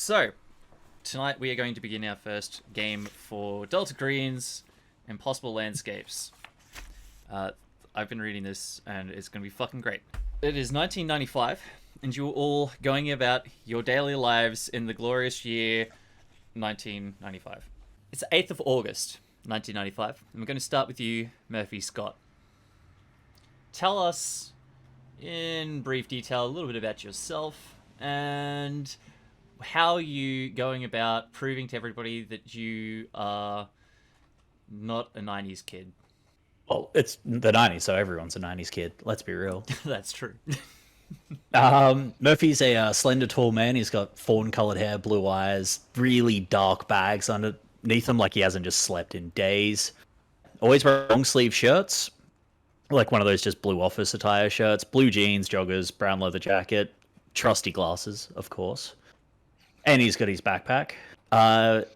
So, tonight we are going to begin our first game for Delta Green's Impossible Landscapes. I've been reading this, and it's going to be fucking great. It is 1995, and you're all going about your daily lives in the glorious year 1995. It's the 8th of August, 1995, and we're going to start with you, Murphy Scott. Tell us, in brief detail, a little bit about yourself, and how are you going about proving to everybody that you are not a 90s kid? Well, it's the 90s, so everyone's a 90s kid. Let's be real. That's true. Murphy's a slender, tall man. He's got fawn-colored hair, blue eyes, really dark bags underneath him, like he hasn't just slept in days. Always wears long-sleeve shirts, like one of those just blue office attire shirts, blue jeans, joggers, brown leather jacket, trusty glasses, of course. And he's got his backpack.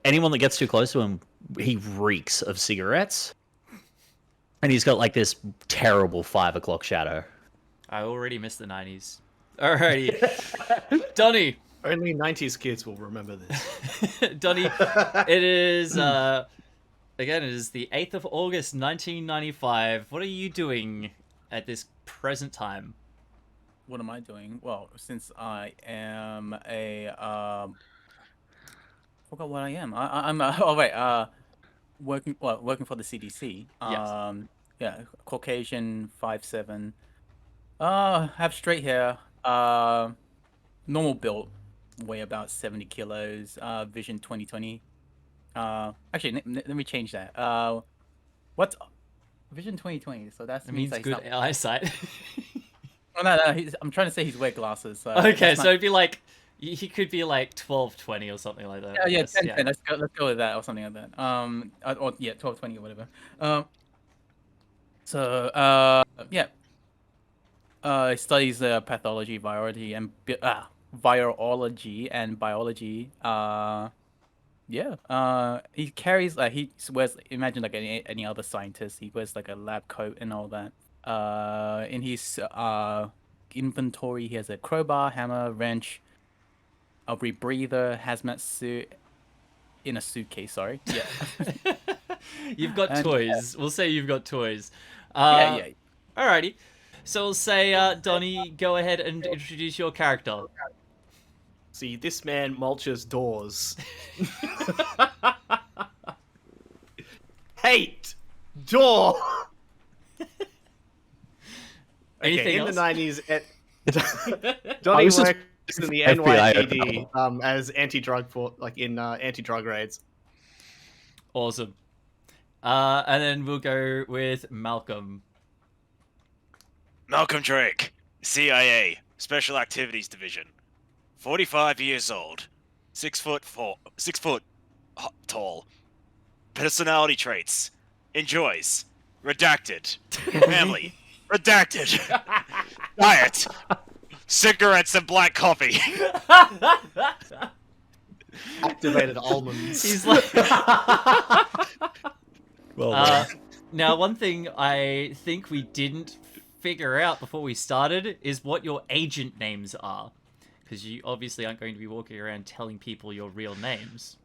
Anyone that gets too close to him, he reeks of cigarettes. And he's got like this terrible 5 o'clock shadow. I already missed the 90s. Alrighty. Tonny. Only 90s kids will remember this. Tonny, it is, again, it is the 8th of August, 1995. What are you doing at this present time? What am I doing? Well, since I am forgot what I am. I'm working for the CDC. Yes. Yeah, Caucasian, 5'7". Have straight hair. Normal build, weigh about 70 kilos. Vision 20/20. Actually, let me change that. What's Vision 20/20? So that means like good eyesight. Oh, no, I'm trying to say he's wear glasses. So okay, so it'd be like, he could be like 12/20 or something like that. Yeah, Yes, 10, 10. Let's go with that or something like that. Or yeah, 12/20 or whatever. He studies pathology, virology, and biology. He carries he wears, imagine like any other scientist. He wears like a lab coat and all that. In his inventory, he has a crowbar, hammer, wrench, a rebreather, hazmat suit, in a suitcase. Sorry. Yeah. You've got toys. We'll say you've got toys. Yeah. Alrighty. So we'll say, Donnie, go ahead and introduce your character. See, this man mulches doors. Hate door. Anything in else? the 90s, Donnie works in the NYPD as anti-drug anti-drug raids. Awesome. And then we'll go with Malcolm. Malcolm Drake, CIA, Special Activities Division. 45 years old. 6 foot tall. Personality traits. Enjoys. Redacted. Family. Redacted. Diet. Cigarettes and black coffee. Activated almonds. He's like... Well, now, one thing I think we didn't figure out before we started is what your agent names are. Because you obviously aren't going to be walking around telling people your real names.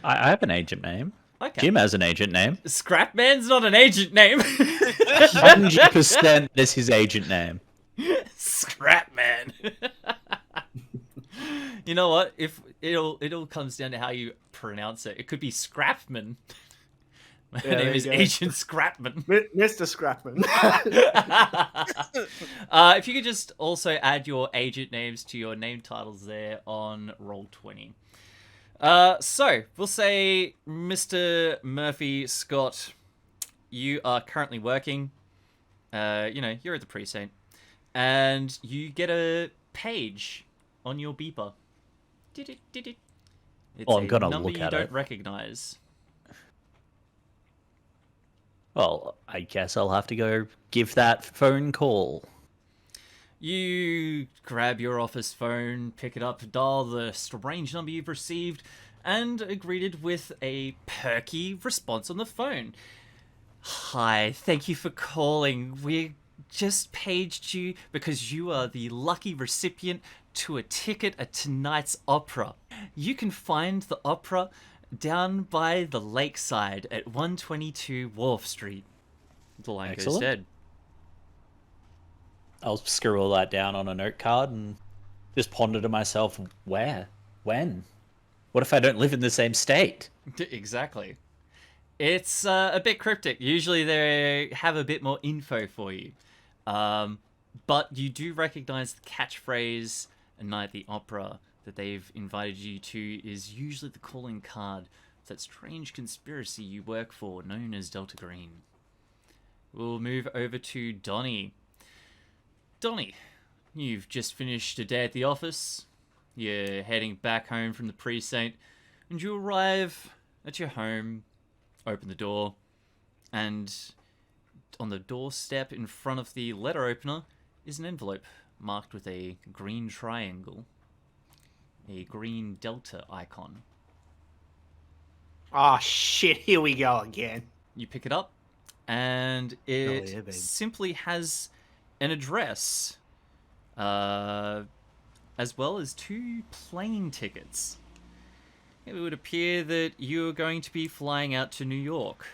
I have an agent name. Okay. Jim has an agent name. Scrapman's not an agent name. 100% is his agent name. Scrapman. You know what? If it all comes down to how you pronounce it. It could be Scrapman. My name is Agent Scrapman. Mr. Scrapman. If you could just also add your agent names to your name titles there on Roll20. So, we'll say, Mr. Murphy Scott, you are currently working. You're at the precinct. And you get a page on your beeper. It's I'm gonna a number look you at don't it. recognize. Well, I guess I'll have to go give that phone call. You grab your office phone, pick it up, dial the strange number you've received, and are greeted with a perky response on the phone. Hi, thank you for calling. We just paged you because you are the lucky recipient to a ticket at tonight's opera. You can find the opera down by the lakeside at 122 Wharf Street. The line goes Excellent. dead. I'll scribble all that down on a note card and just ponder to myself, where? When? What if I don't live in the same state? Exactly. It's a bit cryptic. Usually they have a bit more info for you. But you do recognize the catchphrase "A Night at the Opera" that they've invited you to is usually the calling card of that strange conspiracy you work for known as Delta Green. We'll move over to Donnie. Donnie, you've just finished a day at the office. You're heading back home from the precinct, and you arrive at your home, open the door, and on the doorstep in front of the letter opener is an envelope marked with a green triangle, a green delta icon. Oh shit, here we go again. You pick it up, and it yeah, babe. simply has an address, as well as 2 plane tickets. It would appear that you're going to be flying out to New York.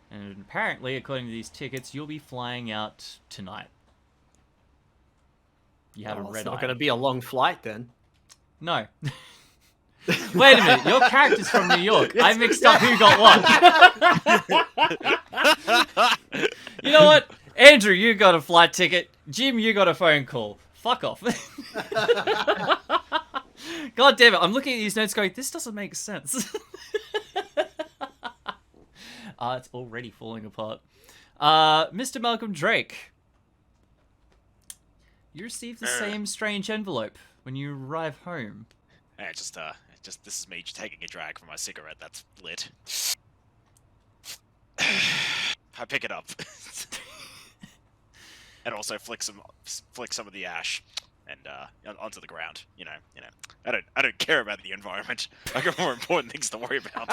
And apparently, according to these tickets, you'll be flying out tonight. You have a red It's not eye. going to be a long flight then. No. Wait a minute, your character's from New York. I mixed up who got what. You know what? Andrew, you got a flight ticket. Jim, you got a phone call. Fuck off. God damn it, I'm looking at these notes going, this doesn't make sense. It's already falling apart. Mr. Malcolm Drake. You received the same strange envelope when you arrive home. Yeah, just this is me just taking a drag from my cigarette that's lit. I pick it up. And also flick some of the ash and onto the ground. You know. I don't care about the environment. I got more important things to worry about.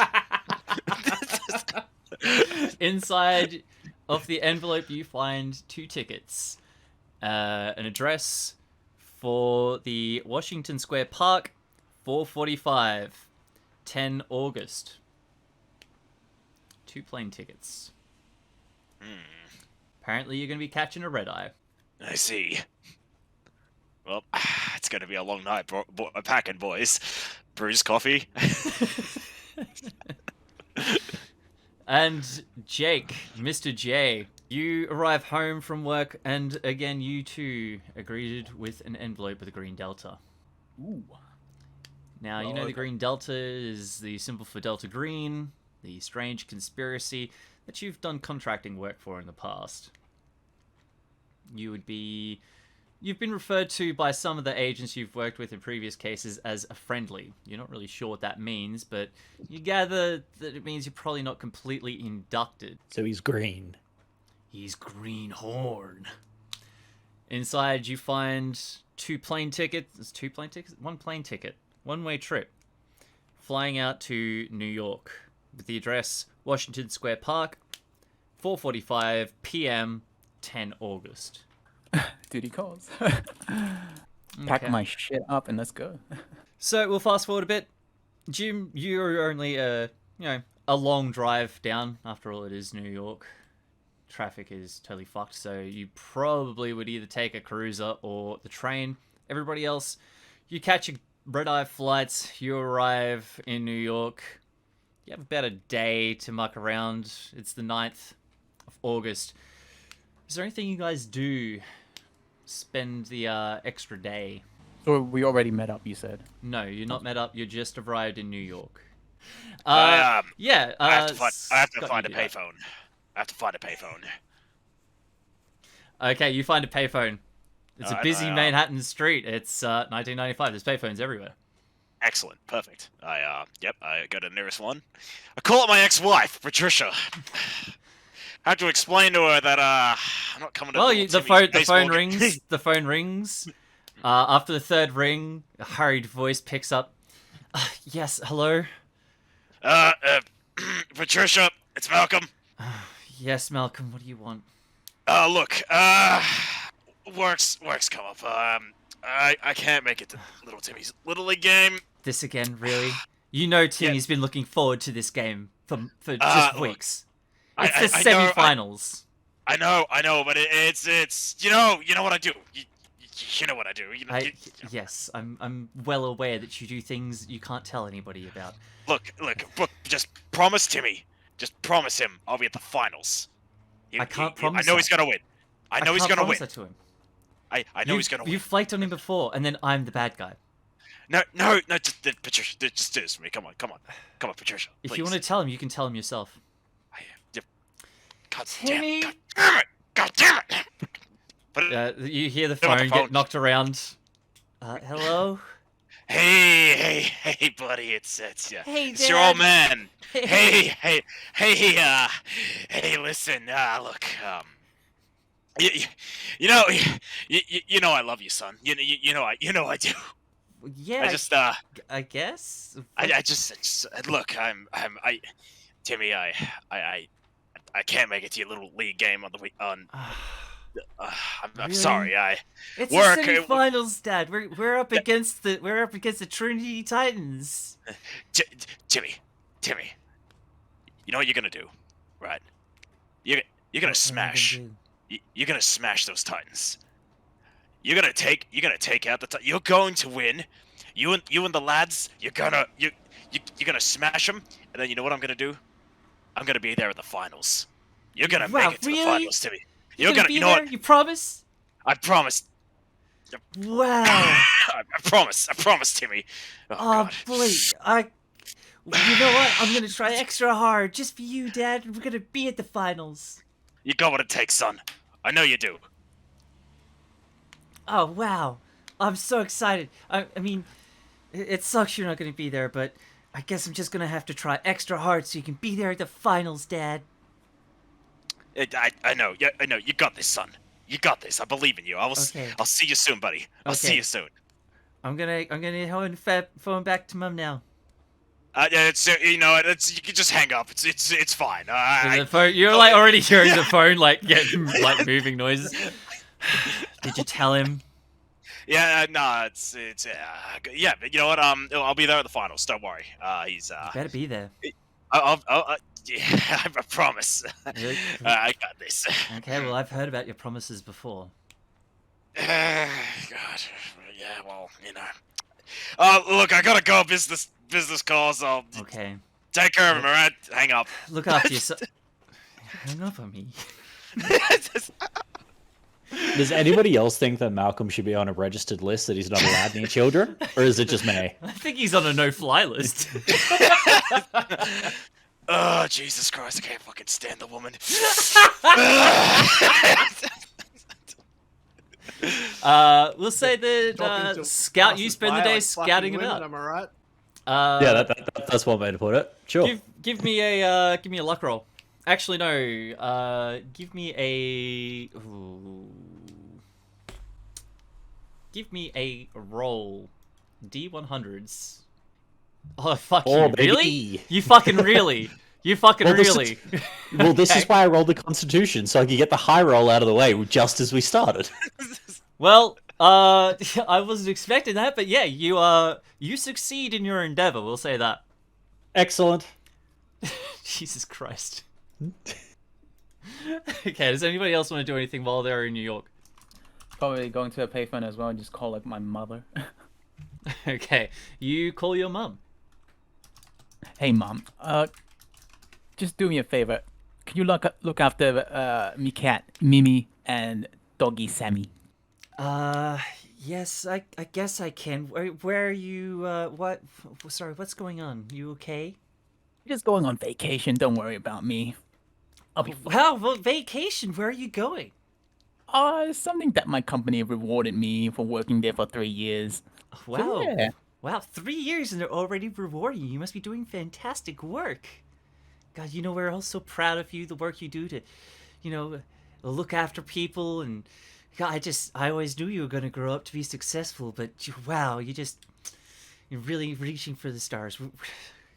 Inside of the envelope, you find 2 tickets, an address for the Washington Square Park, 4:45, 10 August. 2 plane tickets. Apparently, you're going to be catching a red eye. I see. Well, it's going to be a long night, packing, boys. Brews coffee. And Jake, Mr. J, you arrive home from work, and again, you too are greeted with an envelope with a green delta. Ooh. Now, you know the green delta is the symbol for Delta Green, the strange conspiracy that you've done contracting work for in the past. You've been referred to by some of the agents you've worked with in previous cases as a friendly. You're not really sure what that means, but you gather that it means you're probably not completely inducted. So he's green. He's greenhorn. Inside, you find 2 plane tickets. There's 2 plane tickets? 1 plane ticket. One-way trip. Flying out to New York. With the address, Washington Square Park, 4:45 p.m., 10 August. Duty calls. Okay. Pack my shit up and let's go. So we'll fast forward a bit. Jim, you're only a long drive down. After all, it is New York. Traffic is totally fucked, so you probably would either take a cruiser or the train. Everybody else, you catch a red-eye flight. You arrive in New York. You have about a day to muck around. It's the 9th of August. Is there anything you guys do? Spend the extra day? Or we already met up, you said. No, you're not met up. You just arrived in New York. Yeah. I have to find Scott, a you do that. payphone. I have to find a payphone. Okay, you find a payphone. It's a Alright, busy Manhattan street. It's 1995. There's payphones everywhere. Excellent, perfect. I go to the nearest one. I call up my ex-wife, Patricia. I have to explain to her that I'm not coming to. Well, little the Timmy's phone baseball rings. game. The phone rings. After the 3rd ring, a hurried voice picks up. Yes, hello. Patricia, it's Malcolm. Yes, Malcolm. What do you want? Look, work's come up. I can't make it to little Timmy's Little League game. This again, really? You know Timmy's been looking forward to this game for just weeks. It's the semi-finals. I know, but it's you know what I do. You know what I do. Yes, I'm well aware that you do things you can't tell anybody about. Look, just promise Timmy. Just promise him I'll be at the finals. I can't promise. I know he's gonna win. I know he's gonna win. That to him. I know he's gonna win. You flaked on him before, and then I'm the bad guy. No, just Patricia, just do this for me. Come on, Patricia. Please. If you want to tell him, you can tell him yourself. God Timmy! damn it! God damn it! You hear the phone get knocked around. Hello? Hey, buddy, it's yeah. Hey, it's your old man. Hey. Hey, listen, look, you know I love you, son. You know I do. Yeah. I guess. I just look. Timmy. I can't make it to your Little League game on the week on. I'm Really? Sorry. It's work. the semi-finals, Dad. We're up against the Trinity Titans. Timmy. You know what you're gonna do, right? You're gonna smash. You're gonna smash those Titans. You're gonna take out the. You're going to win. You and the lads. You're gonna smash them, and then you know what I'm gonna do? I'm gonna be there at the finals. You're gonna make it to the finals, Timmy. You're gonna be there? You promise? I promise. Wow. I promise, Timmy. Oh, God. Boy, you know what? I'm gonna try extra hard just for you, Dad. We're gonna be at the finals. You got what it takes, son. I know you do. Oh wow, I'm so excited. I mean, it sucks you're not gonna be there, but I guess I'm just gonna have to try extra hard so you can be there at the finals, Dad. I know. Yeah, I know. You got this, son. You got this. I believe in you. I'll see you soon, buddy. I'll see you soon. I'm gonna phone back to Mum now. It's you can just hang up. It's fine. The phone, you're like already hearing the phone like getting like moving noises. Did you tell him? Yeah, no, it's yeah. But you know what? I'll be there at the finals. Don't worry. He's You better be there. Yeah, I promise. I got this. Okay, well, I've heard about your promises before. God. Yeah, well, you know. Look, I gotta go. Business calls. I'll Okay. take care of him, alright? Hang up. Look after yourself. Hang up on me. Does anybody else think that Malcolm should be on a registered list that he's not allowed near children? Or is it just me? I think he's on a no-fly list. Oh, Jesus Christ, I can't fucking stand the woman. We'll say that Scout, you spend the day scouting about. Am I right? Yeah, that's one way to put it. Sure. Give me a luck roll. Actually, no. Give me a roll. D100s. Oh fuck you! Baby. Really? You fucking really? You fucking really? Well, this is why I rolled the Constitution, so I could get the high roll out of the way just as we started. Well, I wasn't expecting that, but yeah, you succeed in your endeavor. We'll say that. Excellent. Jesus Christ. Okay, does anybody else want to do anything while they're in New York? Probably going to a payphone as well and just call like my mother. Okay, you call your mum. Hey mom, just do me a favor. Can you look after me cat Mimi and doggy Sammy? Yes, I guess I can. Where are you? What? Sorry, what's going on? You okay? Just going on vacation. Don't worry about me. I'll be fine. Wow, well, vacation. Where are you going? Something that my company rewarded me for working there for 3 years. Wow. So, yeah. Wow, 3 years and they're already rewarding you. You must be doing fantastic work. God, you know, we're all so proud of you, the work you do to, you know, look after people. And God, I always knew you were going to grow up to be successful, but wow, you're really reaching for the stars.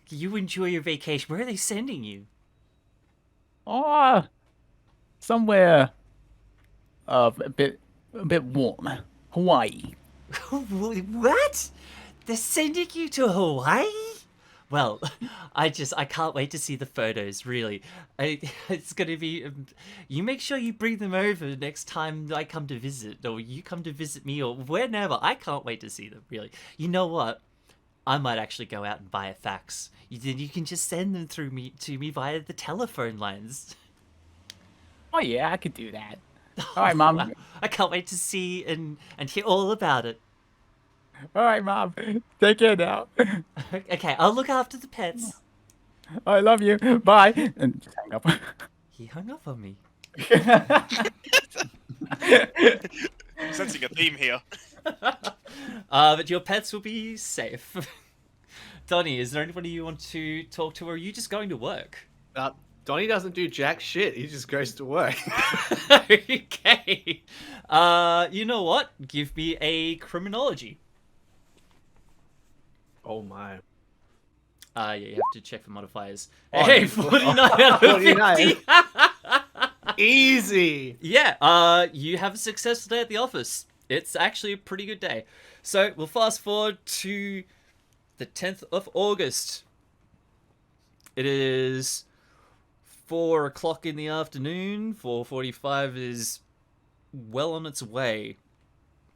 You enjoy your vacation. Where are they sending you? Somewhere a bit warm. Hawaii. What? They're sending you to Hawaii? Well, I can't wait to see the photos, really. It's going to be... you make sure you bring them over next time I come to visit, or you come to visit me, or whenever. I can't wait to see them, really. You know what? I might actually go out and buy a fax. You can just send them to me via the telephone lines. Oh yeah, I could do that. All right, Mom. I can't wait to see and hear all about it. All right, Mom. Take care now. Okay, I'll look after the pets. I love you. Bye. And just hang up. He hung up on me. Sensing a theme here. But your pets will be safe. Tonny, is there anybody you want to talk to, or are you just going to work? Donnie doesn't do jack shit. He just goes to work. Okay. You know what? Give me a criminology. Oh my. Yeah, you have to check for modifiers. Oh, Hey, 49 out of 50. Easy. Yeah, you have a successful day at the office. It's actually a pretty good day. So we'll fast forward to the 10th of August. It is 4 o'clock in the afternoon. 4:45 is well on its way.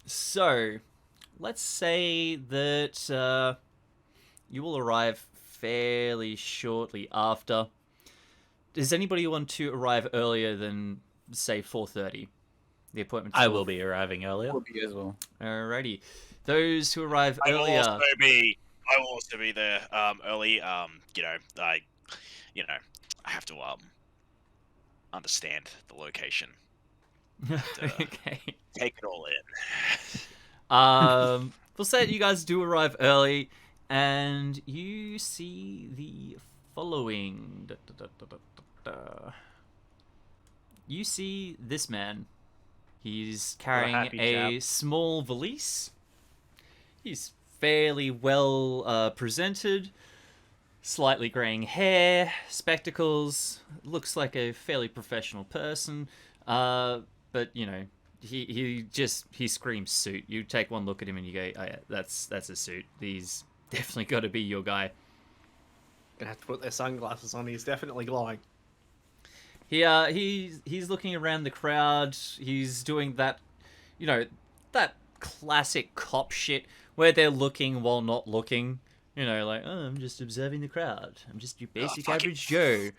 So let's say that you will arrive fairly shortly after. Does anybody want to arrive earlier than, say, 4:30? The appointment. I will be arriving earlier. Will be as well. Alrighty. Those who arrive I will earlier. I will also be there early. I have to understand the location. Okay. Take it all in. We'll say that you guys do arrive early, and you see the following. You see this man. He's carrying happy a chap. small valise. He's fairly well presented. Slightly graying hair, spectacles. Looks like a fairly professional person. But you know, he screams suit. You take one look at him and you go, oh yeah, that's a suit. He's definitely got to be your guy. Gonna have to put their sunglasses on. He's definitely glowing. He's looking around the crowd. He's doing that, you know, that classic cop shit where they're looking while not looking. You know, like, oh, I'm just observing the crowd. I'm just your basic average Joe,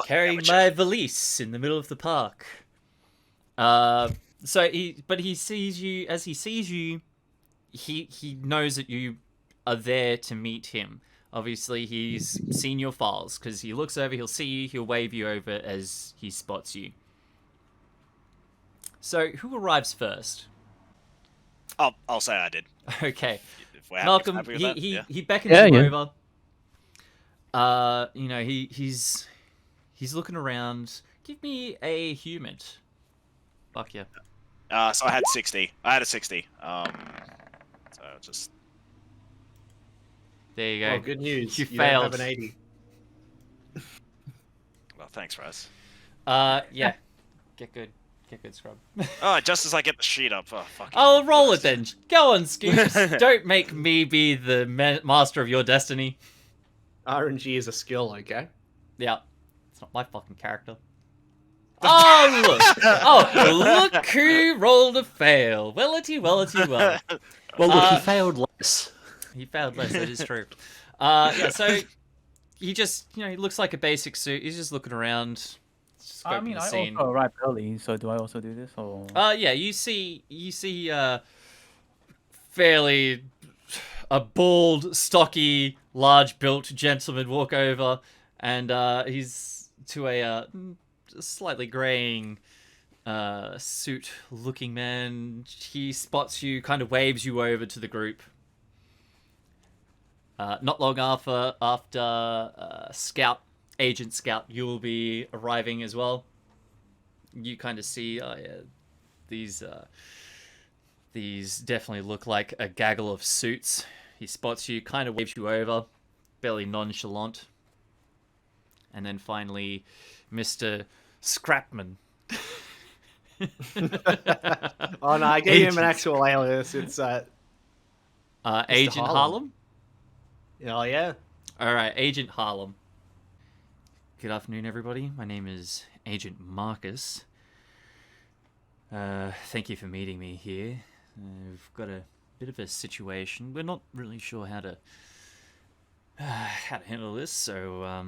carrying my valise in the middle of the park. But he sees you. As he sees you, he knows that you are there to meet him. Obviously, he's seen your files, because he looks over, he'll see you, he'll wave you over as he spots you. So, who arrives first? I'll say I did. Okay. If we're Malcolm, happy with that, yeah. he beckons you over. You know, he's looking around. Give me a humid. Fuck yeah. So I had 60. I had a 60. So just... There you go. Oh, good news. You don't failed. have an 80. Well, thanks, Razz. Yeah. Get good, scrub. Oh, just as I get the sheet up. Oh, fuck. I'll roll it then. Go on, Skoobz. Don't make me be the master of your destiny. RNG is a skill, okay? Yeah. It's not my fucking character. Oh, look. Oh, look who rolled a fail. Wellity, well. Well, look, he failed less. He failed less, that is true. Yeah, so he just, you know, he looks like a basic suit. He's just looking around. I mean, I also arrived early, so do I also do this, or? Yeah, you see, fairly a bald, stocky, large-built gentleman walk over, and he's to a slightly graying, suit-looking man. He spots you, kind of waves you over to the group. Not long after Agent Scout, you will be arriving as well. You kind of see, these definitely look like a gaggle of suits. He spots you, kind of waves you over, fairly nonchalant. And then finally, Mr. Scrapman. Oh no, I gave him an actual alias. It's Agent Harlem? Oh, yeah. All right, Agent Harlem. Good afternoon, everybody. My name is Agent Marcus. Thank you for meeting me here. We've got a bit of a situation. We're not really sure how to handle this, so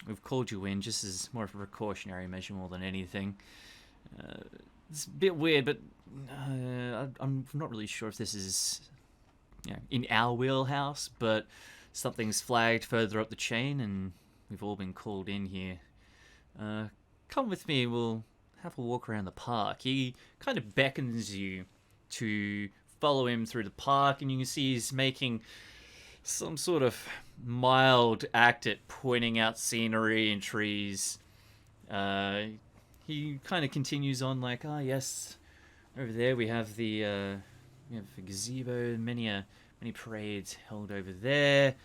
we've called you in just as more of a precautionary measure more than anything. It's a bit weird, but I'm not really sure if this is in our wheelhouse, but something's flagged further up the chain, and we've all been called in here. Come with me, we'll have a walk around the park. He kind of beckons you to follow him through the park, and you can see he's making some sort of mild act at pointing out scenery and trees. He kind of continues on like, yes, over there we have a gazebo, many parades held over there.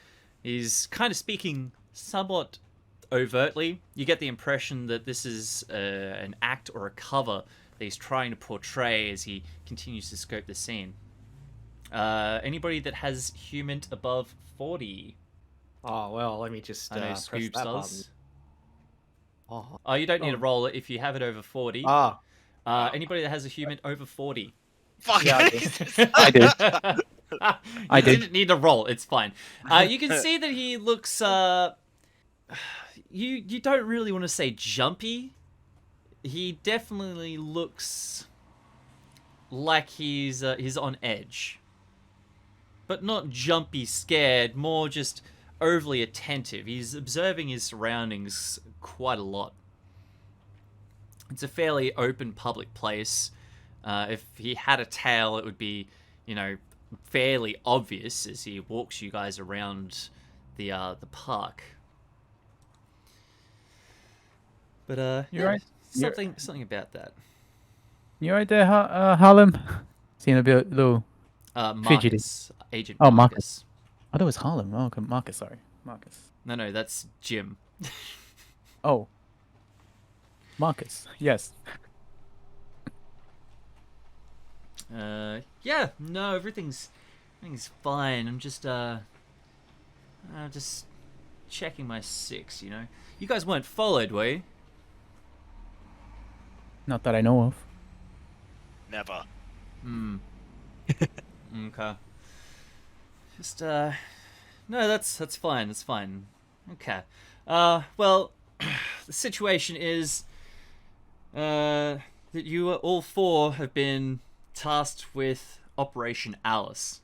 He's kind of speaking somewhat overtly. You get the impression that this is an act or a cover that he's trying to portray as he continues to scope the scene. Anybody that has human above 40? Oh, well, let me just I know press Skoobz that does. button. Oh, you don't need to roll it if you have it over 40. Anybody that has a human over 40? Fuck. Yeah, I do. I didn't need to roll. It's fine. You can see that he looks. You don't really want to say jumpy. He definitely looks like he's on edge, but not jumpy, scared. More just overly attentive. He's observing his surroundings quite a lot. It's a fairly open public place. If he had a tail, it would be, fairly obvious as he walks you guys around the park. But You're right. something about that. You right there, Harlem? Seem a bit little. Fidgety. Marcus, Agent Oh, Marcus. I thought it was Harlem. Oh, okay, Marcus. Sorry, Marcus. No, that's Jim. Oh, Marcus. Yes. Yeah, no, everything's fine. I'm just checking my 6. You guys weren't followed, were you? Not that I know of. Never. Okay. Just no, that's fine. That's fine. Okay. Well, the situation is that you all 4 have been tasked with Operation Alice.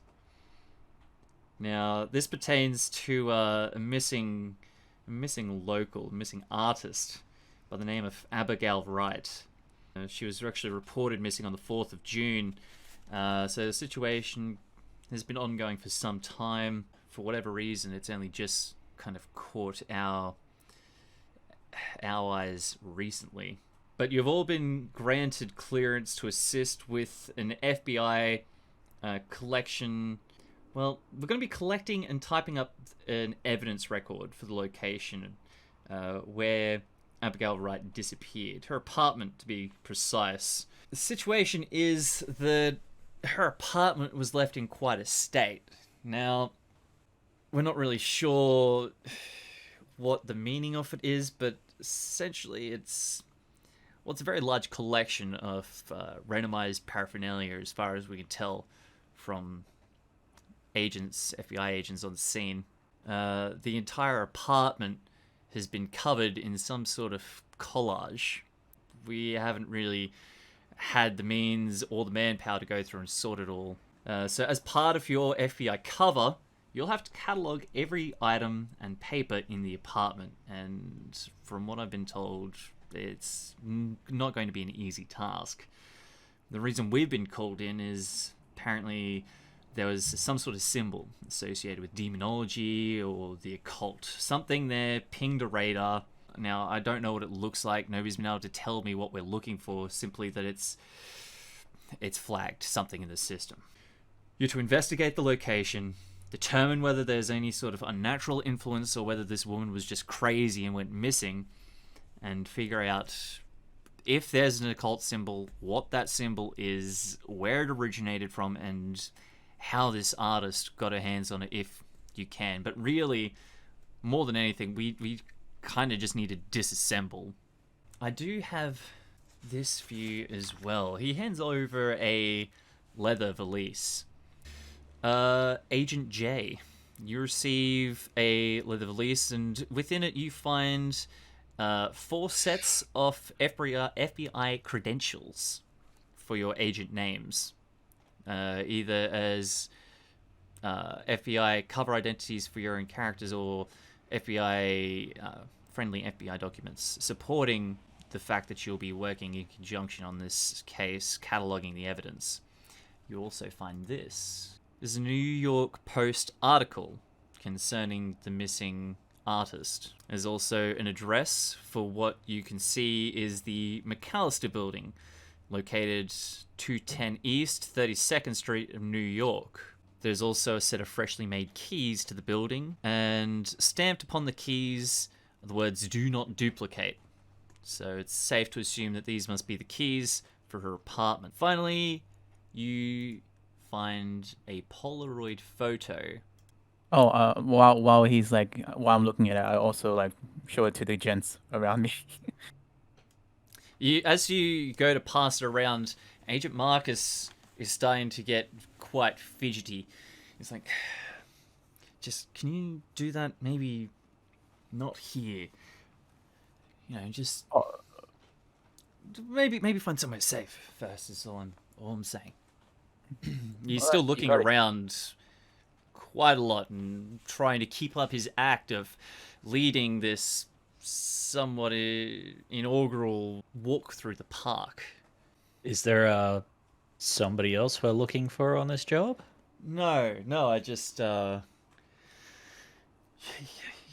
Now, this pertains to a missing artist by the name of Abigail Wright. She was actually reported missing on the 4th of June. So the situation has been ongoing for some time. For whatever reason, it's only just kind of caught our eyes recently. But you've all been granted clearance to assist with an FBI collection. Well, we're going to be collecting and typing up an evidence record for the location where Abigail Wright disappeared. Her apartment, to be precise. The situation is that her apartment was left in quite a state. Now, we're not really sure what the meaning of it is, but essentially it's a very large collection of randomized paraphernalia as far as we can tell from FBI agents on the scene. The entire apartment has been covered in some sort of collage. We haven't really had the means or the manpower to go through and sort it all. So as part of your FBI cover, you'll have to catalog every item and paper in the apartment. And from what I've been told, it's not going to be an easy task. The reason we've been called in is apparently there was some sort of symbol associated with demonology or the occult. Something there pinged a radar. Now, I don't know what it looks like. Nobody's been able to tell me what we're looking for, simply that it's flagged something in the system. You're to investigate the location, determine whether there's any sort of unnatural influence or whether this woman was just crazy and went missing, and figure out if there's an occult symbol, what that symbol is, where it originated from, and how this artist got her hands on it if you can. But really, more than anything, we kind of just need to disassemble. I do have this for you as well. He hands over a leather valise. Agent J, you receive a leather valise, and within it you find 4 sets of FBI credentials for your agent names, either as FBI cover identities for your own characters or FBI friendly FBI documents supporting the fact that you'll be working in conjunction on this case, cataloging the evidence. You also find this. There's a New York Post article concerning the missing artist. There's also an address for what you can see is the McAllister building, located 210 East 32nd Street of New York. There's also a set of freshly made keys to the building, and stamped upon the keys are the words "Do not duplicate." So it's safe to assume that these must be the keys for her apartment. Finally, you find a Polaroid photo. Oh, while he's like, while I'm looking at it, I also like show it to the gents around me. As you go to pass it around, Agent Marcus is starting to get quite fidgety. He's like, just, can you do that maybe not here? You know, just maybe find somewhere safe first is all I'm saying. He's still looking around quite a lot and trying to keep up his act of leading this somewhat inaugural walk through the park. Is there somebody else we're looking for on this job? No, I just you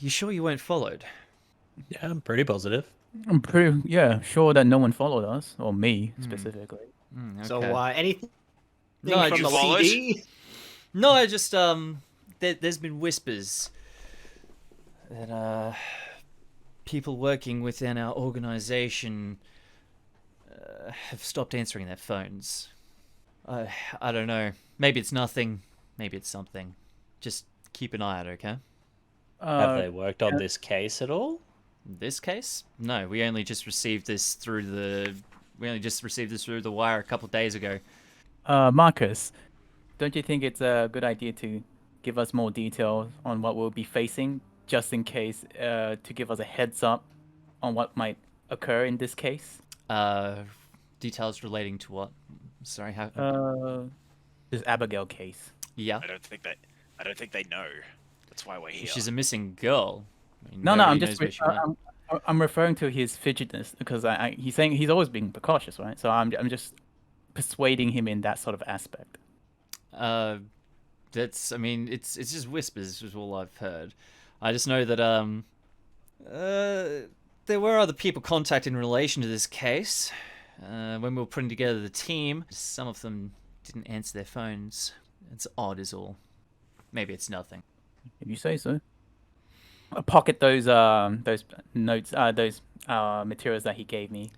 sure you weren't followed? Yeah, I'm pretty positive. I'm pretty sure that no one followed us, or me specifically. Okay. So anything No, from you the followed? CD? No, I just there's been whispers that people working within our organization have stopped answering their phones. I don't know. Maybe it's nothing. Maybe it's something. Just keep an eye out, okay? Have they worked on this case at all? This case? No, we only just received this through the wire a couple of days ago. Marcus, don't you think it's a good idea to give us more details on what we'll be facing, just in case, to give us a heads up on what might occur in this case? Details relating to what? Sorry, how? This Abigail case. Yeah. I don't think they know. That's why we're here. She's a missing girl. I mean, No, I'm nobody just knows where she went. I'm referring to his fidgetiness because he's saying he's always being precautious, right? So I'm just persuading him in that sort of aspect. That's, I mean, it's just whispers is all I've heard. I just know that there were other people contacted in relation to this case. When we were putting together the team, some of them didn't answer their phones. It's odd is all. Maybe it's nothing. If you say so. I'll pocket those notes, those materials that he gave me.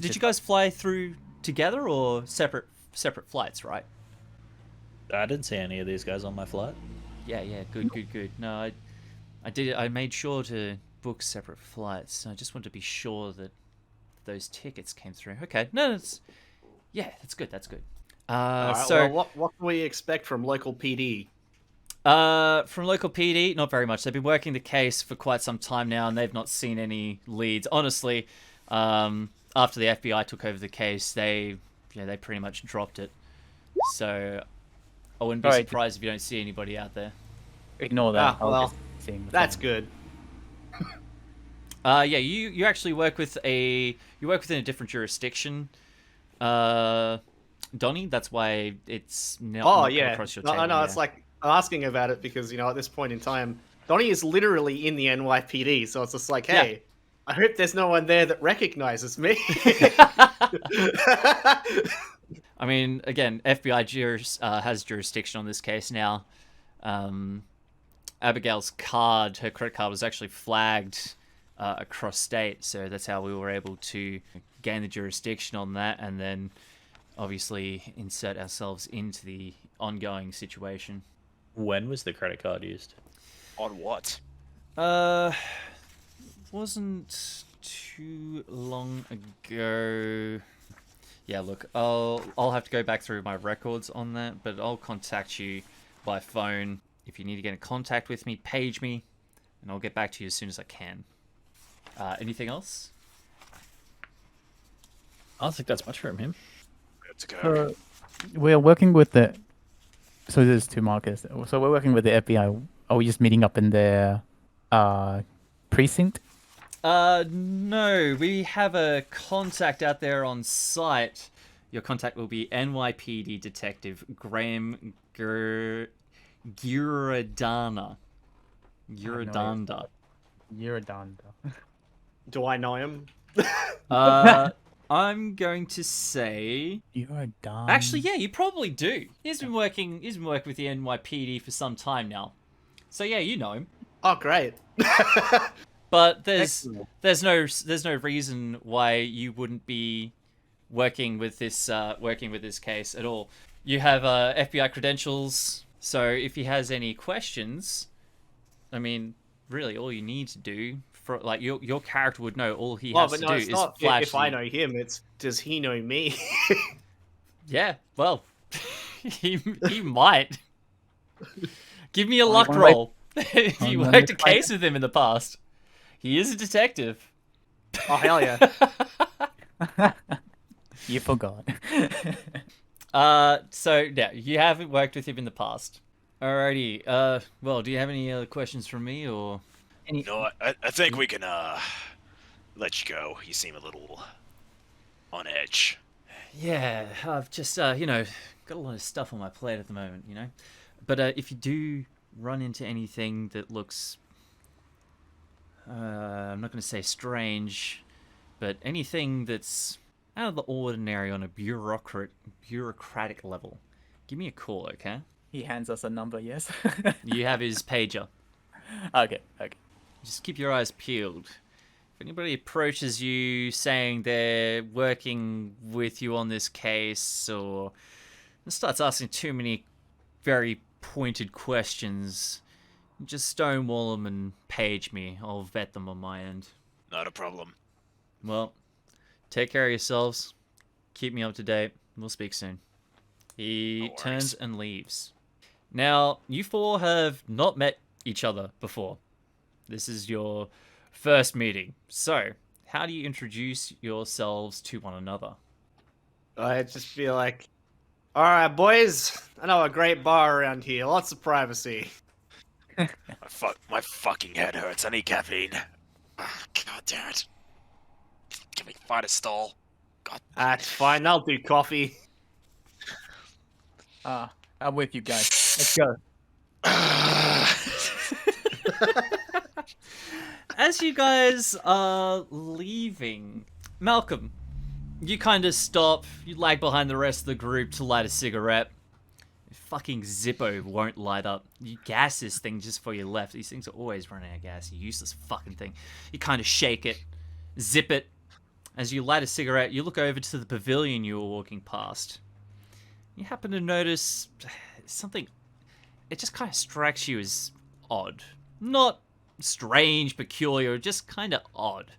Did you guys fly through together or separate flights, right? I didn't see any of these guys on my flight. Yeah, good. No, I made sure to book separate flights. I just wanted to be sure that those tickets came through. Okay, no, that's good. Alright, So well, what can we expect from local PD? from local PD, not very much. They've been working the case for quite some time now, and they've not seen any leads. Honestly, after the FBI took over the case, they pretty much dropped it. So I wouldn't be surprised if you don't see anybody out there. Ignore that. Well, that's good. You actually work within a different jurisdiction, Donny. That's why it's not come across your table. No, it's like I'm asking about it because at this point in time, Donny is literally in the NYPD, so it's just like, hey, I hope there's no one there that recognizes me. I mean, again, FBI has jurisdiction on this case now. Abigail's her credit card was actually flagged across state, so that's how we were able to gain the jurisdiction on that. And then obviously insert ourselves into the ongoing situation. When was the credit card used? On what? Wasn't too long ago. Yeah, look, I'll have to go back through my records on that, but I'll contact you by phone. If you need to get in contact with me, page me, and I'll get back to you as soon as I can. Anything else? I don't think that's much from him. Let's go. We're working with the. So there's two markers. So we're working with the FBI. Are we just meeting up in their precinct? No, we have a contact out there on site. Your contact will be NYPD Detective Graham Giradana. Giradanda. Uradanda. Do I know him? I'm going to say. Uradanda. Actually, yeah, you probably do. He's been working with the NYPD for some time now. So yeah, you know him. Oh, great. But there's no reason why you wouldn't be working with this case at all. You have FBI credentials, so if he has any questions, I mean, really, all you need to do for like your character would know. All he has But to no, do it's is not flash. if I know him. It's does he know me? Yeah, well, he might. Give me a luck one way- roll. You one worked a way to find case with him in the past. He is a detective. Oh hell yeah! You forgot. So yeah, you haven't worked with him in the past. Alrighty. Well, do you have any other questions from me, or? No, I think we can let you go. You seem a little on edge. Yeah, I've just got a lot of stuff on my plate at the moment, But if you do run into anything that looks, I'm not going to say strange, but anything that's out of the ordinary on a bureaucratic level, give me a call, okay? He hands us a number. Yes. You have his pager. Okay. Just keep your eyes peeled. If anybody approaches you saying they're working with you on this case, or starts asking too many very pointed questions, just stonewall them and page me. I'll vet them on my end. Not a problem. Well, take care of yourselves. Keep me up to date. We'll speak soon. He No turns worries. and leaves. Now, you four have not met each other before. This is your first meeting. So, how do you introduce yourselves to one another? I just feel like, all right, boys. I know a great bar around here. Lots of privacy. My fucking head hurts. I need caffeine. God damn it. Can we find a stall? God. That's fine. I'll do coffee. I'm with you guys. Let's go. As you guys are leaving, Malcolm, you kind of stop, you lag behind the rest of the group to light a cigarette. Fucking Zippo won't light up. You gas this thing just before you left. These things are always running out of gas, you useless fucking thing. You kind of shake it, zip it. As you light a cigarette, you look over to the pavilion you were walking past. You happen to notice something, it just kind of strikes you as odd. Not strange, peculiar, just kind of odd.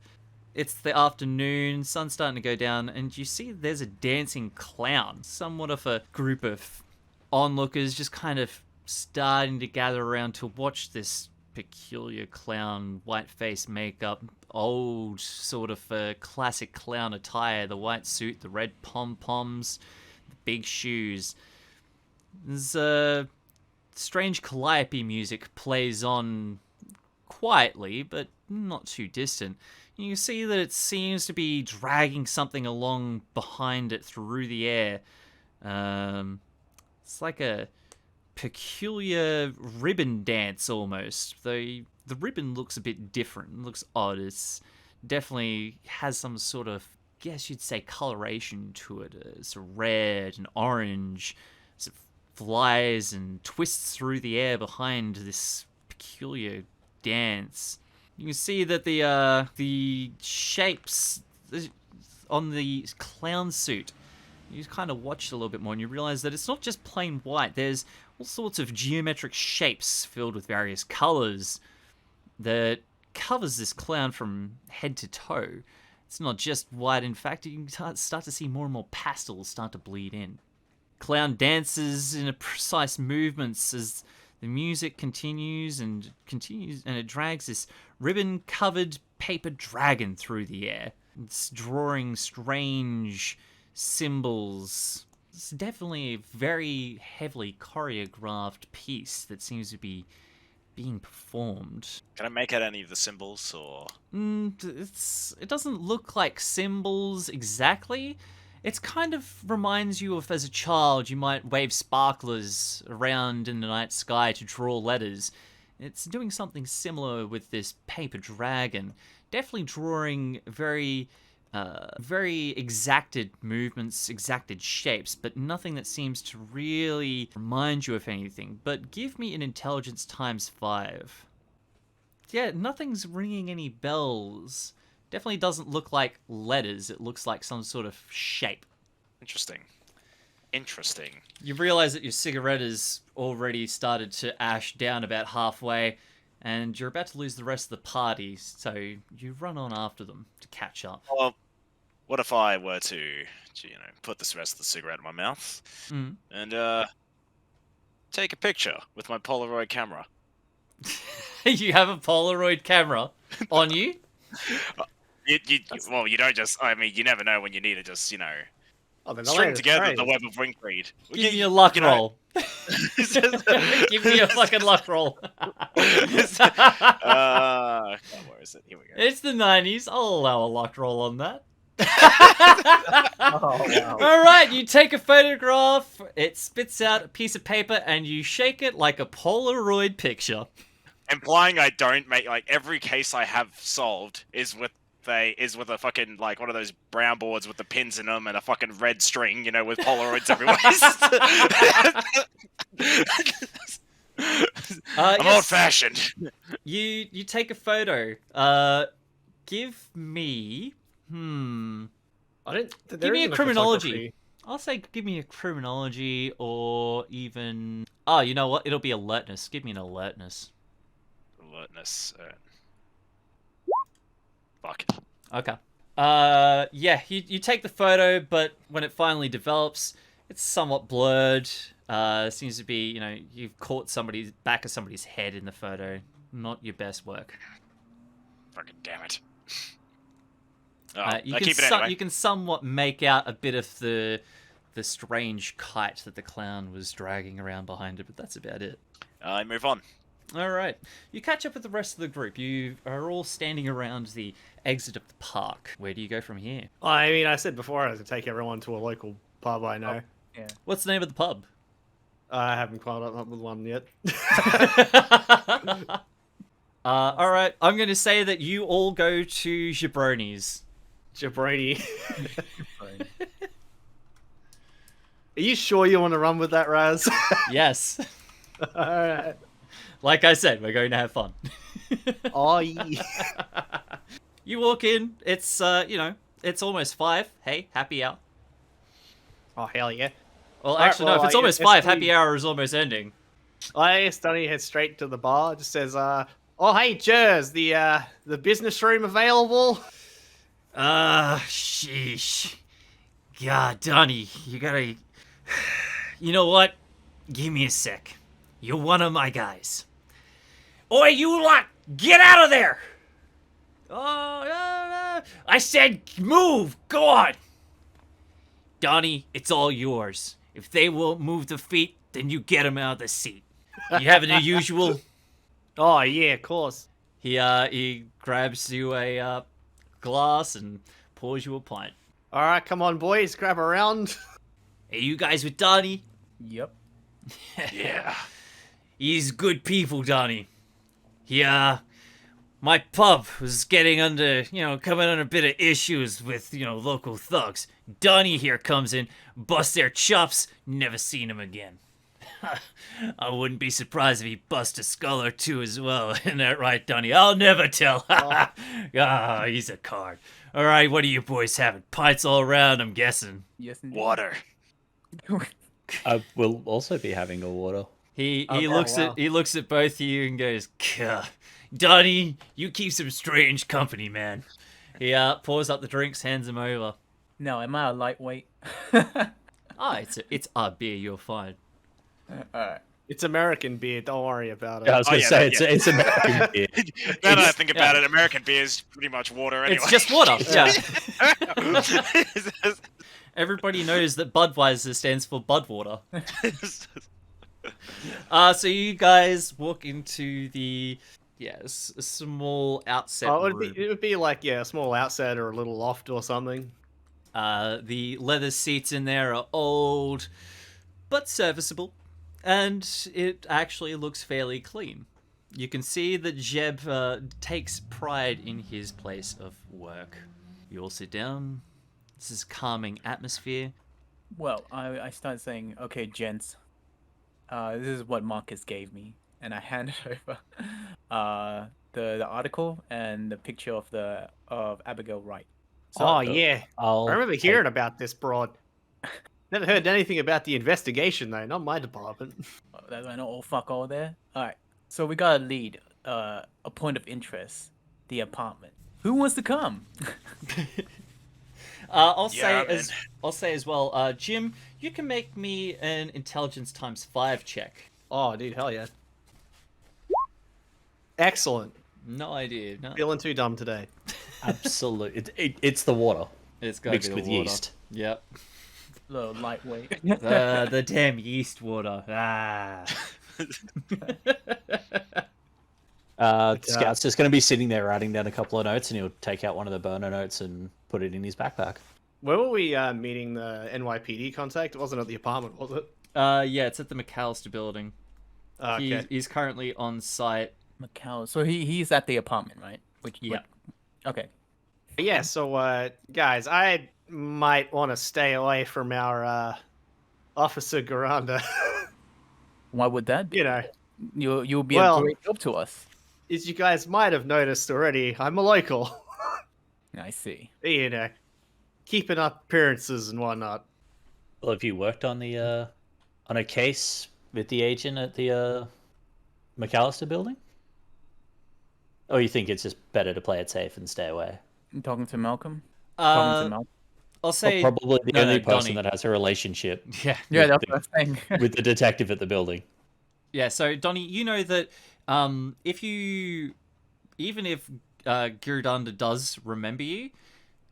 It's the afternoon, sun's starting to go down, and you see there's a dancing clown. Somewhat of a group of onlookers just kind of starting to gather around to watch this peculiar clown, white face makeup, old sort of classic clown attire, the white suit, the red pom-poms, the big shoes. There's strange calliope music plays on quietly, but not too distant. You see that it seems to be dragging something along behind it through the air. It's like a peculiar ribbon dance almost, though the ribbon looks a bit different. It looks odd. It's definitely has some sort of, guess you'd say, coloration to it. It's red and orange. It flies and twists through the air behind this peculiar dance. You can see that the shapes on the clown suit you kind of watch it a little bit more and you realize that it's not just plain white. There's all sorts of geometric shapes filled with various colors that covers this clown from head to toe. It's not just white. In fact, you can start to see more and more pastels start to bleed in. Clown dances in a precise movements as the music continues, and it drags this ribbon-covered paper dragon through the air. It's drawing strange symbols. It's definitely a very heavily choreographed piece that seems to be being performed. Can I make out any of the symbols, or? It doesn't look like symbols exactly. It's kind of reminds you of, as a child, you might wave sparklers around in the night sky to draw letters. It's doing something similar with this paper dragon. Definitely drawing very exacted movements, exacted shapes, but nothing that seems to really remind you of anything. But give me an intelligence ×5. Yeah, nothing's ringing any bells. Definitely doesn't look like letters. It looks like some sort of shape. Interesting. You realize that your cigarette has already started to ash down about halfway, and you're about to lose the rest of the party, so you run on after them to catch up. Well, what if I were to put this rest of the cigarette in my mouth and take a picture with my Polaroid camera? You have a Polaroid camera on you? Well, you don't just. I mean, you never know when you need to just, Oh, the string together great. the web of wing creed. Give me a luck roll. Give me a fucking luck roll. Where is it? Here we go. It's the 90s. I'll allow a luck roll on that. Oh, wow. All right, you take a photograph, it spits out a piece of paper, and you shake it like a Polaroid picture. Implying I don't make, like, every case I have solved is with a fucking, like, one of those brown boards with the pins in them and a fucking red string, with Polaroids everywhere. I'm old-fashioned. You take a photo. Give me... Give me a criminology. I'll say give me a criminology, or even... Oh, you know what? It'll be alertness. Give me an alertness. Alertness. Fuck. Okay. Yeah, you take the photo, but when it finally develops, it's somewhat blurred. Seems to be, you've caught somebody's back of somebody's head in the photo. Not your best work. Fucking damn it. You I can keep it anyway. You can somewhat make out a bit of the strange kite that the clown was dragging around behind it, but that's about it. I move on. All right. You catch up with the rest of the group. You are all standing around the exit of the park. Where do you go from here? I mean, I said before I was to take everyone to a local pub I know. Yeah. What's the name of the pub? I haven't quite up with one yet. All right. I'm going to say that you all go to Jabroni's. Jabroni. Are you sure you want to run with that, Razz? Yes. Alright. Like I said, we're going to have fun. Oh, yeah. You walk in. It's, it's almost 5. Hey, happy hour. Oh, hell yeah. Well, Alright, actually, no, if it's almost 5, happy hour is almost ending. I guess Tonny heads straight to the bar. Just says, oh, hey, Jers, the business room available? Sheesh. God, Donnie, you gotta... You know what? Give me a sec. You're one of my guys. Oi, you lot! Get out of there! Oh, I said move! Go on! Donnie, it's all yours. If they won't move the feet, then you get them out of the seat. You having the usual? Oh, yeah, of course. He grabs you a glass and pours you a pint. Alright, come on, boys, grab a round. Hey, you guys with Donnie? Yep. Yeah. He's good people, Donnie. My pub was getting under, coming under a bit of issues with, local thugs. Donnie here comes in, busts their chops, never seen him again. I wouldn't be surprised if he bust a skull or two as well. Isn't that right, Tonny? I'll never tell. Ah, he's a card. All right, what are you boys having? Pints all around, I'm guessing. Yes, indeed. Water. I will also be having a water. He Oh, looks wow. at he looks at both of you and goes, "Gah, Donnie, you keep some strange company, man." He pours up the drinks, hands them over. No, am I a lightweight? Ah, it's our beer. You're fine. Alright. It's American beer. Don't worry about Yeah, I it. was Oh, going to yeah, say, that- it's American beer. Now that I think about it, American beer is pretty much water anyway. It's just water. Yeah. Everybody knows that Budweiser stands for Budwater. So you guys walk into the a small outset Oh, room. it would be like a small outset or a little loft or something. The leather seats in there are old, but serviceable, and it actually looks fairly clean. You can see that Jeb takes pride in his place of work. You all sit down. This is calming atmosphere. Well, I started saying, okay, gents, this is what Marcus gave me, and I handed over the article and the picture of Abigail Wright. So, Oh, yeah. I'll I remember take- hearing about this broad. Never heard anything about the investigation, though. Not my department. That's why I know all fuck all there. All right, so we got a lead, a point of interest, the apartment. Who wants to come? I'll Yeah, say as well, Jim, you can make me an intelligence ×5 check. Oh, dude, hell yeah. Excellent. No idea. No, Feeling too dumb today. Absolutely. It's the water it's gotta mixed be with the water. yeast. Yep. Little lightweight. The damn yeast water. Ah. Scout's just going to be sitting there writing down a couple of notes, and he'll take out one of the burner notes and put it in his backpack. Where were we meeting the NYPD contact? It wasn't at the apartment, was it? Yeah, it's at the McAllister building. Oh, okay. He's currently on site. Macau. So he's at the apartment, right? Yeah. Okay. Yeah, so, guys, I might want to stay away from our Officer Garanda. Why would that be? You know, You'll be Well- a great help to us. as you guys might have noticed already, I'm a local. I see. You know, keeping up appearances and whatnot. Well, have you worked on the on a case with the agent at the McAllister building? Or you think it's just better to play it safe and stay away? You talking to Malcolm? Talking to Uh, Malcolm? I'll say Well, probably the no, only no, person Donnie. that has a relationship Yeah. Yeah, with that's the- what I'm saying. with the detective at the building. Yeah, so Donnie, you know that if you, even if Girudanda does remember you,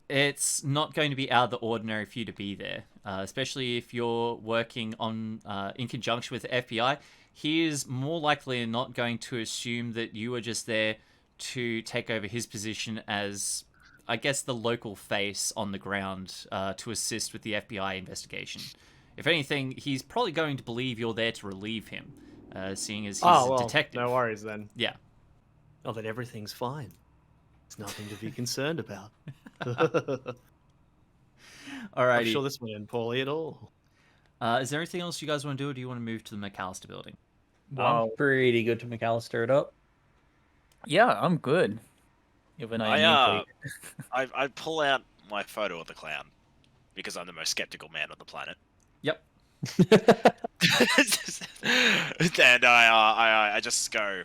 it's not going to be out of the ordinary for you to be there, especially if you're working on in conjunction with the FBI. He is more likely than not going to assume that you are just there to take over his position as, I guess, the local face on the ground to assist with the FBI investigation. If anything, he's probably going to believe you're there to relieve him, seeing as he's Oh, well, a detective. no worries then. Yeah. Oh, that everything's fine. It's nothing to be concerned about. I'm Alrighty. sure this won't end poorly at all. Is there anything else you guys want to do, or do you want to move to the McAllister building? Wow. I'm pretty good to McAllister it up. Yeah, I'm good. Even I I pull out my photo of the clown because I'm the most skeptical man on the planet. Yep. And I just go,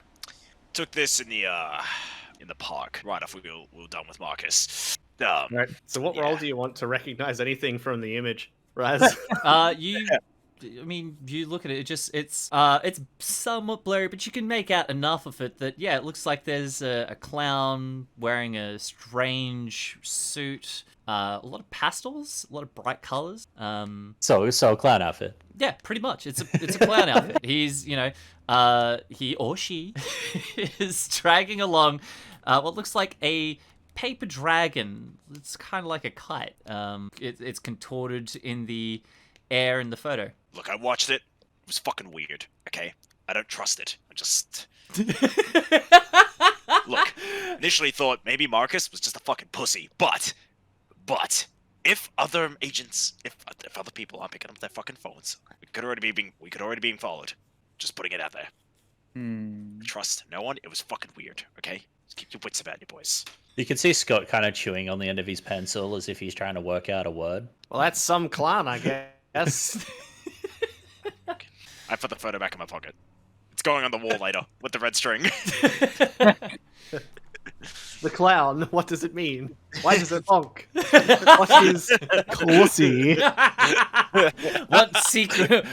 took this in the park right after we were done with Marcus. Right. So, what Yeah. role do you want to recognize anything from the image, Razz? I mean, you look at it. It's somewhat blurry, but you can make out enough of it that it looks like there's a clown wearing a strange suit. A lot of pastels, a lot of bright colors. So a clown outfit. Yeah, pretty much. It's a clown outfit. He's he or she is dragging along what looks like a paper dragon. It's kind of like a kite. It's contorted in the air in the photo. Look, I watched it. It was fucking weird. Okay, I don't trust it. I just look. Initially thought maybe Marcus was just a fucking pussy, but if other agents, if other people aren't picking up their fucking phones, we could already be being followed. Just putting it out there. Trust no one. It was fucking weird. Okay, just keep your wits about you, boys. You can see Scott kind of chewing on the end of his pencil as if he's trying to work out a word. Well, that's some clown, I guess. I put the photo back in my pocket. It's going on the wall later with the red string. The clown, what does it mean? Why does it honk? What is Clossy?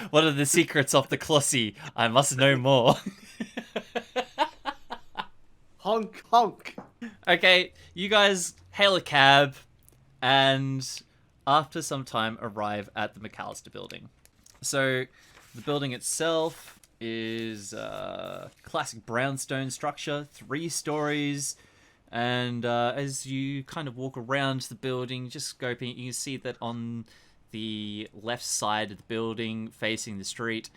What are the secrets of the Clossy? I must know more. Honk, honk. Okay, you guys hail a cab, and after some time arrive at the McAllister building. So, the building itself is a classic brownstone structure, 3 stories. And as you kind of walk around the building, just scoping, you can see that on the left side of the building, facing the street,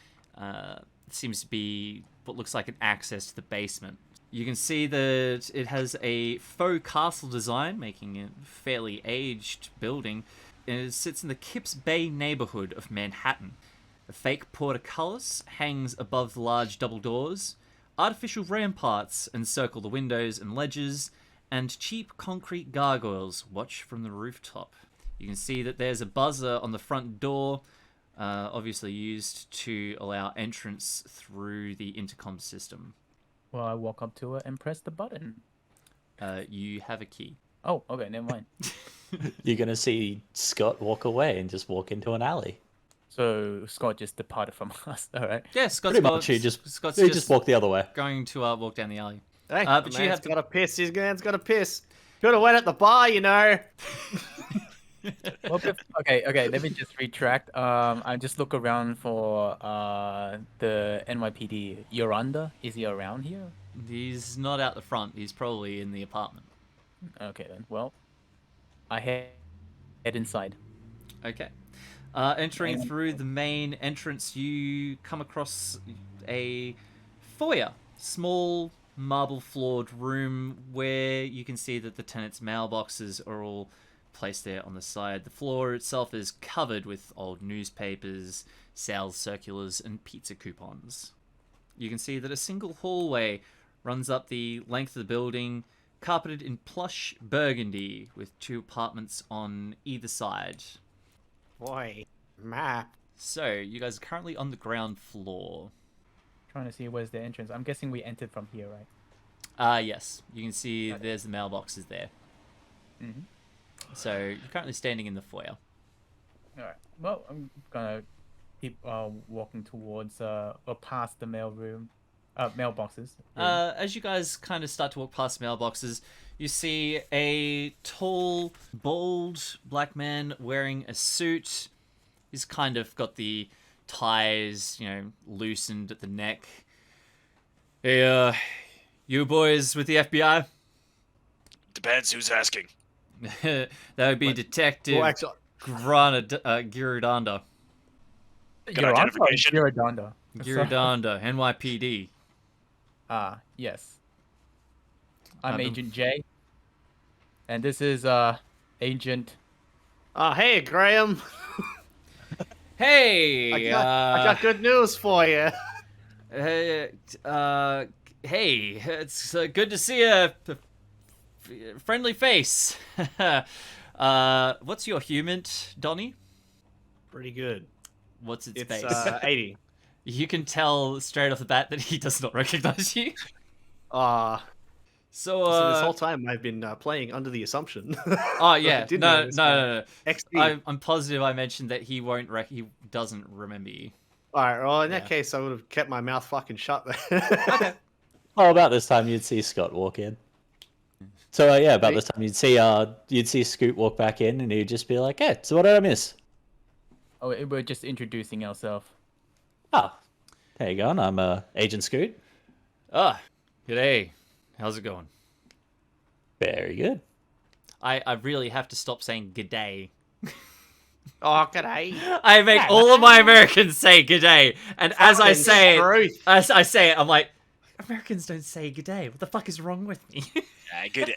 seems to be what looks like an access to the basement. You can see that it has a faux castle design, making it a fairly aged building. It sits in the Kips Bay neighborhood of Manhattan. A fake portcullis hangs above the large double doors. Artificial ramparts encircle the windows and ledges, and cheap concrete gargoyles watch from the rooftop. You can see that there's a buzzer on the front door, obviously used to allow entrance through the intercom system. Well, I walk up to it and press the button. You have a key. Oh, okay, never mind. You're going to see Scott walk away and just walk into an alley. So Scott just departed from us, alright? Yeah, Scott's Pretty much, he just walked the other way. going to walk down the alley. Hey, But but you have got to piss. His man's got to piss. Could have went at the bar, you know. Well, okay, let me just retract. I just look around for the NYPD. Yoranda, is he around here? He's not out the front. He's probably in the apartment. Okay then. Well, I head inside. Okay. Entering through the main entrance, you come across a foyer. Small, marble-floored room where you can see that the tenants' mailboxes are all placed there on the side. The floor itself is covered with old newspapers, sales circulars, and pizza coupons. You can see that a single hallway runs up the length of the building, carpeted in plush burgundy, with 2 apartments on either side. Boy, map. So, you guys are currently on the ground floor. Trying to see where's the entrance. I'm guessing we entered from here, right? Yes. You can see there's the mailboxes there. Mm-hmm. So, you're currently standing in the foyer. Alright. Well, I'm gonna keep walking towards or past the mailboxes. As you guys kind of start to walk past mailboxes, you see a tall, bald black man wearing a suit. He's kind of got the ties, loosened at the neck. Hey, you boys with the FBI? Depends who's asking. That would be Detective Well, actually, Giridanda. Good identification. Giridanda. Giridanda, NYPD. Yes. I'm I've been- Agent J. And this is Agent. hey, Graham. Hey! I got good news for you. Hey, it's good to see a friendly face. What's your human, Donny? Pretty good. What's its It's base? 80. You can tell straight off the bat that he does not recognize you. So this whole time I've been playing under the assumption. Oh yeah, didn't no. notice that. XD. I'm positive I mentioned that he doesn't remember you. All right. Well, in that case, I would have kept my mouth fucking shut there. Okay. Oh, about this time you'd see Scott walk in. So about this time you'd see Scoot walk back in, and he'd just be like, "Hey, so what did I miss?" Oh, we're just introducing ourselves. Ah, there you go. I'm Agent Scoot. G'day. How's it going? Very good. I really have to stop saying g'day. Oh, g'day. I make all of my Americans say g'day, and as I say it, Truth. I'm like, Americans don't say good day. What the fuck is wrong with me? Good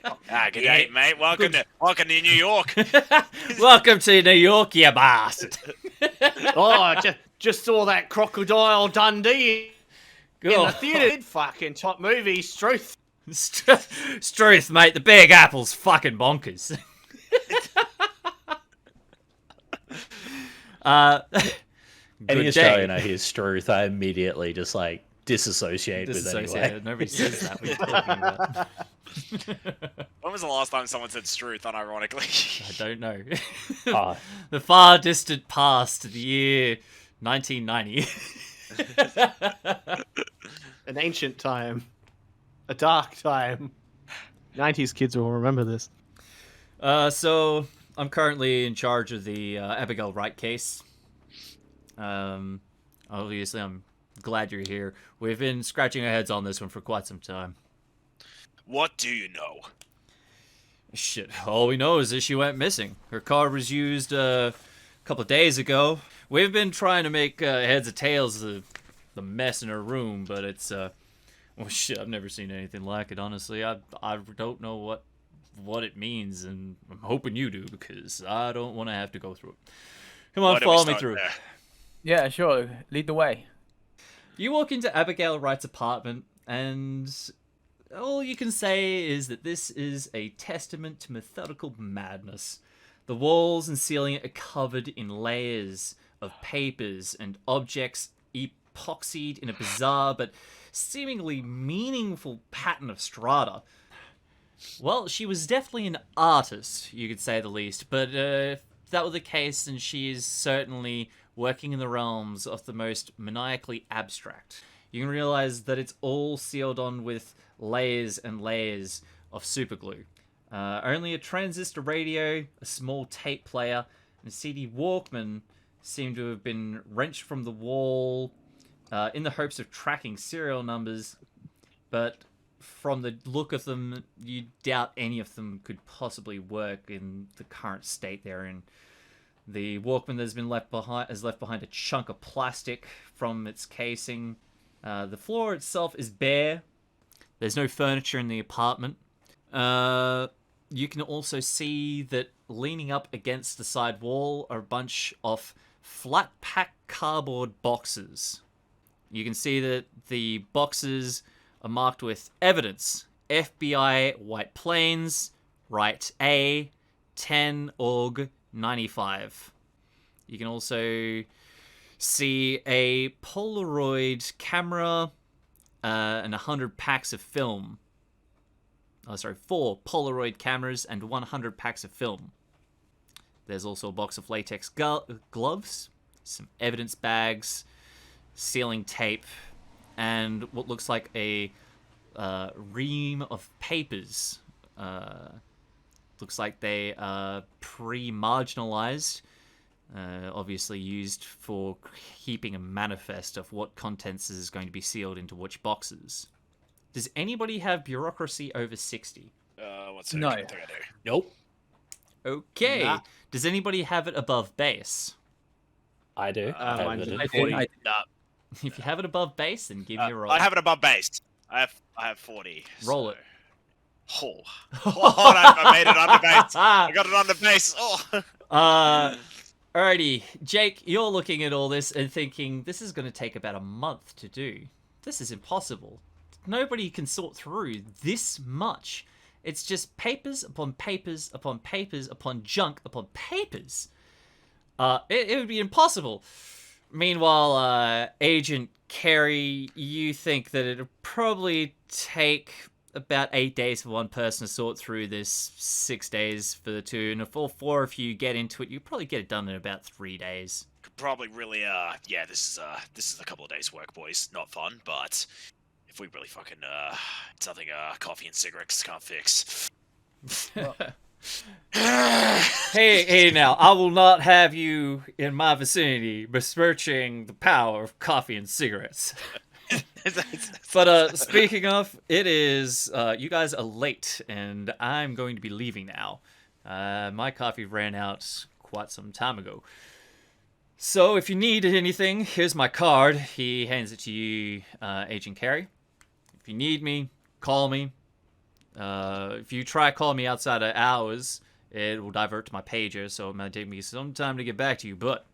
day, mate. Welcome to New York. Welcome to New York, you bastard. Oh, just saw that Crocodile Dundee in the theatre. Fucking top movie, Struth. Struth, mate. The Big Apple's fucking bonkers. Any Australian I hear Struth, I immediately just like disassociate with anyway. Nobody says that. What are you talking about? When was the last time someone said Struth, unironically? I don't know. Oh. The far distant past, the year 1990. An ancient time. A dark time. 90s kids will remember this. So I'm currently in charge of the Abigail Wright case. Obviously, I'm glad you're here. We've been scratching our heads on this one for quite some time. What do you know? Shit, all we know is that she went missing. Her car was used a couple of days ago. We've been trying to make heads or tails of the mess in her room, but it's well, shit, I've never seen anything like it, honestly. I don't know what it means, and I'm hoping you do, because I don't want to have to go through it. Come on, follow me through. There? Yeah, sure. Lead the way. You walk into Abigail Wright's apartment, and all you can say is that this is a testament to methodical madness. The walls and ceiling are covered in layers of papers and objects epoxied in a bizarre but seemingly meaningful pattern of strata. Well, she was definitely an artist, you could say the least, but if that were the case, then she is certainly working in the realms of the most maniacally abstract. You can realize that it's all sealed on with layers and layers of superglue. Only a transistor radio, a small tape player, and a CD Walkman seem to have been wrenched from the wall in the hopes of tracking serial numbers, but from the look of them, you doubt any of them could possibly work in the current state they're in. The Walkman has left behind a chunk of plastic from its casing. The floor itself is bare. There's no furniture in the apartment. You can also see that leaning up against the side wall are a bunch of flat-pack cardboard boxes. You can see that the boxes are marked with evidence. FBI White Plains, Right A, 10 Org 95. You can also see a Polaroid camera and 100 packs of film. 4 Polaroid cameras and 100 packs of film. There's also a box of latex gloves, some evidence bags, sealing tape, and what looks like a ream of papers. Looks like they are pre-marginalized, obviously used for keeping a manifest of what contents is going to be sealed into which boxes. Does anybody have bureaucracy over 60? What's the No. thing I do? Nope. Okay. Nah. Does anybody have it above base? I do. mine's Evident. a I 40. did. Nah, If you have it above base, then give me a roll. I have it above base. I have 40. Roll it. Oh, I made it under base. I got it under base. Oh. Alrighty, Jake, you're looking at all this and thinking, this is going to take about a month to do. This is impossible. Nobody can sort through this much. It's just papers upon papers upon papers upon junk upon papers. It would be impossible. Meanwhile, Agent Carey, you think that it'll probably take about 8 days for one person to sort through this, 6 days for the two, and if all 4 of you get into it, you probably get it done in about 3 days. Could probably really, yeah, this is a couple of days' work, boys. Not fun, but if we really fucking, it's nothing, coffee and cigarettes can't fix. Hey, now, I will not have you in my vicinity besmirching the power of coffee and cigarettes. But speaking of, it is, you guys are late, and I'm going to be leaving now. My coffee ran out quite some time ago. So if you need anything, here's my card. He hands it to you, Agent Carey. If you need me, call me. If you try calling me outside of hours, it will divert to my pager, so it might take me some time to get back to you. But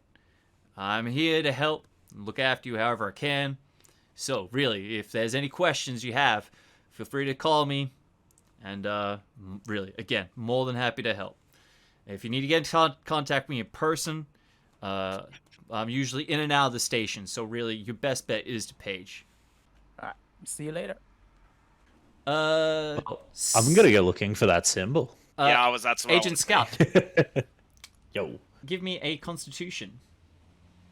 I'm here to help, look after you however I can. So really, if there's any questions you have, feel free to call me. And really, again, more than happy to help. If you need to get in contact me in person, I'm usually in and out of the station. So really, your best bet is to page. All right. See you later. I'm gonna go looking for that symbol. Yeah, that's what I Agent was Scout. Yo, Give me a Constitution.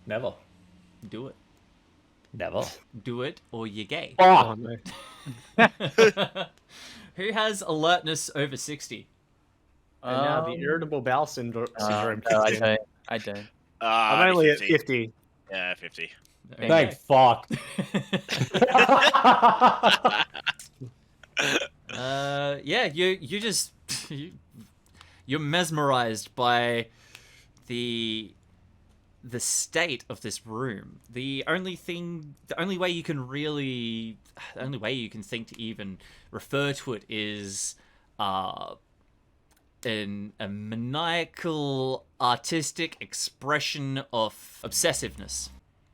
never, Do it. never. Do it, or you're gay. Oh, no. Who has alertness over 60? And now the irritable bowel syndrome No, kicks in. I don't. I'm only at 50. Yeah, 50. Thank fuck. Yeah, you just you're mesmerized by the state of this room. The only way you can think to even refer to it is in a maniacal artistic expression of obsessiveness.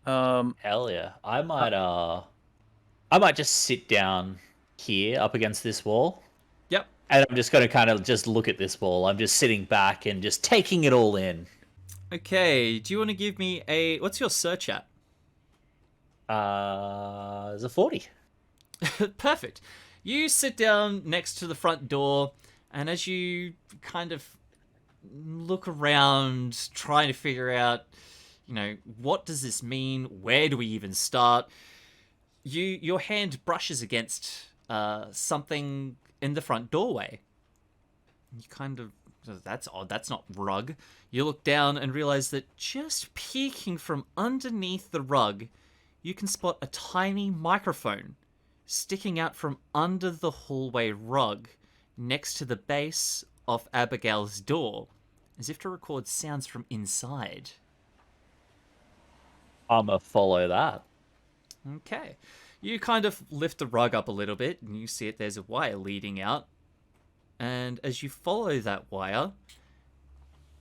Hell yeah. I might just sit down here up against this wall. Yep. And I'm just gonna kind of just look at this wall. I'm just sitting back and just taking it all in. Okay, do you want to give me what's your search at? There's a 40. Perfect. You sit down next to the front door, and as you kind of look around, trying to figure out, what does this mean? Where do we even start? Your hand brushes against something in the front doorway. You kind of, that's odd. That's not rug. You look down and realize that just peeking from underneath the rug, you can spot a tiny microphone sticking out from under the hallway rug next to the base of Abigail's door, as if to record sounds from inside. I'ma follow that. Okay. You kind of lift the rug up a little bit, and you see there's a wire leading out. And as you follow that wire,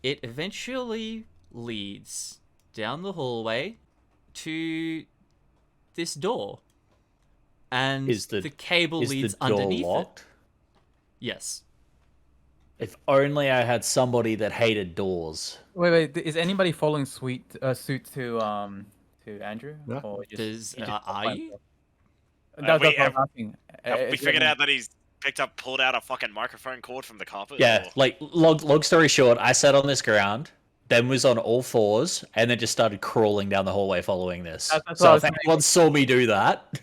it eventually leads down the hallway to this door. And the cable leads underneath locked? it. Yes. If only I had somebody that hated doors. Wait. Is anybody following suit to Andrew? No. Or just, Are you? That's what I'm Have asking. we figured out that he's pulled out a fucking microphone cord from the carpet? Yeah, or- like long story short, I sat on this ground, Ben was on all fours, and then just started crawling down the hallway following this. That's what I So was if anyone saw me do that,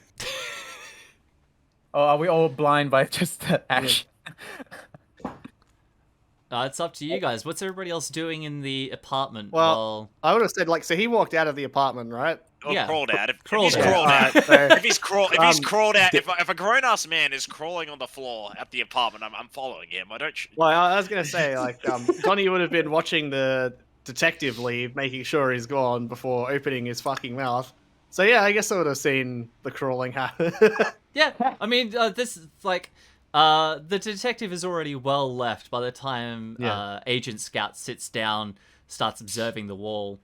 Oh, are we all blind by just the action? It's up to you guys. What's everybody else doing in the apartment? Well, I would have said, so he walked out of the apartment, right? Or yeah, crawled out. If crawled he's out. crawled out. Alright, so- If he's crawled out, if a grown-ass man is crawling on the floor at the apartment, I'm following him. I don't. Well, I was going to say, Tonny would have been watching the detective leave, making sure he's gone before opening his fucking mouth. So yeah, I guess I would have seen the crawling happen. Yeah, I mean, this is the detective is already well left by the time Agent Scout sits down, starts observing the wall.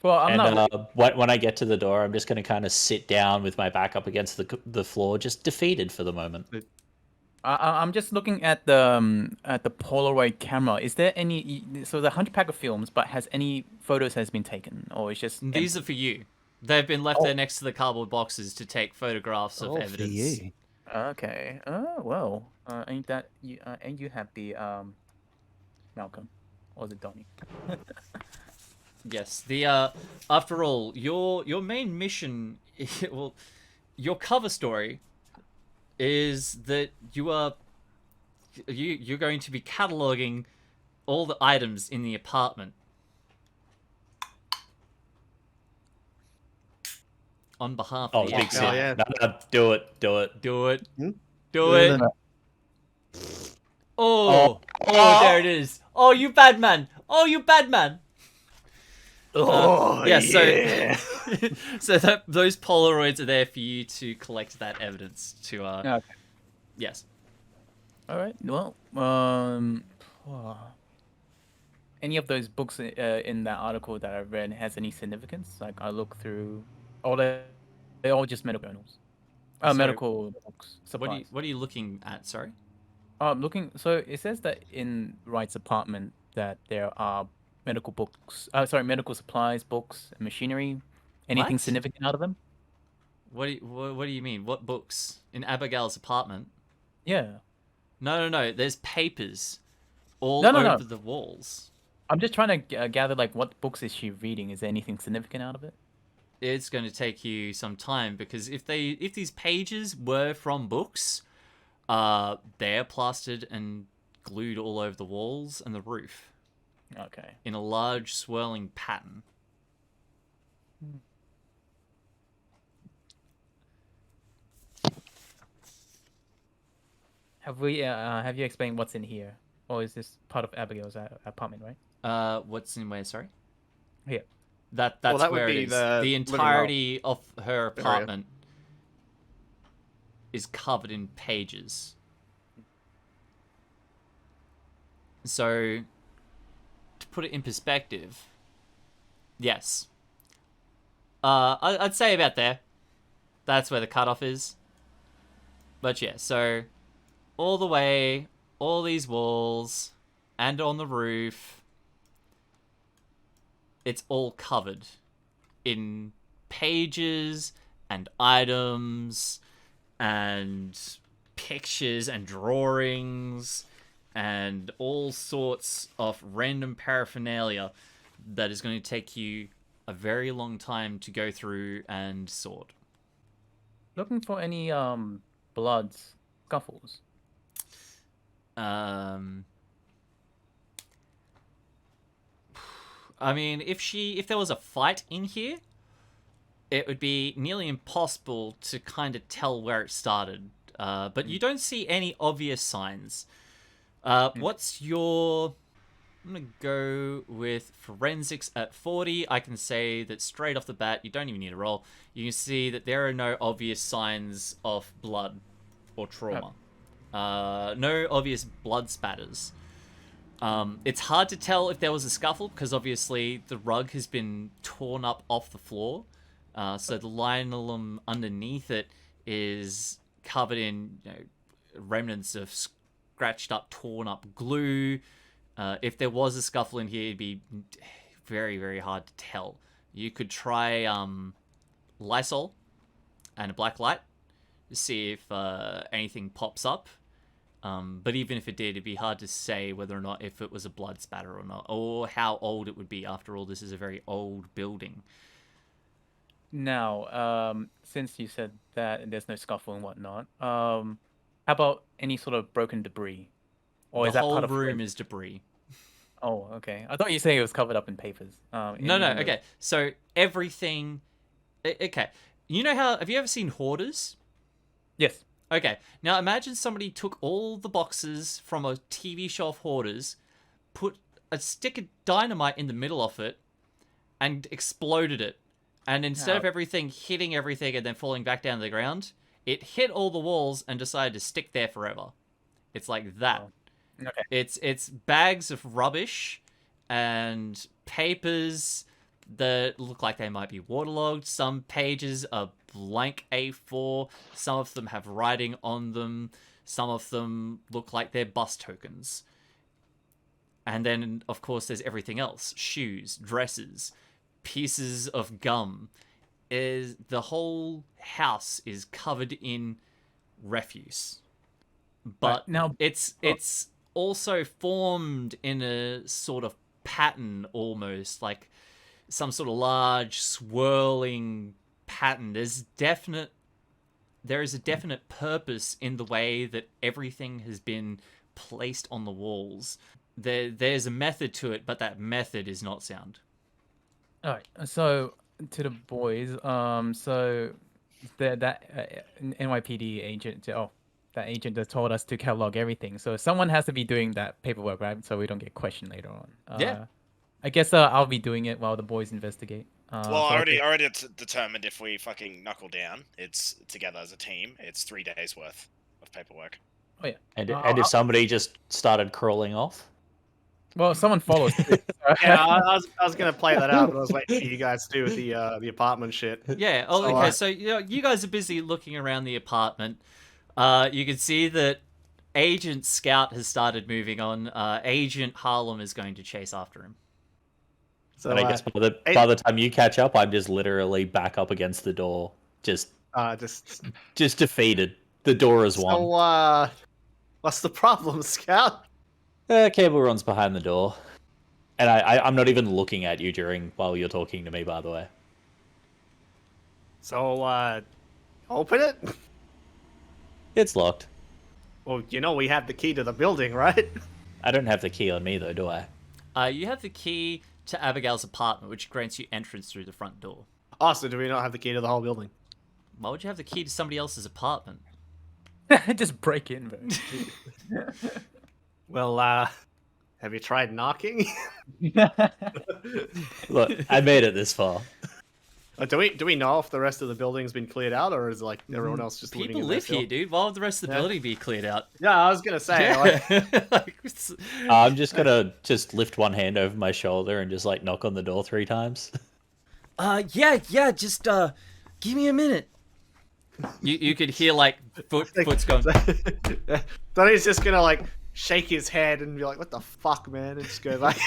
Well, I'm and not. when I get to the door, I'm just going to kind of sit down with my back up against the floor, just defeated for the moment. I'm just looking at the Polaroid camera. Is there any? So the Hunchback of films, but has any photos has been taken, or it's just These are for you. They've been left there next to the cardboard boxes to take photographs of evidence. Okay. Oh well. Ain't that you? And you have the Malcolm, or the Donnie? Yes. The after all, your main mission, well, your cover story, is that you're going to be cataloging all the items in the apartment. On behalf Oh, of the big FBI. sin. yeah. No, do it. Do it. Hmm? Do it. Oh, there it is. Oh, you bad man. Oh, you bad man. Oh, yeah, yeah. so those Polaroids are there for you to collect that evidence to Okay. yes. All right. Well, oh. Any of those books in that article that I read has any significance? Like I look through, all they all just medical journals, Sorry, medical books, supplies. what are you looking at? Sorry. Looking. So it says that in Wright's apartment that there are medical books. Medical supplies, books, and machinery. Anything What? significant out of them? What do you mean? What books in Abigail's apartment? Yeah. No. There's papers all No. over the walls. I'm just trying to gather like what books is she reading? Is there anything significant out of it? It's going to take you some time because if these pages were from books, they're plastered and glued all over the walls and the roof Okay. in a large swirling pattern. Have you explained what's in here, or is this part of Abigail's apartment, right? What's in where? Sorry. Here. That's that would where be it is. the The living entirety of her area. apartment is covered in pages. So, to put it in perspective, yes. I'd say about there. That's where the cutoff is. But yeah, so all the way, all these walls, and on the roof, it's all covered in pages and items and pictures and drawings and all sorts of random paraphernalia that is going to take you a very long time to go through and sort. Looking for any bloods, scuffles. I mean, if there was a fight in here, it would be nearly impossible to kind of tell where it started. But you don't see any obvious signs. What's your... I'm going to go with forensics at 40. I can say that straight off the bat, you don't even need a roll. You can see that there are no obvious signs of blood or trauma. No obvious blood spatters. It's hard to tell if there was a scuffle because obviously the rug has been torn up off the floor. So the linoleum underneath it is covered in remnants of scratched up, torn up glue. If there was a scuffle in here, it'd be very, very hard to tell. You could try Lysol and a black light to see if anything pops up. But even if it did, it'd be hard to say whether or not if it was a blood spatter or not, or how old it would be. After all, this is a very old building. Now, since you said that there's no scuffle and whatnot, how about any sort of broken debris? Or is The that whole part of room is debris. Oh, okay. I thought you were saying it was covered up in papers. No, okay. So everything... Okay. You know how... Have you ever seen hoarders? Yes. Okay. Now imagine somebody took all the boxes from a TV show of hoarders, put a stick of dynamite in the middle of it, and exploded it. And instead of everything hitting everything and then falling back down to the ground, it hit all the walls and decided to stick there forever. It's like that. Oh. Okay. It's bags of rubbish and papers that look like they might be waterlogged. Some pages are blank A4. Some of them have writing on them. Some of them look like they're bus tokens. And then, of course, there's everything else. Shoes, dresses, pieces of gum. The whole house is covered in refuse. But now it's also formed in a sort of pattern almost, like some sort of large swirling pattern. There is a definite purpose in the way that everything has been placed on the walls. There's a method to it, but that method is not sound. All right. So to the boys, so that NYPD agent, that agent that told us to catalog everything. So someone has to be doing that paperwork, right? So we don't get questioned later on. Yeah. I guess I'll be doing it while the boys investigate. Well, So I I'll take- already determined if we fucking knuckle down, it's together as a team. It's 3 days worth of paperwork. Oh yeah. And I'll- if somebody just started crawling off, Well, someone follows. too, so- Yeah, I was gonna play that out, but I was waiting for you guys to do with the apartment shit. Yeah. Oh, So, okay. So you guys are busy looking around the apartment. You can see that Agent Scout has started moving on. Agent Harlem is going to chase after him. So and I guess by the time you catch up, I'm just literally back up against the door, just defeated. The door is one. so what's the problem, Scout? Cable runs behind the door, and I'm not even looking at you while you're talking to me. By the way, So open it. it's locked. Well, we have the key to the building, right? I don't have the key on me though, do I? You have the key to Abigail's apartment, which grants you entrance through the front door. Oh, so do we not have the key to the whole building? Why would you have the key to somebody else's apartment? Just break in, bro. Well, have you tried knocking? Look, I made it this far. Do we know if the rest of the building's been cleared out, or is like everyone else just living People in there live here, still? dude. Why would the rest of the Yeah. building be cleared out? Yeah, I was gonna say. Like, I'm just gonna lift one hand over my shoulder and just like knock on the door 3 times. Yeah, just give me a minute. You could hear like foot's going. Donnie's just gonna like shake his head and be like, "What the fuck, man?" and just go back.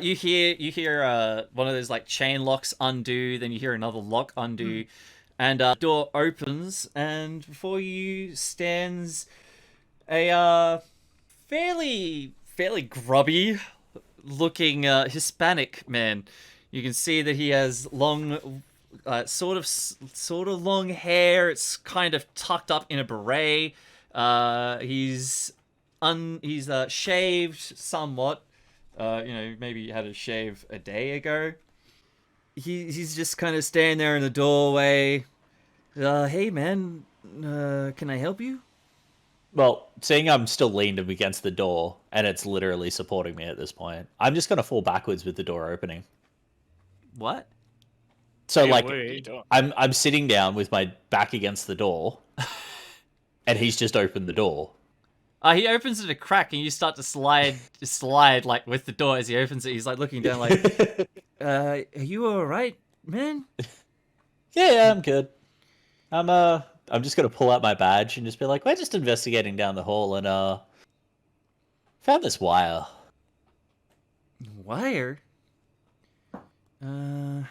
You hear one of those like chain locks undo, then you hear another lock undo, and door opens, and before you stands a fairly grubby looking Hispanic man. You can see that he has long, sort of long hair. It's kind of tucked up in a beret. He's shaved somewhat. Maybe had a shave a day ago. He's just kind of standing there in the doorway. Hey man, can I help you? Well, seeing I'm still leaned up against the door and it's literally supporting me at this point, I'm just gonna fall backwards with the door opening. What? So Yeah, like, what are you doing? I'm sitting down with my back against the door, and he's just opened the door. He opens it a crack, and you start to slide like with the door as he opens it. He's like looking down, like, "Are you all right, man?" Yeah, I'm good. I'm just gonna pull out my badge and just be like, we're just investigating down the hall and found this wire. Wire. Mind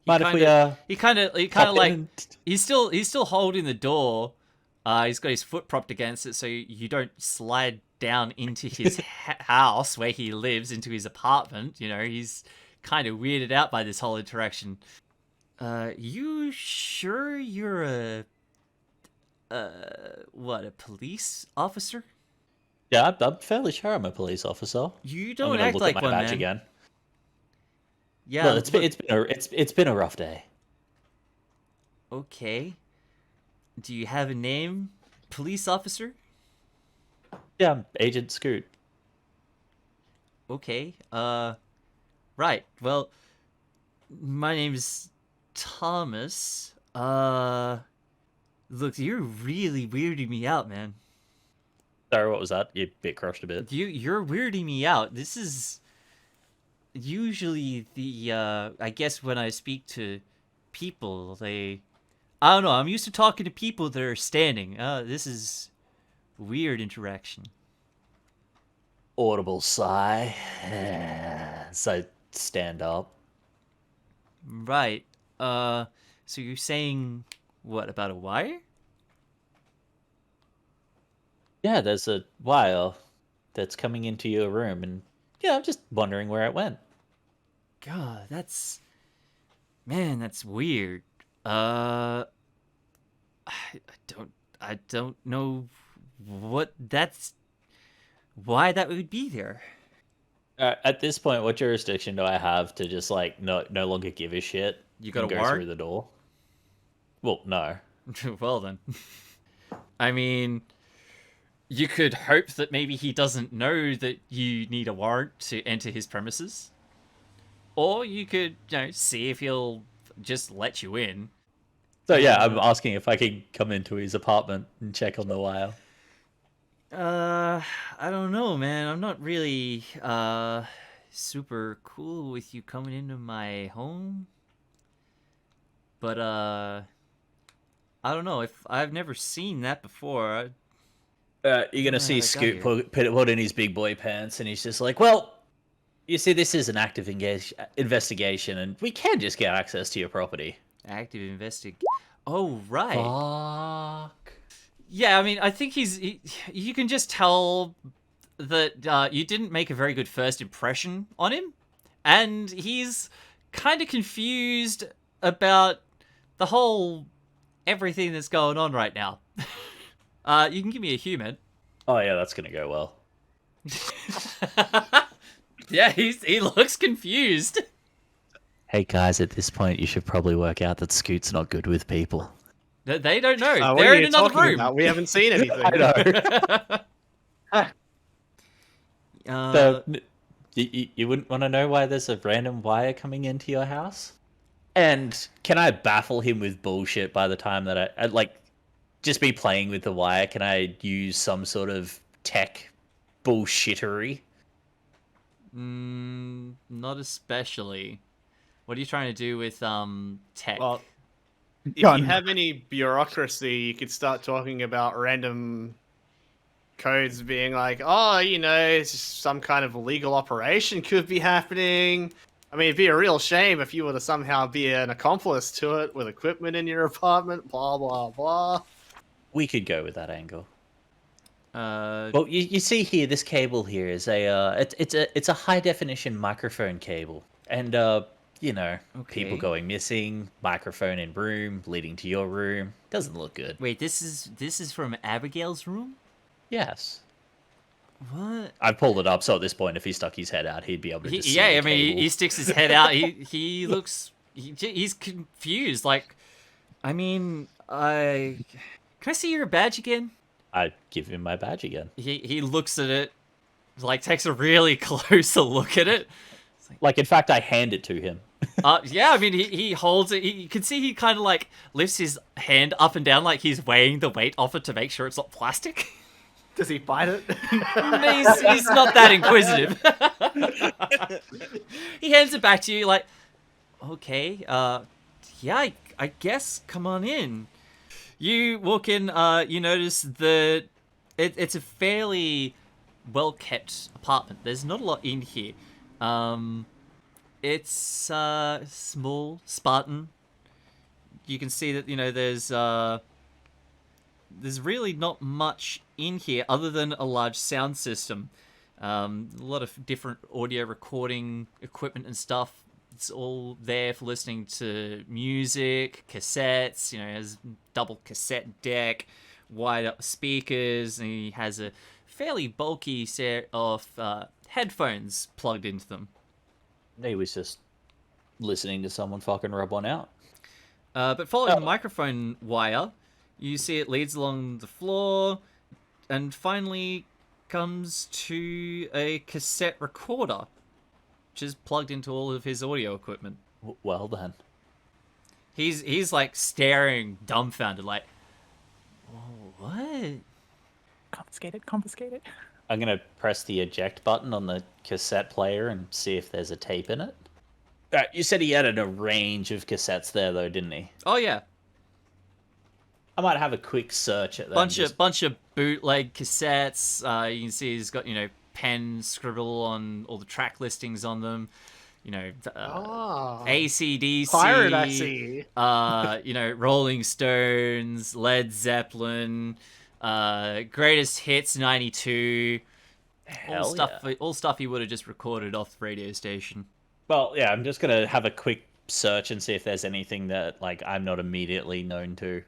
if we He kind of hop like in? he's still holding the door. He's got his foot propped against it, so you don't slide down into his house where he lives, into his apartment. He's kind of weirded out by this whole interaction. You sure you're a police officer? Yeah, I'm fairly sure I'm a police officer. You I'm don't gonna act look like at my one, badge man. again. Yeah, Well, it's been a rough day. okay. Do you have a name, police officer? Yeah, I'm Agent Scoot. Okay. Right. Well, my name's Thomas. Look, you're really weirding me out, man. Sorry, what was that? You bit crushed a bit. You're weirding me out. This is usually I guess when I speak to people, I don't know, I'm used to talking to people that are standing. This is weird interaction. Audible sigh. So stand up. Right. So you're saying what about a wire? Yeah, there's a wire that's coming into your room, and yeah, I'm just wondering where it went. God, that's weird. I don't know why that would be there. At this point, what jurisdiction do I have to just like no longer give a shit? You got and a go warrant? through the door? Well, no. Well then. I mean, You could hope that maybe he doesn't know that you need a warrant to enter his premises. Or you could, see if he'll just let you in. So yeah, I'm asking if I can come into his apartment and check on the wire. I don't know, man. I'm not really, super cool with you coming into my home. But, I don't know. If I've never seen that before. You're gonna see Scoop put in his big boy pants, and he's just like, "Well, you see, this is an active investigation, and we can just get access to your property." Active investigation. Oh, right. Fuck. Yeah, I mean, I think you can just tell that you didn't make a very good first impression on him, and he's kind of confused about the whole everything that's going on right now. You can give me a human. Oh yeah, that's gonna go well. Yeah, he looks confused. Hey guys, at this point, you should probably work out that Scoot's not good with people. They don't know. What They're are in you another talking room. about? We haven't seen anything. I know. So, you wouldn't want to know why there's a random wire coming into your house? And can I baffle him with bullshit by the time that I like just be playing with the wire? Can I use some sort of tech bullshittery? Not especially. What are you trying to do with tech? Well, if Gun. you have any bureaucracy, you could start talking about random codes being like, oh, it's just some kind of illegal operation could be happening. I mean, it'd be a real shame if you were to somehow be an accomplice to it with equipment in your apartment, blah, blah, blah. We could go with that angle. Uh, Well, you see here, this cable here is it's a high definition microphone cable, and people Okay. going missing, microphone in room leading to your room, doesn't look good. wait, this is from Abigail's room? Yes, What? I pulled it up, so at this point, if he stuck his head out, he'd be able to. Just see Yeah, the I mean, cable. he sticks his head out. He looks he's confused. Like, I mean, can I see your badge again? I give him my badge again. He looks at it, like takes a really closer look at it. Like, in fact, I hand it to him. Yeah, I mean, he holds it. You can see he kind of like lifts his hand up and down, like he's weighing the weight off it to make sure it's not plastic. Does he bite it? He's not that inquisitive. He hands it back to you, like, okay, yeah, I guess, come on in. You walk in, you notice that it's a fairly well-kept apartment. There's not a lot in here. It's small, Spartan. You can see that, there's really not much in here other than a large sound system. A lot of different audio recording equipment and stuff. It's all there for listening to music, cassettes, has double cassette deck, wide up speakers, and he has a fairly bulky set of headphones plugged into them. He was just listening to someone fucking rub one out. But following the microphone wire, you see it leads along the floor and finally comes to a cassette recorder, which is plugged into all of his audio equipment. Well then. He's like staring dumbfounded, like, oh, what? Confiscate it. I'm gonna press the eject button on the cassette player and see if there's a tape in it. You said he added a range of cassettes there, though, didn't he? Oh yeah, I might have a quick search at them. bunch of bootleg cassettes. You can see he's got pen scribble on all the track listings on them. AC/DC, Pirate, I see. Rolling Stones, Led Zeppelin, Greatest Hits '92. Hell All stuff he would have just recorded off the radio station. Well, yeah, I'm just gonna have a quick search and see if there's anything that I'm not immediately known to.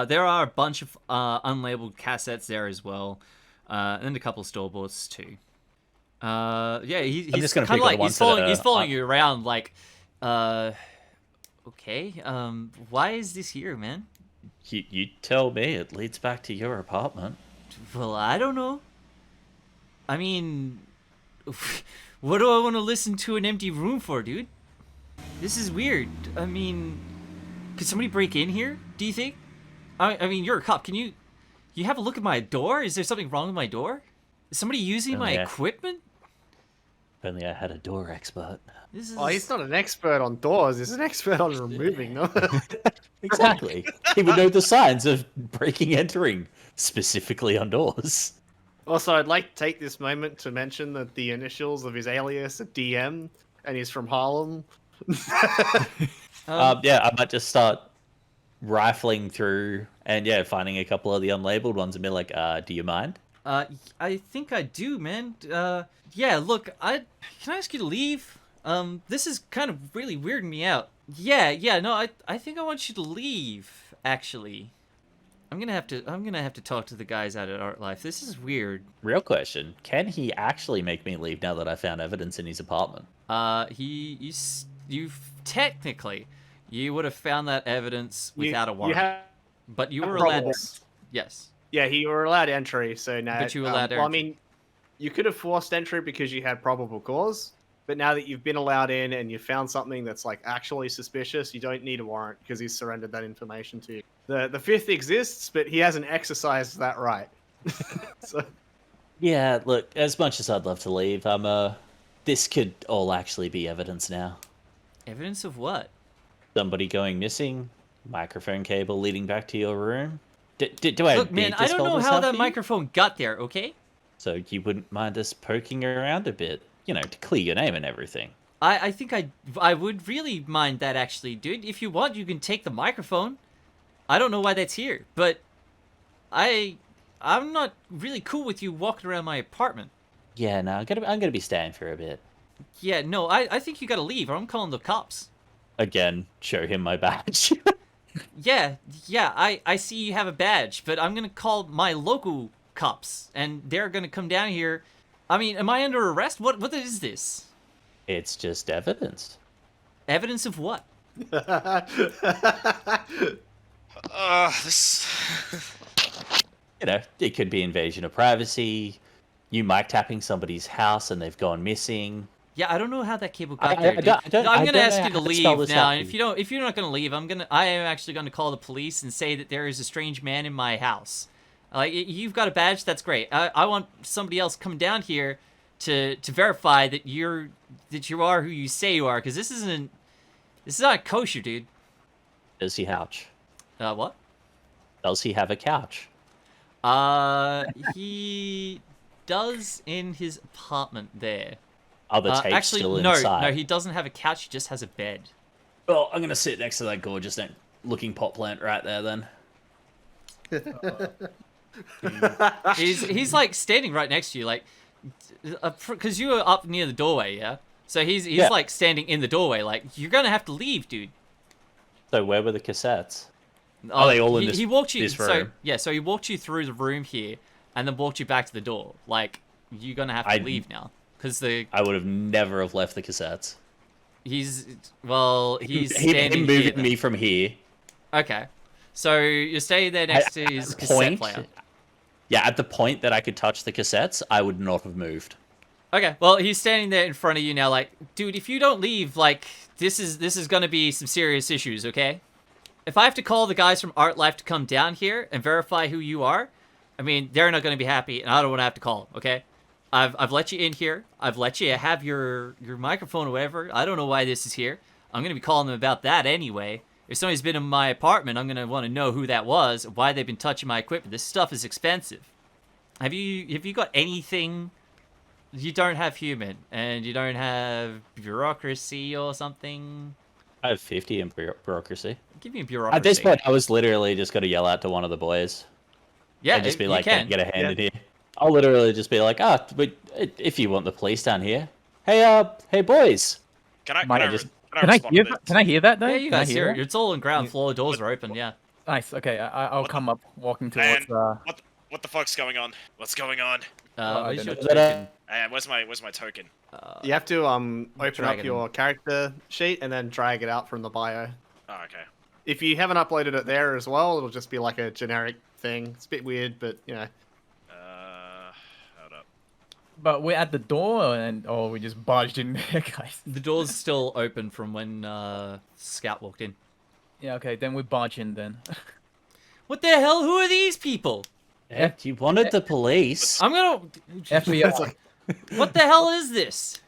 There are a bunch of unlabeled cassettes there as well, and a couple of storeboards too. He's just gonna kind pick of up the like ones he's that following you around, like, okay, why is this here, man? You tell me. It leads back to your apartment. Well, I don't know. I mean, what do I want to listen to an empty room for, dude? This is weird. I mean, could somebody break in here, do you think? I mean, you're a cop. Can you have a look at my door? Is there something wrong with my door? Is somebody using my equipment? If only I had a door expert. This is... Oh, he's not an expert on doors. He's an expert on removing them. Exactly. He would know the signs of breaking, entering, specifically on doors. Also, I'd like to take this moment to mention that the initials of his alias are DM, and he's from Harlem. Yeah, I might just start rifling through and finding a couple of the unlabeled ones and be like, do you mind? I think I do, man. Yeah, look, can I ask you to leave? This is kind of really weirding me out. Yeah, no, I think I want you to leave, actually. I'm gonna have to talk to the guys out at Art Life. This is weird. Real question, can he actually make me leave now that I found evidence in his apartment? You technically, you would have found that evidence without a warrant. But you were allowed. Yes. Yeah, you were allowed entry, so now. But you were allowed entry. Well, I mean, you could have forced entry because you had probable cause. But now that you've been allowed in and you found something that's like actually suspicious, you don't need a warrant because he's surrendered that information to you. The fifth exists, but he hasn't exercised that right. So. Yeah, look, as much as I'd love to leave, this could all actually be evidence now. Evidence of what? Somebody going missing, microphone cable leading back to your room. Do I Look, man, I don't know how that microphone got there, okay? So you wouldn't mind us poking around a bit, to clear your name and everything. I think I would really mind that, actually, dude. If you want, you can take the microphone. I don't know why that's here, but I'm not really cool with you walking around my apartment. Yeah, no, I'm gonna be staying for a bit. Yeah, no, I think you gotta leave, or I'm calling the cops. Again, show him my badge. Yeah, I see you have a badge, but I'm gonna call my local cops, and they're gonna come down here. I mean, am I under arrest? What is this? It's just evidence. Evidence of what? This. It could be invasion of privacy, you mic tapping somebody's house and they've gone missing. Yeah, I don't know how that cable got there. I'm gonna ask you to leave now. And if you're not gonna leave, I am actually gonna call the police and say that there is a strange man in my house. Like, you've got a badge, that's great. I want somebody else come down here to verify that you are who you say you are, because this is not kosher, dude. Does he couch? What? Does he have a couch? He does in his apartment there. Are the tapes actually, still inside? No, he doesn't have a couch, he just has a bed. Well, I'm gonna sit next to that gorgeous looking pot plant right there then. He's like standing right next to you, like, because you were up near the doorway, yeah? So he's like standing in the doorway, like, you're gonna have to leave, dude. So where were the cassettes? Are they all in this, he walked you, this room? So he walked you through the room here, and then walked you back to the door. Like, you're gonna have to leave now. I would have never have left the cassettes. He's standing him moving me from here. Okay. So you're staying there next to his cassette player. Yeah, at the point that I could touch the cassettes, I would not have moved. Okay, well, he's standing there in front of you now, like, dude, if you don't leave, like, this is gonna be some serious issues, okay? If I have to call the guys from Art Life to come down here and verify who you are, I mean, they're not gonna be happy, and I don't want to have to call them, okay? I've let you in here. I've let you have your microphone or whatever. I don't know why this is here. I'm gonna be calling them about that anyway. If somebody's been in my apartment, I'm gonna want to know who that was, why they've been touching my equipment. This stuff is expensive. Have you got anything? You don't have human, and you don't have bureaucracy or something. I have 50 in bureaucracy. Give me a bureaucracy. At this point, I was literally just gonna yell out to one of the boys. Yeah, and just be like, "Can get a hand in here." I'll literally just be like, but if you want the police down here, hey boys. Can I hear that though? Yeah, you guys hear it. It's all on ground floor. Doors are open. Yeah. Nice. Okay, I'll come up, walking towards. What the fuck's going on? What's going on? Where's your token? Where's my token? You have to open up your character sheet and then drag it out from the bio. Oh, okay. If you haven't uploaded it there as well, it'll just be like a generic thing. It's a bit weird, but you know. But we're at the door, or we just barged in there, guys. The door's still open from when Scout walked in. Yeah, okay, then we barge in then. What the hell? Who are these people? You wanted the police. I'm gonna. FBI. What the hell is this?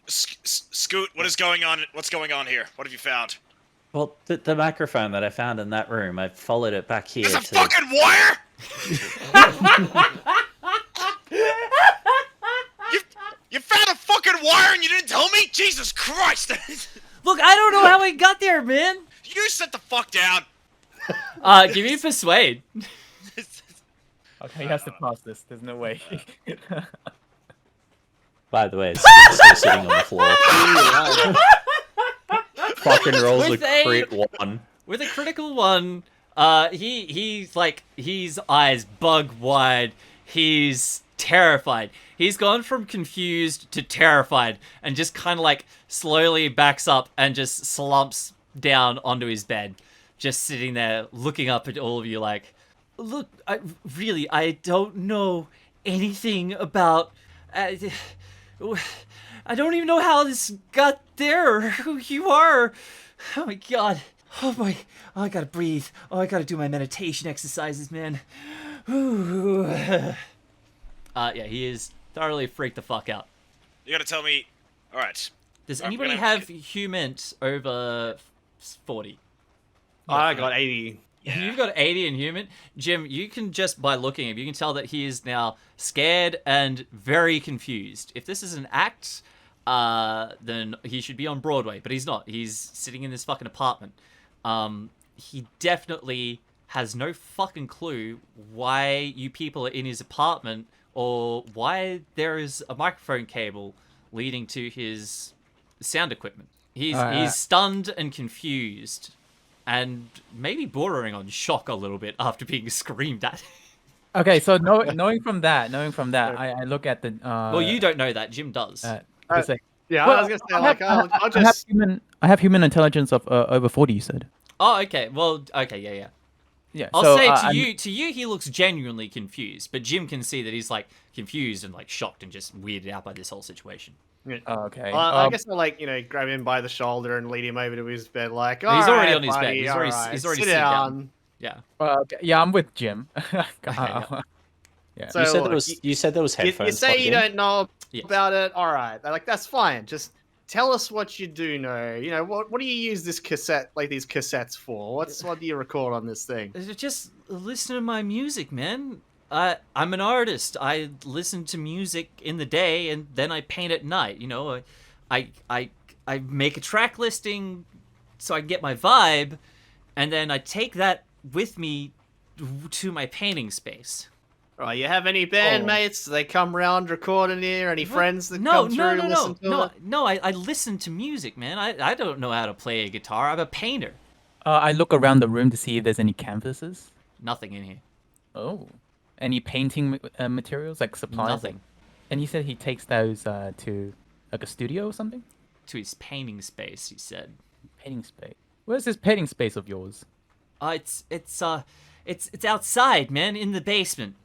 Scoot, what is going on? What's going on here? What have you found? Well, the microphone that I found in that room, I followed it back here. There's a to... fucking wire! You found a fucking wire and you didn't tell me? Jesus Christ! Look, I don't know how we got there, man. You sit the fuck down. Give me persuade. Okay, he has to pass this. There's no way. By the way, it's still sitting on the floor. Fucking rolls With a crit 1. With a critical 1, he's like, his eyes bug wide. He's terrified. He's gone from confused to terrified and just kind of like slowly backs up and just slumps down onto his bed. Just sitting there looking up at all of you like, look, I don't know anything about... I don't even know how this got there or who you are. Oh my god. Oh boy. Oh, I gotta breathe. Oh, I gotta do my meditation exercises, man. Yeah, he is thoroughly freaked the fuck out. You gotta tell me... Alright. Does I'm anybody gonna- have human over 40? I got 80. Yeah. You've got 80 in human. Jim, you can just by looking at him, you can tell that he is now scared and very confused. If this is an act, then he should be on Broadway, but he's not. He's sitting in this fucking apartment. He definitely has no fucking clue why you people are in his apartment or why there is a microphone cable leading to his sound equipment. He's stunned and confused. And maybe bordering on shock a little bit after being screamed at. Okay, so knowing from that, I look at the. Well, you don't know that. Jim does. Just like, Yeah, well, I was gonna say like I'll just. I have human intelligence of over 40. You said. Oh, okay. Well, okay, yeah. Yeah. I'll so, say I'm- to you, he looks genuinely confused, but Jim can see that he's like confused and like shocked and just weirded out by this whole situation. Oh, okay. I guess I'll like grab him by the shoulder and lead him over to his bed. Like, He's already "Alright, on his bed. buddy, He's already alright, sit sit down. Yeah. Okay, yeah, I'm with Jim. yeah. Yeah. So, You said look, there was. You said there was You headphones. say you plugged in? don't know Yes. about it. All right, like that's fine. Just tell us what you do know. What do you use this cassette, like these cassettes for? What do you record on this thing? Just listen to my music, man. I'm an artist. I listen to music in the day and then I paint at night. I make a track listing so I can get my vibe, and then I take that with me to my painting space. Right, you have any bandmates? Do they come round recording here? Any friends that come through to listen to it? No. I listen to music, man. I don't know how to play a guitar. I'm a painter. I look around the room to see if there's any canvases. Nothing in here. Oh, any painting materials like supplies? Nothing. And he said he takes those to like a studio or something. To his painting space, he said. Painting space. Where's this painting space of yours? It's outside, man, in the basement.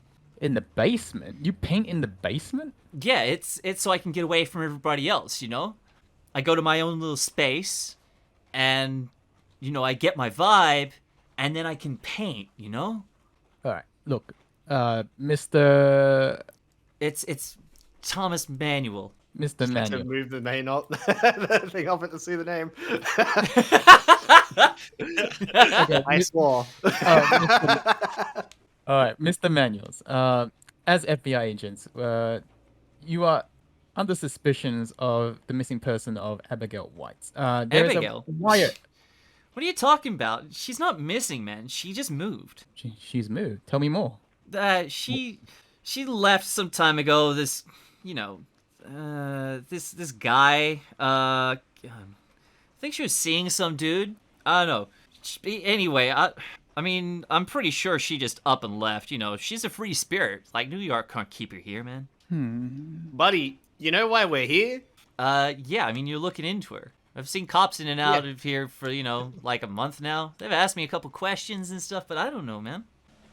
In the basement? You paint in the basement? Yeah, it's so I can get away from everybody else, I go to my own little space, and, I get my vibe, and then I can paint, All right. Look, Mr. It's Thomas Manuel. Mr. To Manuel. move the main the thing up to see the name. Okay, I swore. All right, Mr. Manuels. As FBI agents, you are under suspicions of the missing person of Abigail White. There is Abigail? a wire. What are you talking about? She's not missing, man. She just moved. She's moved. Tell me more. She left some time ago. This, this guy. I think she was seeing some dude. I don't know. Anyway, I mean, I'm pretty sure she just up and left. She's a free spirit. Like, New York can't keep her here, man. Buddy, you know why we're here? Yeah, I mean, you're looking into her. I've seen cops in and out of here for, like a month now. They've asked me a couple questions and stuff, but I don't know, man.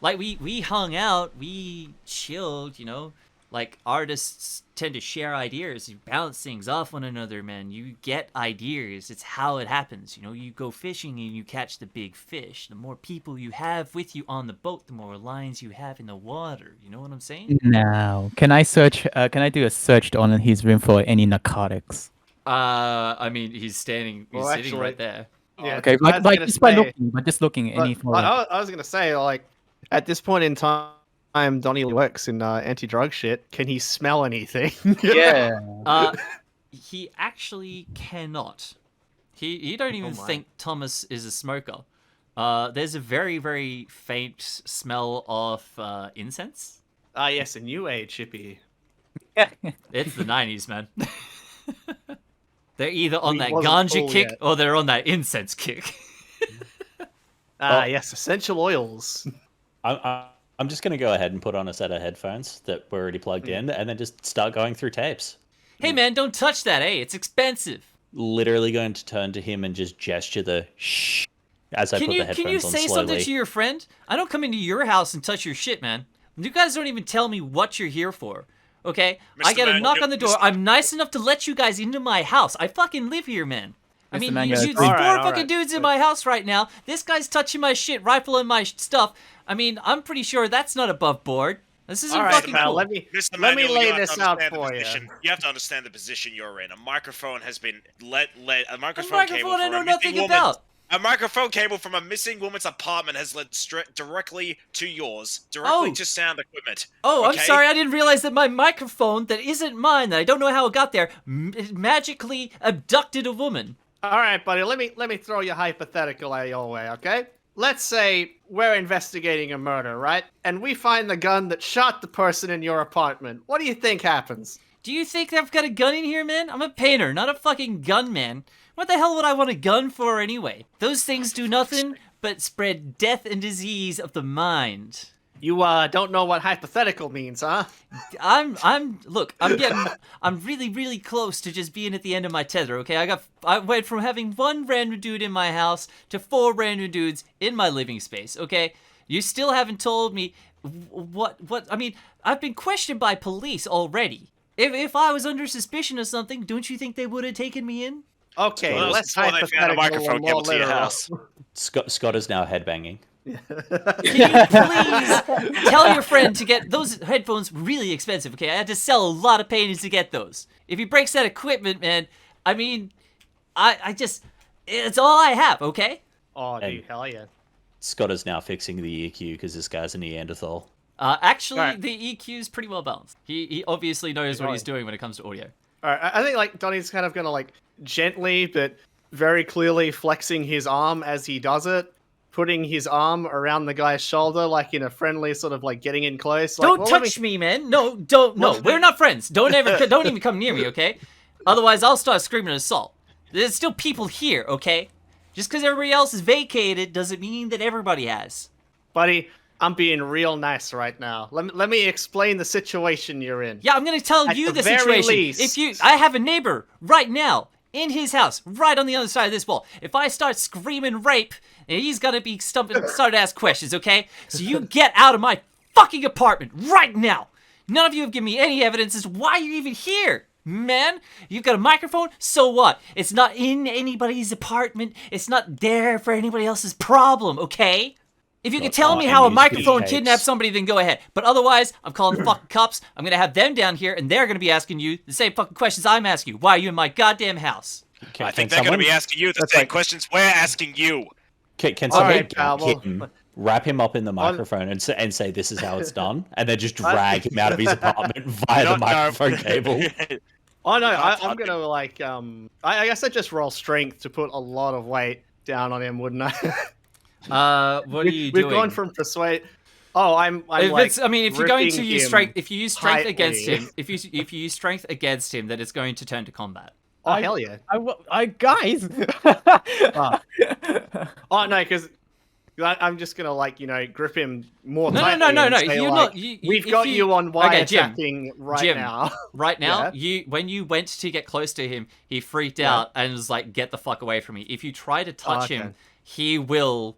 Like, we hung out, we chilled, like artists tend to share ideas. You bounce things off one another, man. You get ideas. It's how it happens. You know, you go fishing and you catch the big fish. The more people you have with you on the boat, the more lines you have in the water. You know what I'm saying? Now, can I search? Can I do a search on his room for any narcotics? I mean, he's sitting right there. Yeah, Okay, I was gonna say- but just looking at any. But I was gonna say, like, at this point in time, Donnie works in anti-drug shit. Can he smell anything? Yeah. He actually cannot. He don't even my. think Thomas is a smoker. There's a very, very faint smell of incense. Ah, yes, a new age hippie. It's the 90s, man. They're either on He that wasn't ganja cool kick yet. or they're on that incense kick. Ah, yes, essential oils. I'm just going to go ahead and put on a set of headphones that were already plugged in and then just start going through tapes. Hey, man, don't touch that, eh? It's expensive. Literally going to turn to him and just gesture the shh as I put the headphones Can you on say slowly. something to your friend? I don't come into your house and touch your shit, man. You guys don't even tell me what you're here for. Okay? I Mr. get a Man, knock on the door. Mr. I'm nice enough to let you guys into my house. I fucking live here, man. I Mr. mean, Man, there's yeah, four alright, fucking alright. dudes in my house right now. This guy's touching my shit, rifling my stuff. I mean, I'm pretty sure that's not above board. This isn't All right, fucking pal, cool. let me Mr. let me Manuel, lay you have this to out understand the for you. position. You have to understand the position you're in. A microphone has been a A microphone cable microphone I for know a nothing missing woman. about. A microphone cable from a missing woman's apartment has led directly to yours, directly Oh. to sound equipment. Oh, I'm okay? sorry. I didn't realize that my microphone that isn't mine, that I don't know how it got there, magically abducted a woman. All right, buddy. Let me throw your hypothetical your way, okay? Let's say we're investigating a murder, right? And we find the gun that shot the person in your apartment. What do you think happens? Do you think I've got a gun in here, man? I'm a painter, not a fucking gunman. What the hell would I want a gun for anyway? Those things do nothing but spread death and disease of the mind. You don't know what hypothetical means, huh? I'm really, really close to just being at the end of my tether, okay? I went from having one random dude in my house to 4 random dudes in my living space, okay? You still haven't told me I mean, I've been questioned by police already. If I was under suspicion of something, don't you think they would have taken me in? Okay, Well, let's before they found a hypothetical microphone and more cable to your literal. house. Scott is now headbanging. Can you please tell your friend to get those headphones really expensive, okay? I had to sell a lot of paintings to get those. If he breaks that equipment, man, I mean, I just, it's all I have, okay? Oh, dude, And- hell yeah. Scott is now fixing the EQ because this guy's a Neanderthal. Actually, Alright. the EQ is pretty well balanced. He obviously knows what he's doing when it comes to audio. All right, I think like Donnie's kind of gonna like gently but very clearly flexing his arm as he does it, putting his arm around the guy's shoulder like in a friendly sort of like getting in close. Like, Don't well, let touch me, man. No, don't. No, Well, we're not friends. Don't even come near me, okay? Otherwise, I'll start screaming assault. There's still people here, okay? Just because everybody else is vacated doesn't mean that everybody has. Buddy, I'm being real nice right now. Let me explain the situation you're in. Yeah, I'm gonna tell At you the the very situation. least. I have a neighbor right now in his house, right on the other side of this wall. If I start screaming rape, he's gonna be start to ask questions, okay? So you get out of my fucking apartment right now. None of you have given me any evidence as to why you're even here. Man, you've got a microphone, so what? It's not in anybody's apartment. It's not there for anybody else's problem, okay? If you can Well, tell not me in how a these microphone tapes. kidnaps somebody, then go ahead. But otherwise, I'm calling the fucking cops. I'm gonna have them down here, and they're gonna be asking you the same fucking questions I'm asking you. Why are you in my goddamn house? I think they're going to be asking you the That's same like- questions we're asking you. Can All someone right, get pal, well- him, wrap him up in the microphone and say this is how it's done, and then just I- drag him out of his apartment via the Don't know. microphone cable? Oh no, I'm touch gonna like I guess I just roll strength to put a lot of weight down on him, wouldn't I? What are you We've doing? gone from persuade. Oh, I'm If like. it's, I mean, if you're going to ripping use him strength, if you use strength against tightly. him, if you use strength against him, then it's going to turn to combat. Oh hell yeah! Guys. Oh no, because I'm just gonna like grip him more No, tightly. no. and say, You're like, not. We've if got you on Okay, Jim. wiretapping right Jim. now. Right now, Yeah. when you went to get close to him, he freaked Yeah. out and was like, "Get the fuck away from me!" If you try to touch okay. him, he will.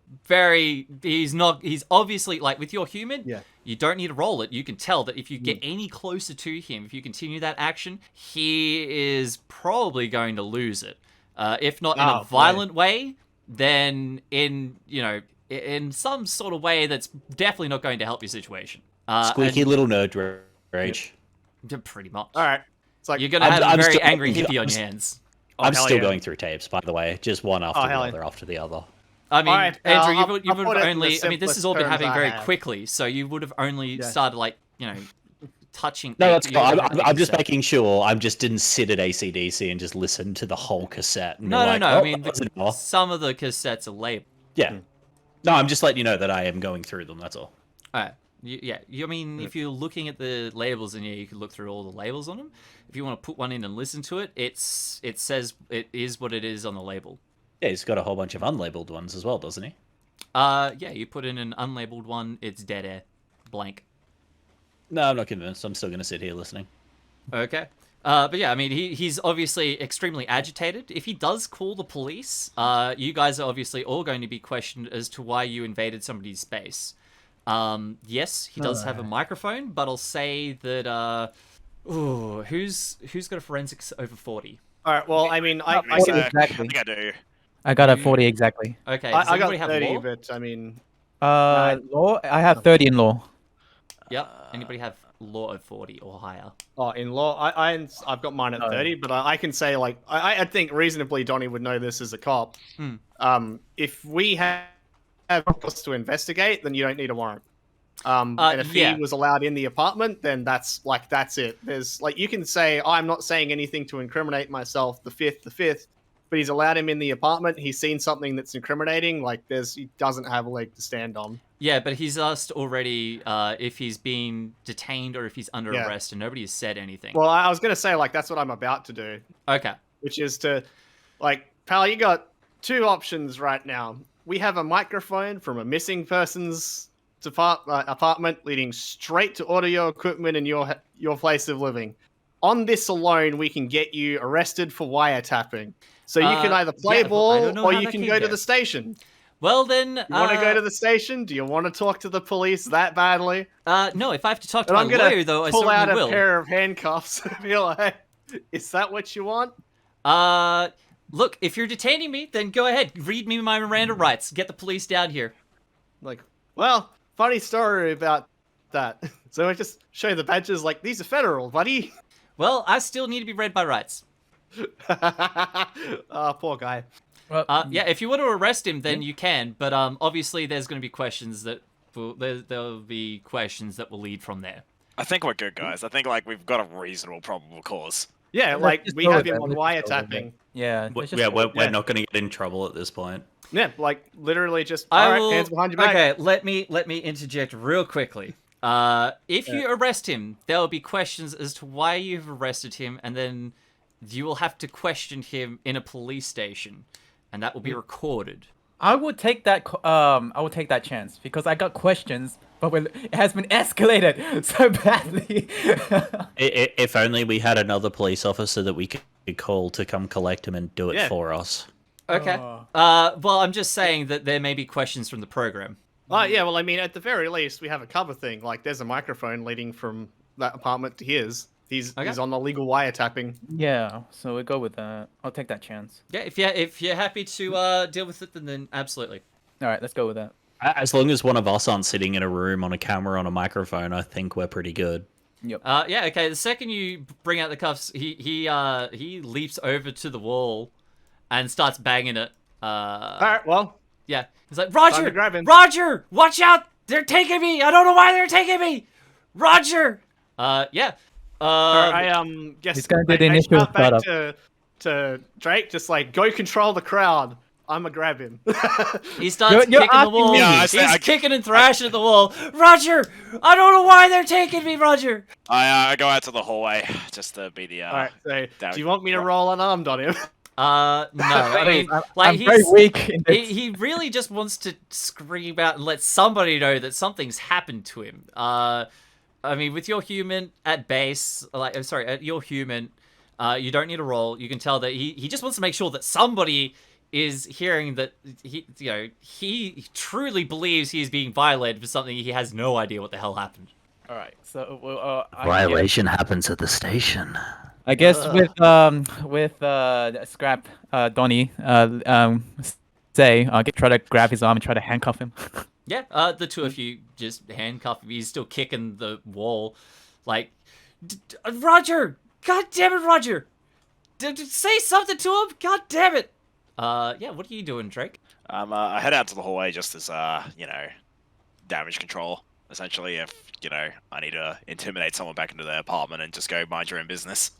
He's not. He's obviously like with your human. Yeah. You don't need to roll it. You can tell that if you get any closer to him, if you continue that action, he is probably going to lose it. If not in a violent way, then in some sort of way that's definitely not going to help your situation. Squeaky little nerd rage. Pretty much. All right. It's like You're going to have a very still- angry hippie on your hands. I'm hell still yeah. going through tapes, by the way. Just one after the hell other after the other. I mean, Alright, Andrew, I'll you've put it in only... the I mean, this has all been simplest happening terms very I have. quickly, so you would have only started, like, touching... No, that's you cool. would've I'm had just cassette. making sure I just didn't sit at AC/DC and just listen to the whole cassette. And be No. like, I "Oh, mean, that was an hour." some of the cassettes are labeled. Yeah. No, I'm just letting you know that I am going through them, that's all. Alright. I mean, if you're looking at the labels, and you could look through all the labels on them. If you want to put one in and listen to it, it says it is what it is on the label. Yeah, he's got a whole bunch of unlabeled ones as well, doesn't he? You put in an unlabeled one, it's dead air. Blank. No, I'm not convinced. I'm still going to sit here listening. Okay. But yeah, I mean, he's obviously extremely agitated. If he does call the police, you guys are obviously all going to be questioned as to why you invaded somebody's space. Yes, he does have a microphone, but I'll say that, who's got a forensics over 40? All right. Well, I mean, I What can, is- I Exactly. think I do. I got a 40 exactly. Okay, does I got anybody have 30, law? but I mean, Law? I have 30 in law. Yep. Anybody have law of 40 or higher? in law, I've got mine at 30, but I can say like I think reasonably Donnie would know this as a cop. If we have cause to investigate, then you don't need a warrant. And if yeah. he was allowed in the apartment, then that's it. There's like you can say I'm not saying anything to incriminate myself. The fifth, but he's allowed him in the apartment. He's seen something that's incriminating. Like he doesn't have a leg to stand on. Yeah, but he's asked already if he's been detained or if he's under Yeah. arrest, and nobody has said anything. Well, I was gonna say like that's what I'm about to do, Okay. which is to, like, pal, you got two options right now. We have a microphone from a missing person's apartment leading straight to audio equipment in your place of living. On this alone, we can get you arrested for wiretapping. So you can either play yeah, but I ball don't know or how you that can came go to there. the station. Well then, You want to go to the station? Do you want to talk to the police that badly? no. If I have to talk to And my I'm gonna lawyer, though, I pull out certainly a will. pair of handcuffs and be like, "Is that what you want?" Look, if you're detaining me, then go ahead. Read me my Miranda rights. Get the police down here. Like, well, funny story about that. So I just show the badges like, these are federal, buddy. Well, I still need to be read by rights. Poor guy. Well, Yeah, if you want to arrest him, then you can. But obviously, there's going to be questions that there'll be questions that will lead from there. I think we're good, guys. I think like we've got a reasonable probable cause. Yeah, Let's like, just we go have with him on that. Let's just go with wiretapping. yeah. let's just Yeah, go with we're yeah. not going to get in trouble at this point. Yeah, like, literally just, I alright, will- hands behind your back. Okay, let me interject real quickly. If you arrest him, there will be questions as to why you've arrested him, and then you will have to question him in a police station, and that will be recorded. I would take that. I would take that chance because I got questions, but it has been escalated so badly. If only we had another police officer that we could call to come collect him and do it Yeah. for us. Okay. Oh. Well, I'm just saying that there may be questions from the program. Yeah, well, I mean, at the very least, we have a cover thing. Like, there's a microphone leading from that apartment to his. He's on the legal wiretapping. Yeah, so we go with that. I'll take that chance. Yeah, if you're happy to deal with it, then absolutely. All right, let's go with that. As long as one of us aren't sitting in a room on a camera on a microphone, I think we're pretty good. Yep. Yeah, okay. The second you bring out the cuffs, he leaps over to the wall and starts banging it. Alright, well, Yeah, he's like, time Roger, to grab him. Roger, watch out! They're taking me. I don't know why they're taking me. Roger. Yeah. I guess He's gonna do the I initial shout back startup. to Drake, just like, go control the crowd. I'ma grab him. He starts You're kicking the asking wall. me. Yeah, I He's say- I- kicking and thrashing at the wall. Roger, I don't know why they're taking me, Roger. I go out to the hallway just to be the. Alright, so Down. do you want me to roll unarmed on him? No. I mean, I'm very weak in this. he really just wants to scream out and let somebody know that something's happened to him. I mean, with your human at base, at your human, you don't need a roll. You can tell that he just wants to make sure that somebody is hearing that he truly believes he is being violated for something he has no idea what the hell happened. All right. So Violation happens at the station. I guess with Scrap Donny say try to grab his arm and try to handcuff him. Yeah, the two of you just handcuff him. He's still kicking the wall. Like, Roger! God damn it, Roger! Say something to him! God damn it! Yeah, what are you doing, Drake? I head out to the hallway just as, damage control, essentially, if, I need to intimidate someone back into their apartment and just go mind your own business.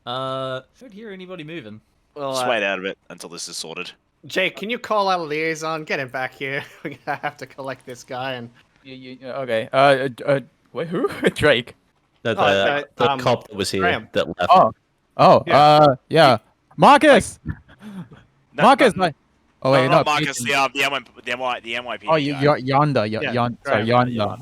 Don't hear anybody moving. Well, Just wait out of it until this is sorted. Jake, can you call out a liaison? Get him back here. We're gonna have to collect this guy and. Okay. Wait, who? Drake. The cop that was here Graham. that left. Yeah. Marcus. No, Marcus. no, Oh wait, not no. Marcus, the NYPD Oh, yonder. Graham, Yonder.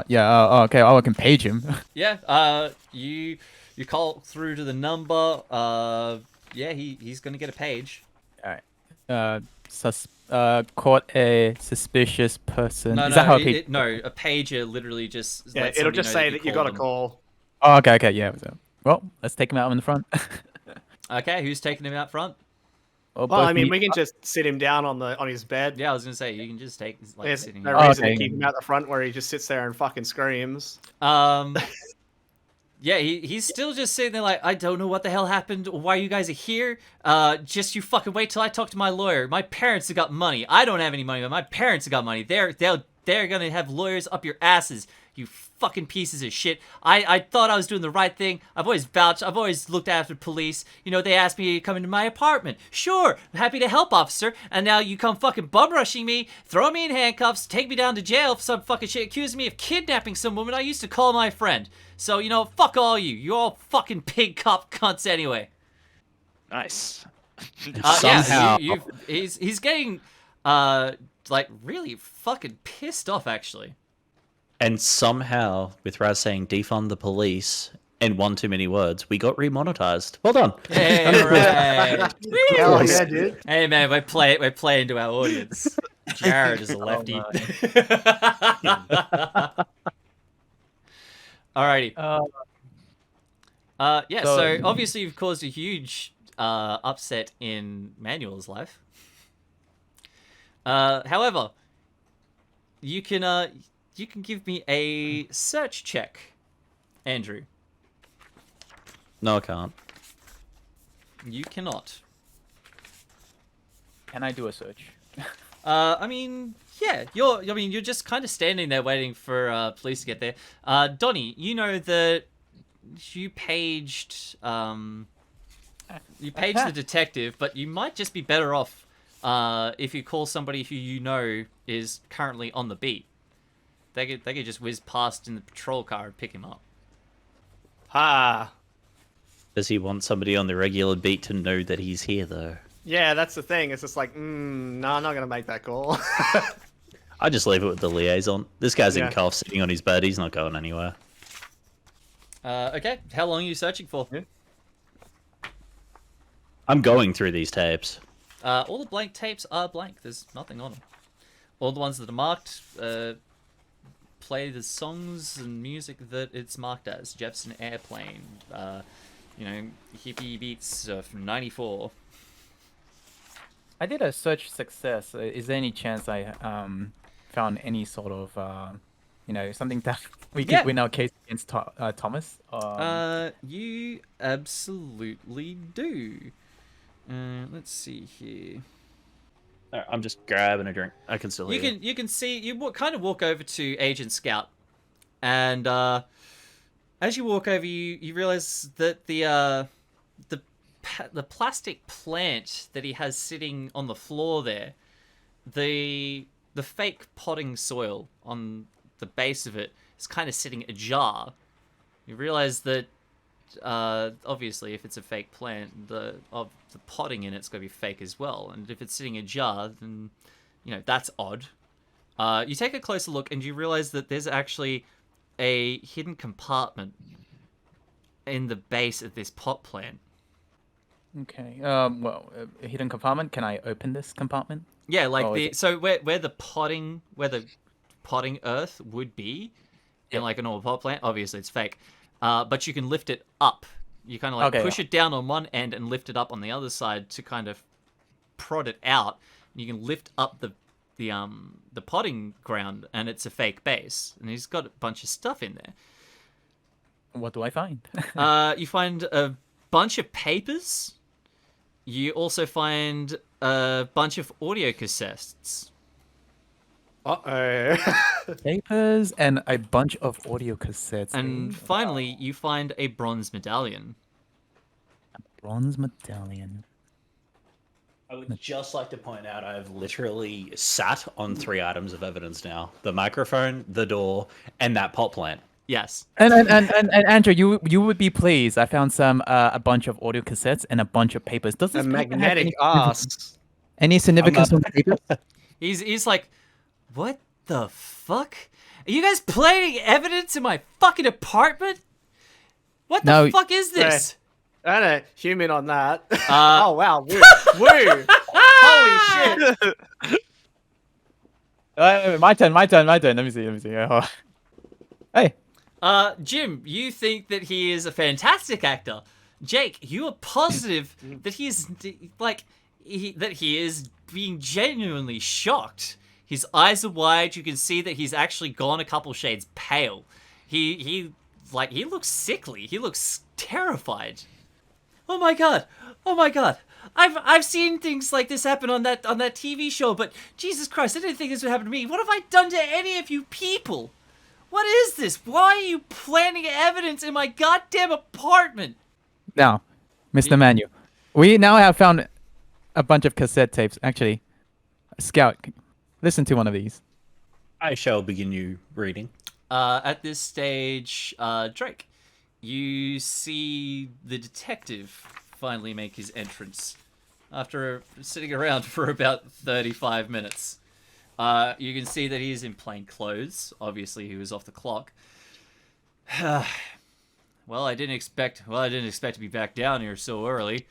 Yeah. Okay. Oh, I can page him. Yeah, you call through to the number. Yeah, he's gonna get a page. Alright. Caught a suspicious person. No, Is that how it no, a pager literally just Yeah, lets it'll somebody just know say that you got a them. call. Oh, okay, yeah. Well, let's take him out in the front. Okay, who's taking him out front? Well, Well, I mean, we can just sit him down on his bed. Yeah, I was gonna say you can just take like There's sitting. no Oh, reason okay. to keep him out the front where he just sits there and fucking screams. Yeah, he's still just sitting there like, I don't know what the hell happened, or why you guys are here. Just you fucking wait till I talk to my lawyer. My parents have got money. I don't have any money, but my parents have got money. They're gonna have lawyers up your asses. You fucking pieces of shit. I thought I was doing the right thing. I've always vouched. I've always looked after police. They asked me to come into my apartment. Sure, I'm happy to help, officer. And now you come fucking bum rushing me, throw me in handcuffs, take me down to jail for some fucking shit, accusing me of kidnapping some woman I used to call my friend. So, fuck all you. You're all fucking pig cop cunts anyway. Nice. Somehow. Yeah, he's getting, really fucking pissed off, actually. And somehow, with Razz saying defund the police in one too many words, we got remonetized. Well done. Hey, right. Hell yeah, dude. Hey, man, we're playing to our audience. Jared is a lefty. Alrighty. Yeah, so obviously you've caused a huge upset in Manuel's life. However, you can give me a search check, Andrew. No, I can't. You cannot. Can I do a search? I mean, yeah, you're just kind of standing there waiting for police to get there. Donny, you know that you paged the detective, but you might just be better off if you call somebody who you know is currently on the beat. They could just whiz past in the patrol car and pick him up. Ha. Does he want somebody on the regular beat to know that he's here, though? Yeah, that's the thing. It's just like, no, I'm not gonna make that call. I just leave it with the liaison. This guy's Yeah. in cuffs, sitting on his bed. He's not going anywhere. Okay, how long are you searching for? Yeah. I'm going through these tapes. All the blank tapes are blank. There's nothing on them. All the ones that are marked play the songs and music that it's marked as. Jefferson Airplane, hippie beats from '94. I did a search success. Is there any chance I found any sort of something that we could win our case against Thomas? You absolutely do. Let's see here. I'm just grabbing a drink. I can still hear You can see you kind of walk over to Agent Scout, and as you walk over, you realize that the plastic plant that he has sitting on the floor there, the fake potting soil on the base of it is kind of sitting ajar. You realize that obviously if it's a fake plant, the potting in it's going to be fake as well, and if it's sitting ajar, then that's odd. You take a closer look and you realize that there's actually a hidden compartment in the base of this pot plant. Okay. Well, a hidden compartment. Can I open this compartment? Yeah, like Oh, is the it- so where the potting earth would be in Yeah. like a normal pot plant. Obviously, it's fake, but you can lift it up. You kind of like Okay, push it down on one end and lift it up on the other side to kind of prod it out. You can lift up the potting ground, and it's a fake base. And he's got a bunch of stuff in there. What do I find? You find a bunch of papers. You also find a bunch of audio cassettes. Uh-oh. Papers and a bunch of audio cassettes. And finally, you find a bronze medallion. Bronze medallion. I would just like to point out I've literally sat on 3 items of evidence now: the microphone, the door, and that pot plant. Yes. And Andrew, you would be pleased. I found a bunch of audio cassettes and a bunch of papers. Does A this paper have magnetic ass. any significance on the papers? He's like, what the fuck? Are you guys planting evidence in my fucking apartment? What the No. fuck is this? I don't know, human on that. Uh, oh wow, woo, woo. Holy shit. My turn. Let me see. Hey, Jim, you think that he is a fantastic actor. Jake, you are positive that he is that he is being genuinely shocked. His eyes are wide. You can see that he's actually gone a couple shades pale. He looks sickly. He looks terrified. Oh my god! I've seen things like this happen on that TV show, but Jesus Christ, I didn't think this would happen to me. What have I done to any of you people? What is this? Why are you planting evidence in my goddamn apartment? now, Mr. Manu, we now have found a bunch of cassette tapes. Actually, Scout, listen to one of these. I shall begin you reading. At this stage, Drake, you see the detective finally make his entrance after sitting around for about 35 minutes. You can see that he's in plain clothes. Obviously, he was off the clock. Well, I didn't expect to be back down here so early,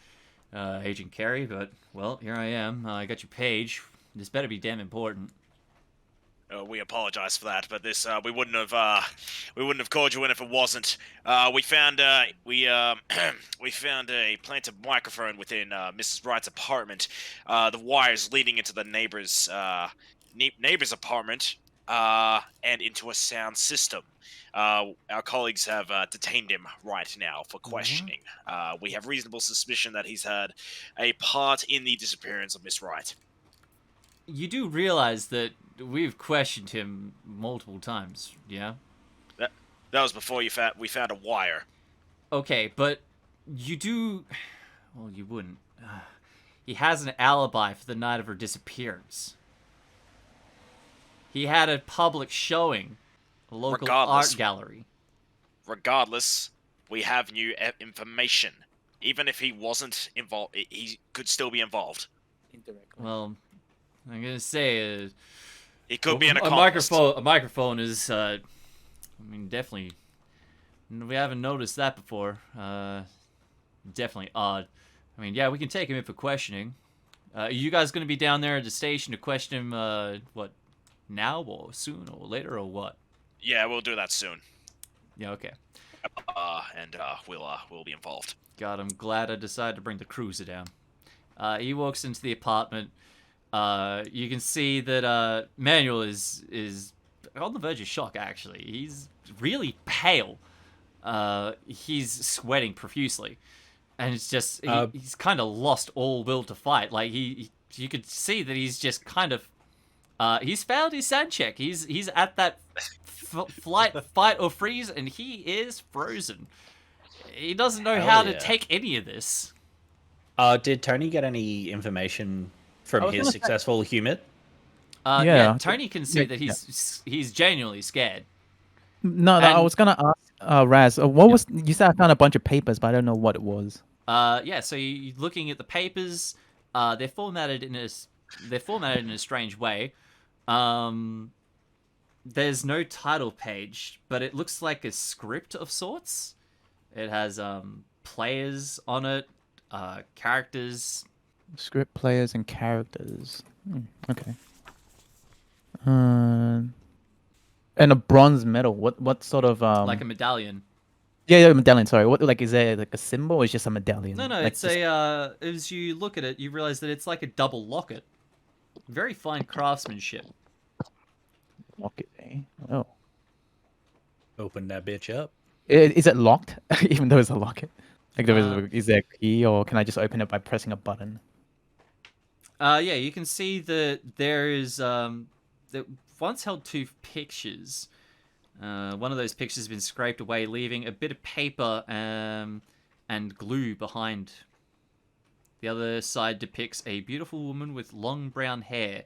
Agent Carey. But well, here I am. I got your page. This better be damn important. We apologize for that, but this we wouldn't have called you in if it wasn't. We found we found a planted microphone within Mrs. Wright's apartment. The wires leading into the neighbor's apartment and into a sound system. Our colleagues have detained him right now for questioning. We have reasonable suspicion that he's had a part in the disappearance of Miss Wright. You do realize that we've questioned him multiple times, yeah? That was before we found a wire. Okay, but you do... Well, you wouldn't. He has an alibi for the night of her disappearance. He had a public showing, a local art gallery. Regardless, we have new information. Even if he wasn't involved, he could still be involved. Well, I'm gonna say... He could be an a accomplice. microphone is, I mean, definitely... We haven't noticed that before. Definitely odd. I mean, yeah, we can take him in for questioning. Are you guys going to be down there at the station to question him, what, now or soon or later or what? Yeah, we'll do that soon. Yeah, okay. And we'll be involved. God, I'm glad I decided to bring the cruiser down. He walks into the apartment. You can see that Manuel is on the verge of shock, actually. He's really pale. He's sweating profusely. And it's just, he's kind of lost all will to fight. Like, you could see that he's just kind of, he's failed his sand check. He's at that fight or freeze, and he is frozen. He doesn't know how to take any of this. Did Tony get any information from his successful humid? Yeah, Tony can see that he's genuinely scared. No, I was gonna ask Razz. What was you said? I found a bunch of papers, but I don't know what it was. Yeah. So you're looking at the papers. They're formatted in a strange way. There's no title page, but it looks like a script of sorts. It has players on it. characters. Script players and characters. Okay. And a bronze medal. What sort of Like a medallion. Yeah, medallion. Sorry. What like is there like a symbol or is it just a medallion? No, like, it's as you look at it, you realize that it's like a double locket. Very fine craftsmanship. locket. Eh? Oh. Open that bitch up. Is it locked? Even though it's a locket. Like is there a key or can I just open it by pressing a button? Yeah, you can see that there is that once held two pictures. One of those pictures has been scraped away, leaving a bit of paper and glue behind. The other side depicts a beautiful woman with long brown hair,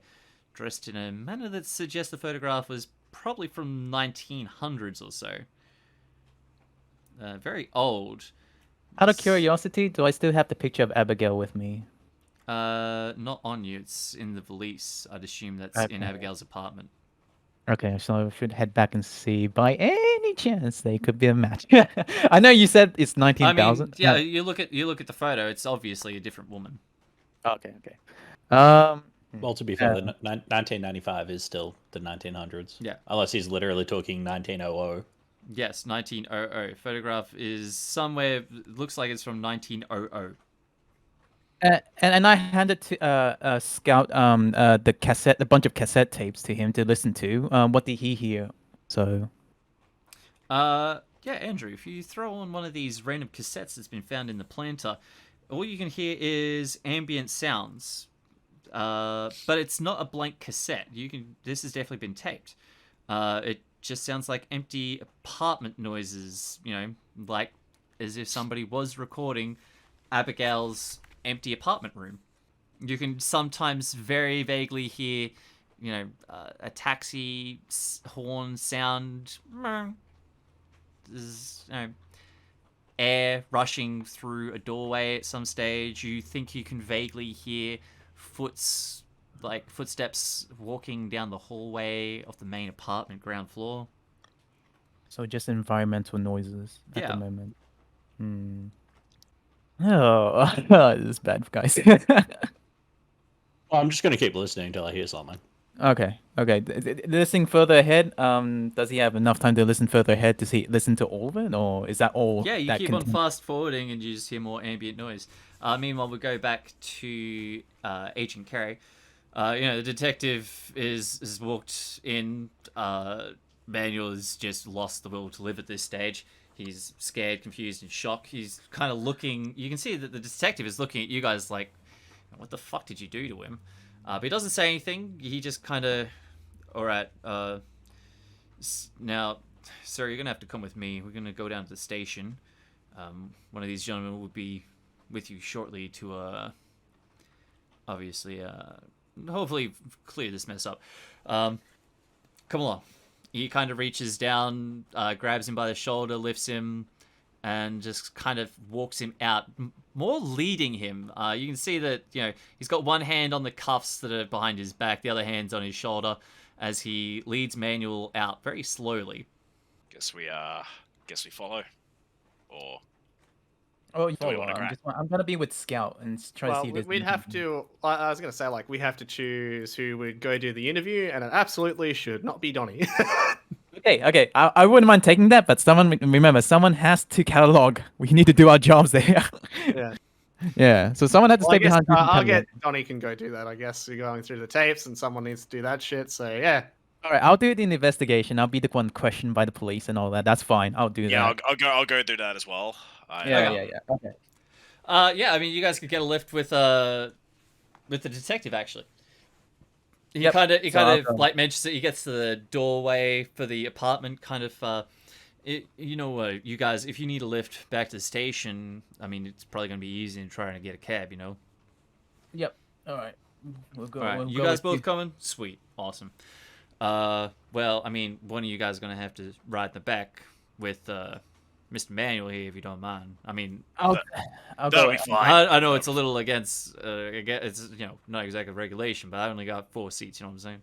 dressed in a manner that suggests the photograph was probably from 1900s or so. Very old. Out of curiosity, do I still have the picture of Abigail with me? Not on you. It's in the valise. I'd assume that's in Okay. Abigail's apartment. Okay, so I should head back and see by any chance they could be a match. I know you said it's I 19,000. mean, yeah, you look at the photo. It's obviously a different woman. Okay, okay. Well, to be fair, the 1995 is still the 1900s. Yeah. Unless he's literally talking 1900. Yes, 1900. Photograph is somewhere. Looks like it's from 1900. And I handed to Scout the bunch of cassette tapes to him to listen to. What did he hear? So Yeah, Andrew. If you throw on one of these random cassettes that's been found in the planter, all you can hear is ambient sounds. But it's not a blank cassette. This has definitely been taped. It just sounds like empty apartment noises. You know, like as if somebody was recording Abigail's empty apartment room. You can sometimes very vaguely hear, you know, a taxi horn sound. There's, you know, air rushing through a doorway at some stage. You think you can vaguely hear footsteps walking down the hallway of the main apartment ground floor. so just environmental noises at Yeah. the moment. Oh, this is bad, guys. Well, I'm just going to keep listening until I hear something. Okay. Listening further ahead. Does he have enough time to listen further ahead to listen to all of it, or is that all? Yeah, you that keep on contains- fast forwarding and you just hear more ambient noise. Meanwhile, we go back to Agent Carey. The detective has walked in. Manuel has just lost the will to live at this stage. He's scared, confused, and shocked. He's kind of looking. You can see that the detective is looking at you guys like, "What the fuck did you do to him?" But he doesn't say anything. He just kind of, "All right, now, sir, you're gonna have to come with me. We're gonna go down to the station. One of these gentlemen will be with you shortly to, obviously, hopefully clear this mess up. Come along." He kind of reaches down, grabs him by the shoulder, lifts him, and just kind of walks him out, more leading him. You can see that, he's got one hand on the cuffs that are behind his back, the other hand's on his shoulder, as he leads Manuel out very slowly. Guess we follow, or Oh, you Do we follow. wanna crack? I'm gonna be with Scout and try to Well, see this. we'd have to. I was gonna say we have to choose who would go do the interview, and it absolutely should not be Donny. Okay. I wouldn't mind taking that, but someone has to catalog. We need to do our jobs there. Yeah. Yeah. So someone had to Well, I stay guess, behind. I'll catalog. get Donny can go do that. I guess you're going through the tapes, and someone needs to do that shit. So yeah. All right, I'll do the investigation. I'll be the one questioned by the police and all that. That's fine. I'll do yeah, that. I'll go through that as well. Yeah. Okay. Yeah, I mean, you guys could get a lift with the detective, actually. He Yep. kind of So I'll go. like mentions that he gets to the doorway for the apartment, kind of. You guys, if you need a lift back to the station, I mean, it's probably gonna be easy in trying to get a cab, Yep. All right. We'll go. All right, we'll you go guys with both coming? Sweet, awesome. Well, I mean, one of you guys is gonna have to ride in the back with Mr. Manuel here, if you don't mind. I mean, I'll That'll go. be fine. I know it's a little against, it's not exactly regulation, but I only got 4 seats. You know what I'm saying?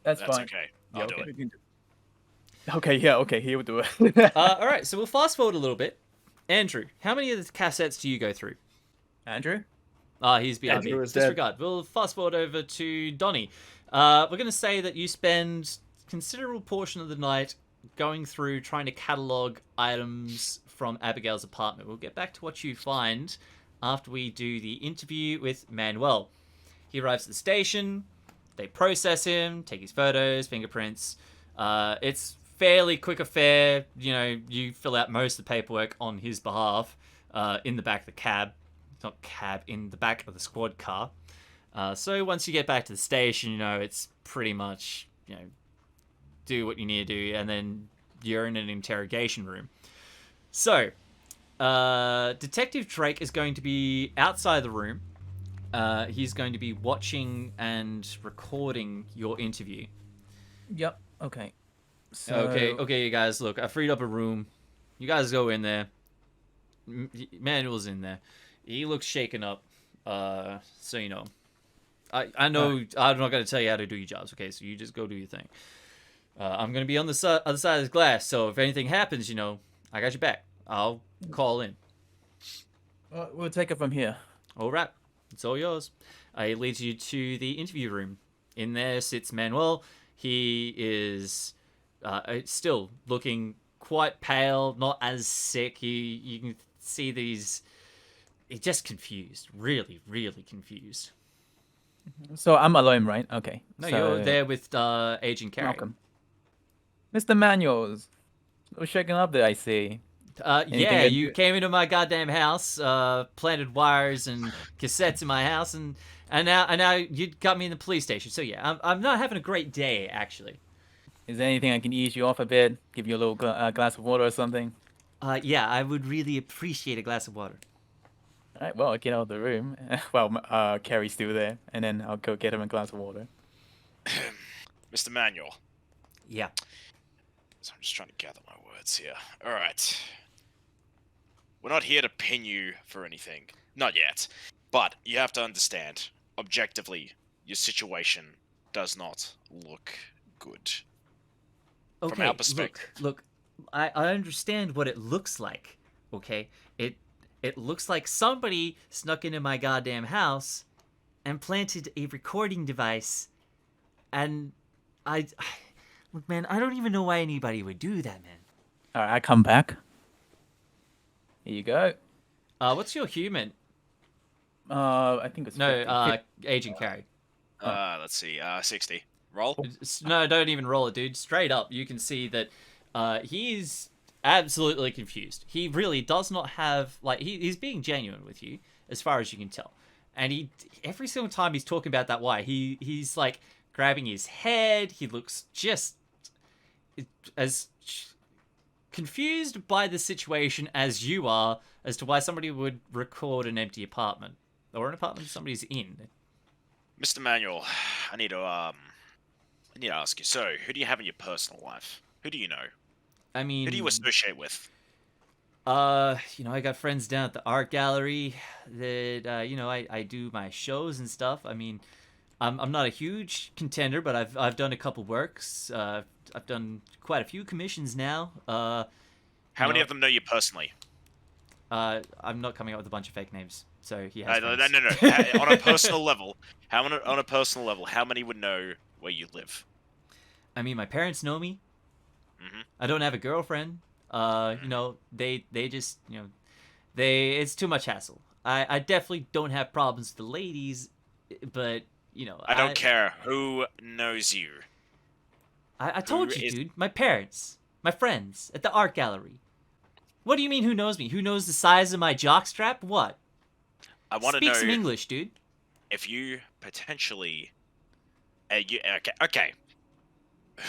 That's That's fine. okay. I'll do it. Okay. Yeah. Okay. He'll do it. All right, so we'll fast forward a little bit. Andrew, how many of the cassettes do you go through? Andrew? He's BRB. Andrew is dead. Disregard. We'll fast forward over to Donny. We're going to say that you spend considerable portion of the night going through trying to catalog items from Abigail's apartment. We'll get back to what you find after we do the interview with Manuel. He arrives at the station. They process him, take his photos, fingerprints. It's fairly quick affair. You know, you fill out most of the paperwork on his behalf in the back of the cab. Not cab, in the back of the squad car. So once you get back to the station, you know, it's pretty much, you know, do what you need to do, and then you're in an interrogation room. So, Detective Drake is going to be outside the room. He's going to be watching and recording your interview. Yep. Okay. So... Okay, you guys, look, I freed up a room. You guys go in there. Manuel's in there. He looks shaken up. So, you know. I know I'm not going to tell you how to do your jobs, okay? So you just go do your thing. I'm going to be on the other side of the glass, so if anything happens, you know, I got your back. I'll call in. We'll take it from here. All right. It's all yours. It leads you to the interview room. In there sits Manuel. He is still looking quite pale, not as sick. You can see these... He's just confused. Really, really confused. So I'm alone, right? Okay. No, so... you're there with Agent Carey. Welcome. Mr. Manuels. A little shaken up there, I see. Yeah, you came into my goddamn house, planted wires and cassettes in my house, and now you got me in the police station. So yeah, I'm not having a great day, actually. Is there anything I can ease you off a bit? Give you a little glass of water or something? Yeah, I would really appreciate a glass of water. All right, well, I'll get out of the room. Well, Carrie's still there, and then I'll go get him a glass of water. Mr. Manuel. Yeah. So I'm just trying to gather my words here. All right. We're not here to pin you for anything. Not yet. But you have to understand, objectively, your situation does not look good. Okay, From our perspective. Look, I understand what it looks like, okay? It looks like somebody snuck into my goddamn house and planted a recording device, and look, man, I don't even know why anybody would do that, man. All right, I come back. Here you go. What's your human? I think it's 50. Agent Carey. Let's see, 60. Roll. No, don't even roll it, dude. Straight up, you can see that he's absolutely confused. He really does not have, like, he's being genuine with you, as far as you can tell. And he, every single time he's talking about that why, he's like grabbing his head. He looks just as confused by the situation as you are as to why somebody would record an empty apartment or an apartment somebody's in. Mr. Manuel, I need to ask you. So, who do you have in your personal life? Who do you know? I mean, Who do you associate with? You know, I got friends down at the art gallery that, you know, I do my shows and stuff. I mean, I'm not a huge contender, but I've done a couple works. I've done quite a few commissions now. How many of them know you personally? I'm not coming up with a bunch of fake names, so he has No. friends. On a personal level, how many would know where you live? I mean, my parents know me. Mm-hmm. I don't have a girlfriend. You know, they just, you know, it's too much hassle. I definitely don't have problems with the ladies, but, you know, I don't care who knows you. I told you, dude. My parents, my friends at the art gallery. What do you mean? Who knows me? Who knows the size of my jockstrap? What? I want to know. Speak some English, dude. If you potentially, okay.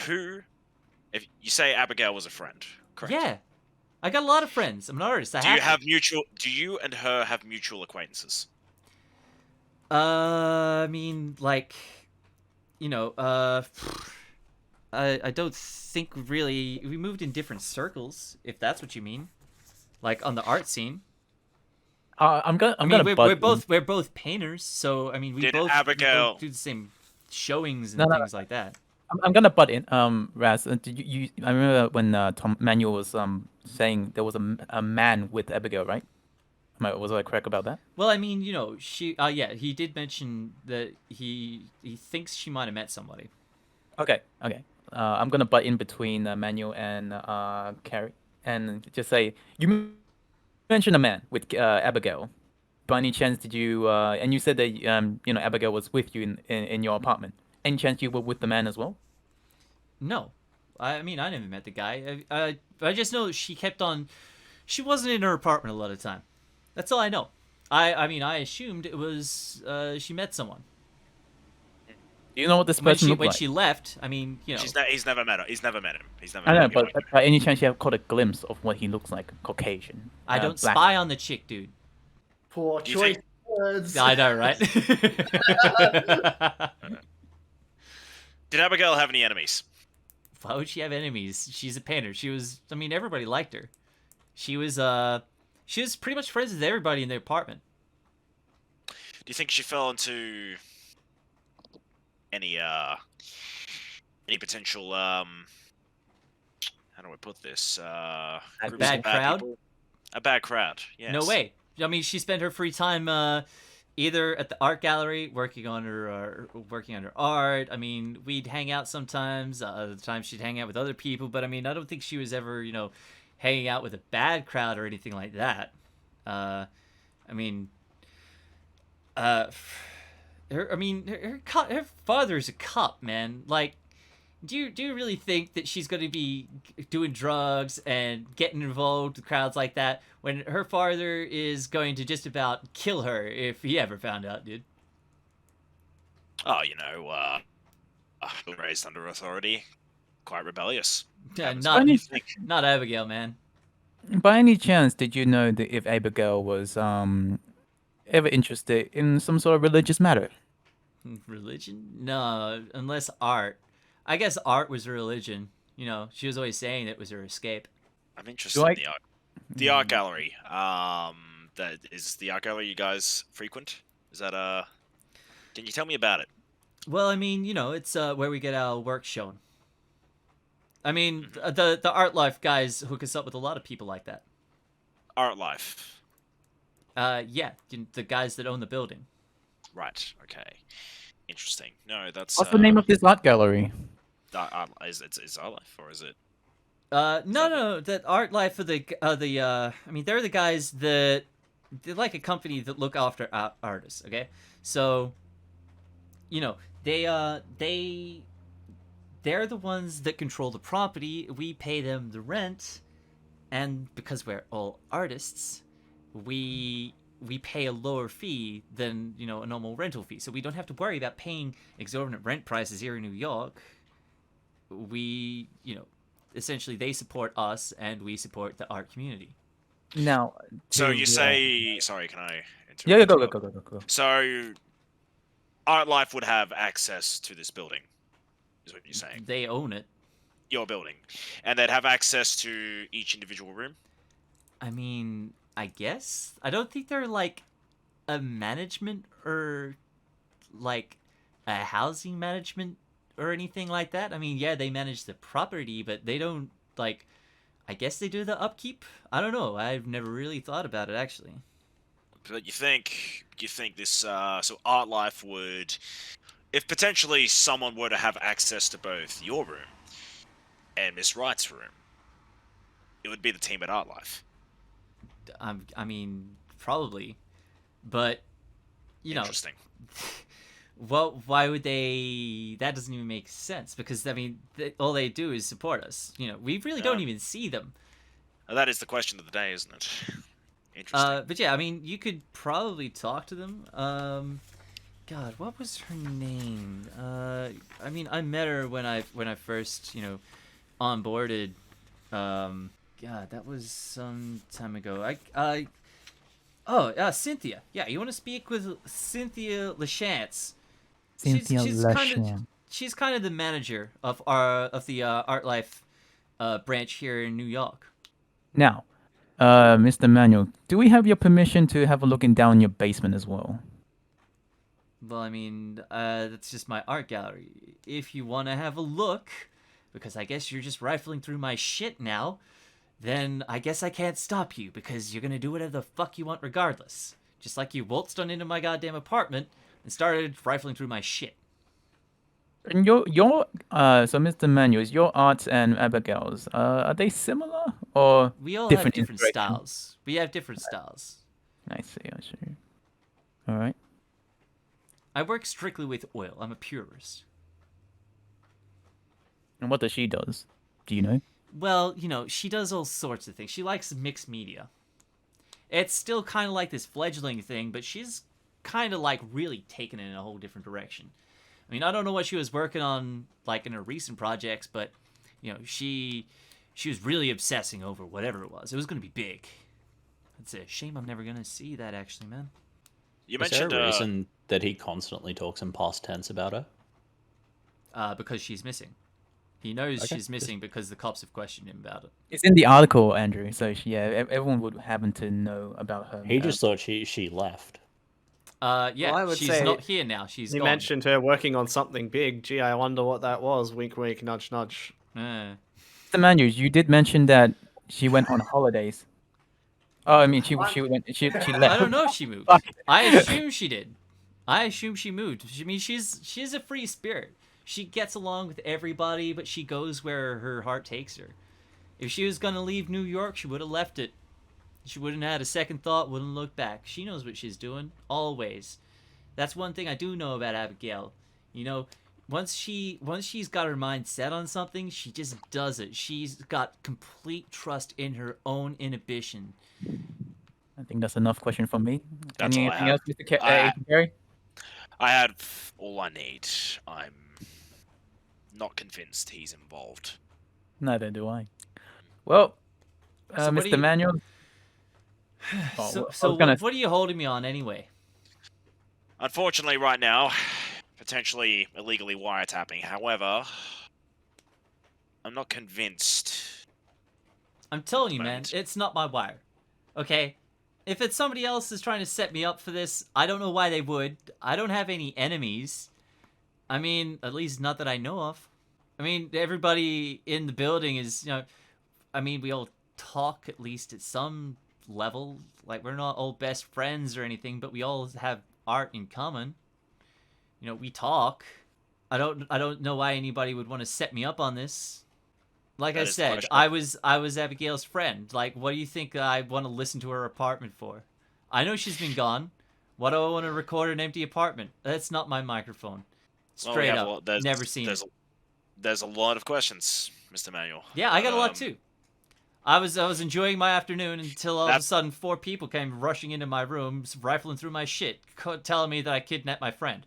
Who? If you say Abigail was a friend, correct? Yeah, I got a lot of friends. I'm an artist. Do you and her have mutual acquaintances? I mean, like, you know, I don't think really. We moved in different circles, if that's what you mean. Like on the art scene. We're both painters, so I mean, we both do the same showings and things like that. I'm gonna butt in. Razz, did you? I remember when Manuel was saying there was a man with Abigail, right? Was I correct about that? Well, I mean, yeah, he did mention that he thinks she might have met somebody. Okay. I'm gonna butt in between Manuel and Carrie, and just say you mentioned a man with Abigail. By any chance, did you? And you said that Abigail was with you in your apartment. Any chance you were with the man as well? No, I mean, I never met the guy. I just know she kept on. She wasn't in her apartment a lot of the time. That's all I know. I mean, I assumed it was she met someone. Do you know what this person looked When like? she left, I mean, He's never met her. He's never met him. He's never. I know, met him. but by any chance you have caught a glimpse of what he looks like? Caucasian. I don't black. spy on the chick, dude. Poor Do you choice think- words. I know, right? Did Abigail have any enemies? Why would she have enemies? She's a painter. She was. I mean, everybody liked her. She was pretty much friends with everybody in the apartment. Do you think she fell into any potential how do I put this groups of bad crowd? people? A bad crowd. Yes. No way. I mean, she spent her free time either at the art gallery working on her art. I mean, we'd hang out sometimes. Other times she'd hang out with other people. But I mean, I don't think she was ever hanging out with a bad crowd or anything like that. I mean, her father's a cop, man. Like, do you really think that she's going to be doing drugs and getting involved with crowds like that when her father is going to just about kill her if he ever found out, dude? Oh, raised under authority, quite rebellious. Yeah, Happens. not Abigail, man. By any chance, did you know that if Abigail was ever interested in some sort of religious matter? Religion? No, unless art. I guess art was her religion. She was always saying it was her escape. I'm interested in the art gallery. That is the art gallery you guys frequent. Is that Can you tell me about it? Well, I mean, it's where we get our work shown. I mean, the Art Life guys hook us up with a lot of people like that. Art Life. Yeah, the guys that own the building. Right. Okay. Interesting. No, that's. What's the name of this art gallery? Is Art Life or is it? No, that Art Life are I mean, they're the guys that they're like a company that look after artists. Okay, so, they're the ones that control the property. We pay them the rent, and because we're all artists, we pay a lower fee than a normal rental fee, so we don't have to worry about paying exorbitant rent prices here in New York. We essentially they support us and we support the art community. Now, So you say, sorry, can I interrupt? yeah, go. So, Art Life would have access to this building, is what you're saying. They own it. Your building, and they'd have access to each individual room. I mean, I guess I don't think they're like a management or like a housing management or anything like that. I mean, yeah, they manage the property, but they don't like. I guess they do the upkeep. I don't know. I've never really thought about it actually. But you think this so Art Life would, if potentially someone were to have access to both your room and Miss Wright's room, it would be the team at Art Life. I mean, probably, but Interesting. Well, why would they? That doesn't even make sense because I mean, all they do is support us. We really don't even see them. That is the question of the day, isn't it? Interesting. But yeah, I mean, you could probably talk to them. God, what was her name? I mean, I met her when I first onboarded. God, that was some time ago. Cynthia. Yeah, you want to speak with Cynthia Lachance? She's kind of the manager of the Art Life branch here in New York. Now, Mr. Manuel, do we have your permission to have a look down your basement as well? Well, I mean, that's just my art gallery. If you want to have a look, because I guess you're just rifling through my shit now, then I guess I can't stop you because you're gonna do whatever the fuck you want regardless. Just like you waltzed on into my goddamn apartment and started rifling through my shit. And so Mr. Manuels, your arts and Abigail's, are they similar or We all different have different inspiration? styles. We have different styles. I see. All right. I work strictly with oil. I'm a purist. And what does she does? Do you know? Well, you know, she does all sorts of things. She likes mixed media. It's still kind of like this fledgling thing, but she's kind of like really taken it in a whole different direction. I mean, I don't know what she was working on like in her recent projects, but you know, she was really obsessing over whatever it was. It was going to be big. It's a shame I'm never going to see that actually, man. You Is there mentioned a reason that he constantly talks in past tense about her? Because she's missing. He knows Okay. she's missing because the cops have questioned him about it. It's in the article, Andrew. So everyone would happen to know about her. He just thought she left. Yeah, Well, I would she's say not here now. She's He gone. mentioned her working on something big. Gee, I wonder what that was. Wink, wink, nudge, nudge. Uh, Mr. Manuels, you did mention that she went on holidays. Oh, I mean, she left. I don't know if she moved. Fuck. I assume she did. I assume she moved. I mean, she's a free spirit. She gets along with everybody, but she goes where her heart takes her. If she was gonna leave New York, she would have left it. She wouldn't have had a second thought, wouldn't look back. She knows what she's doing, always. That's one thing I do know about Abigail. You know, once she's got her mind set on something, she just does it. She's got complete trust in her own inhibition. I think that's enough question from me. That's all I Anything have. else, Mr. Agent Harry? I have all I need. I'm not convinced he's involved. Neither do I. Well, So what do Mr. you- Manuel. What are you holding me on anyway? Unfortunately, right now, potentially illegally wiretapping. However, I'm not convinced. I'm telling you, man, Right. it's not my wire. Okay? If it's somebody else is trying to set me up for this, I don't know why they would. I don't have any enemies. I mean, at least not that I know of. I mean, everybody in the building is, you know, I mean, we all talk at least at some level. Like, we're not all best friends or anything, but we all have art in common. You know, we talk. I don't know why anybody would want to set me up on this. Like That I is said, questionable. I was Abigail's friend. Like, what do you think I want to listen to her apartment for? I know she's been gone. Why do I want to record an empty apartment? That's not my microphone. Well, we Straight have a up, lot- there's- never seen there's it. There's a lot of questions, Mr. Manuel. Yeah, I got a lot Um, too. I was enjoying my afternoon until all of a That- sudden 4 people came rushing into my room, rifling through my shit, telling me that I kidnapped my friend.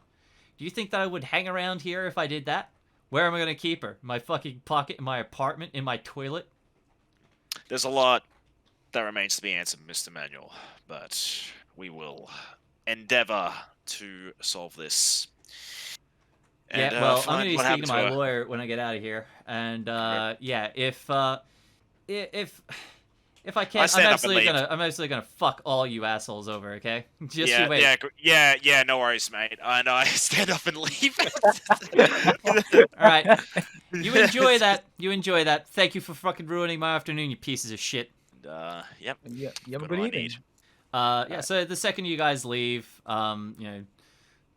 Do you think that I would hang around here if I did that? Where am I gonna keep her? My fucking pocket, in my apartment, in my toilet? There's a lot that remains to be answered, Mr. Manuel, but we will endeavor to solve this. And, Yeah, well, I'm find gonna be what speaking to happened my her. lawyer when I get out of here, and yeah, if I I can't, I'm stand up and absolutely leave. gonna fuck all you assholes over, okay? Just yeah, you wait. yeah, no worries, mate. And I stand up and leave. All right, you enjoy that. You enjoy that. Thank you for fucking ruining my afternoon, you pieces of shit. Yep. Yeah, you have a Got good all I evening. need. Yeah. So the second you guys leave, you know,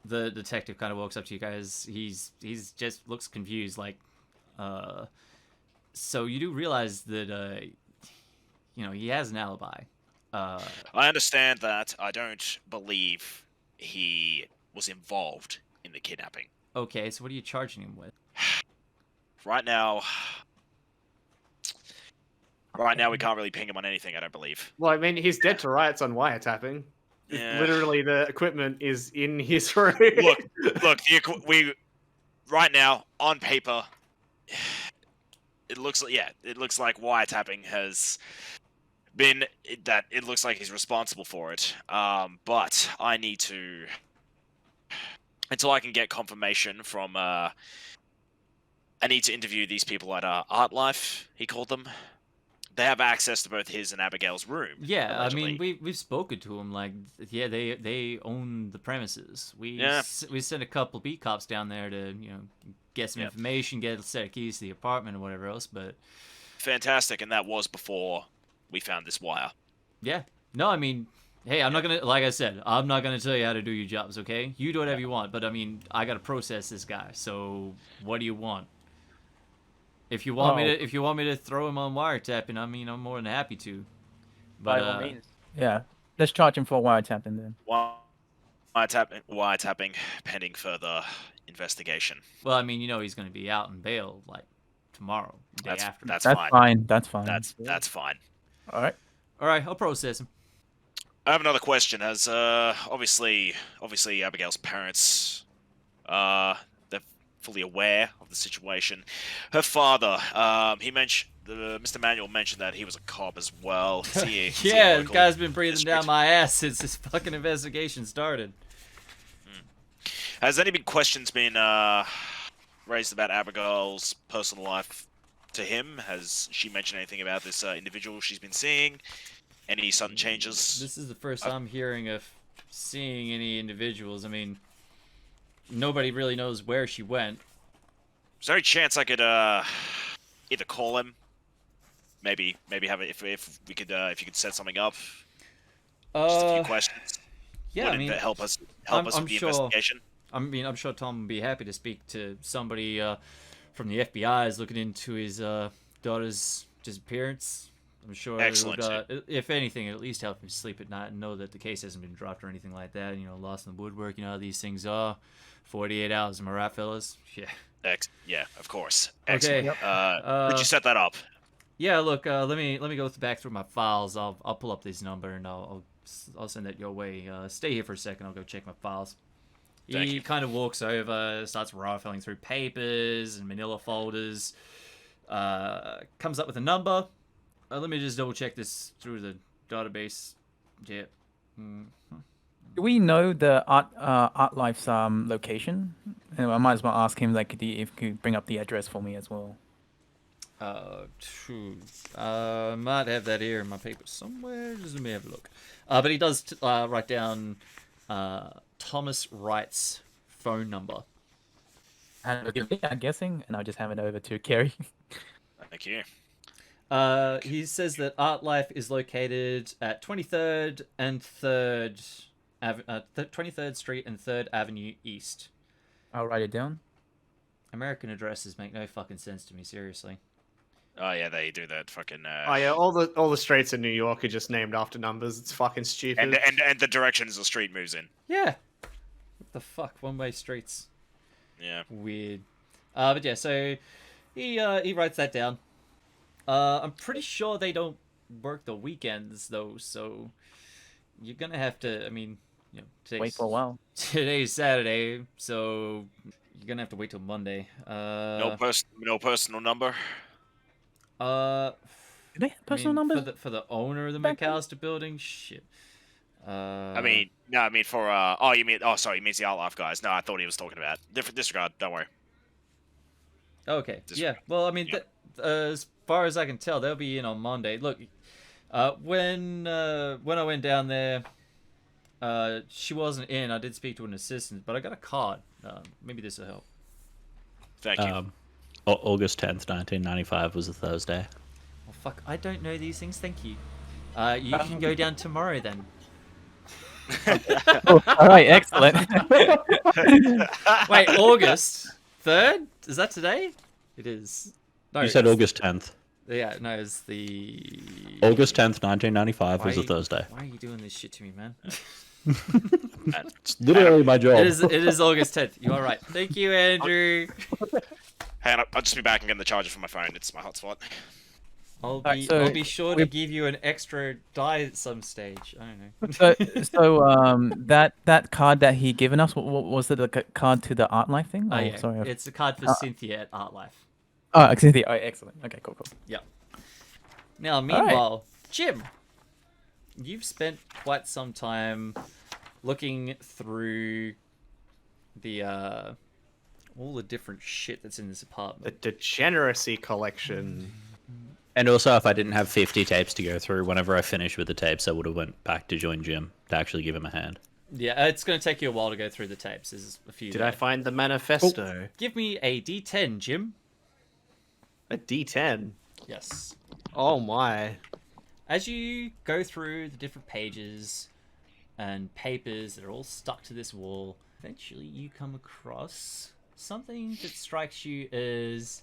the detective kind of walks up to you guys. He's just looks confused, like, so you do realize that, you know, he has an alibi. I understand that. I don't believe he was involved in the kidnapping. Okay, so what are you charging him with? Right now, we can't really ping him on anything. I don't believe. Well, I mean, he's dead to rights on wiretapping. Yeah. Literally, the equipment is in his room. Look. We right now on paper, it looks like wiretapping has been that. It looks like he's responsible for it. But I need to until I can get confirmation from. I need to interview these people at Art Life. He called them. They have access to both his and Abigail's room. Yeah, allegedly. I mean, we've spoken to him. Like, yeah, they own the premises. We sent a couple beat cops down there to, you know, get some Yep. information, get a set of keys to the apartment or whatever else. But fantastic, and that was before we found this wire. Yeah. No, I mean, hey, I'm not gonna, like I said, I'm not gonna tell you how to do your jobs, okay? You do whatever you want, but I mean, I gotta process this guy. So, what do you want? If you want me to throw him on wiretapping, I mean, I'm more than happy to. But By all means. Yeah. Let's charge him for wiretapping then. Wiretapping pending further investigation. well, I mean, he's gonna be out in bail like tomorrow, the day after. That's That's fine. fine. That's fine. That's fine. All right. All right, I'll process him. I have another question. As obviously Abigail's parents, they're fully aware of the situation. Her father, Mr. Manuel mentioned that he was a cop as well. Yeah, the guy's been breathing down my ass since this fucking investigation started. Has any big questions been raised about Abigail's personal life to him? Has she mentioned anything about this individual she's been seeing? Any sudden changes? This is the first I'm hearing of seeing any individuals. I mean, nobody really knows where she went. Is there any chance I could either call him, maybe have it if you could set something up? Just a few questions. Yeah, Wouldn't that help us with the investigation? I mean, I'm sure Tom would be happy to speak to somebody from the FBI is looking into his daughter's disappearance. I'm sure Excellent. it would, if anything, it'd at least help him sleep at night and know that the case hasn't been dropped or anything like that. Lost in the woodwork. You know how these things are. 48 hours, am I right, fellas? Yeah. Yeah, of course. Okay. Excellent. Would you set that up? Yeah. Look, let me go back through my files. I'll pull up this number and I'll send that your way. Stay here for a second. I'll go check my files. Thank He you. kind of walks over, starts rifling through papers and manila folders. Comes up with a number. Let me just double check this through the database. Yeah. Do we know the Art Life's location? I might as well ask him if he could bring up the address for me as well. Might have that here in my paper somewhere. Just let me have a look. But he does write down Thomas Wright's phone number. And I'm guessing, and I'll just hand it over to Kerry. Thank you. He says that Art Life is located at 23rd and 3rd 23rd Street and 3rd Avenue East. I'll write it down. American addresses make no fucking sense to me, seriously. Oh yeah, they do that fucking. Oh yeah, all the streets in New York are just named after numbers. It's fucking stupid. And the directions the street moves in. Yeah. What the fuck? One-way streets. Yeah. Weird. But yeah, so he writes that down. I'm pretty sure they don't work the weekends though, so you're gonna have to. I mean, Wait for a while. Today's Saturday, so you're gonna have to wait till Monday. No personal number. Do they have personal numbers? For the owner of the Back then? McAllister building? Shit. I mean for you means the Art Life guys. No, I thought he was talking about different disregard. Don't worry. Okay. Just- Yeah. Well, I mean, yeah. as far as I can tell, they'll be in on Monday. Look, when I went down there, she wasn't in. I did speak to an assistant, but I got a card. Maybe this will help. Thank you. August 10th, 1995 was a Thursday. Oh fuck! I don't know these things. Thank you. You can go down tomorrow then. Oh, all right, excellent. Wait, August 3rd? Is that today? It is. No, You said it's- August 10th. Yeah, no, it's the August 10th, 1995 was a Why- Thursday. Why are you doing this shit to me, man? It's literally my job. It is August 10th. You are right. Thank you, Andrew. Hang on, I'll just be back and get the charger for my phone. It's my hotspot. I'll Alright, be so I'll be sure to we've- give you an extra die at some stage. I don't know. That card that he given us, what was it? A card to the Art Life thing? Oh Oh, yeah, sorry. it's a card for Cynthia at Art Life. Oh, excellent. Oh, excellent. Okay, cool. Yeah. Now, meanwhile, Jim, you've spent quite some time looking through the all the different shit that's in this The apartment. Degeneracy collection. And also, if I didn't have 50 tapes to go through, whenever I finished with the tapes, I would have went back to join Jim to actually give him a hand. Yeah, it's going to take you a while to go through the tapes. There's a few. Did there. I find the manifesto? Give me a D10, Jim. A D10. Yes. Oh my. As you go through the different pages and papers that are all stuck to this wall, eventually you come across something that strikes you as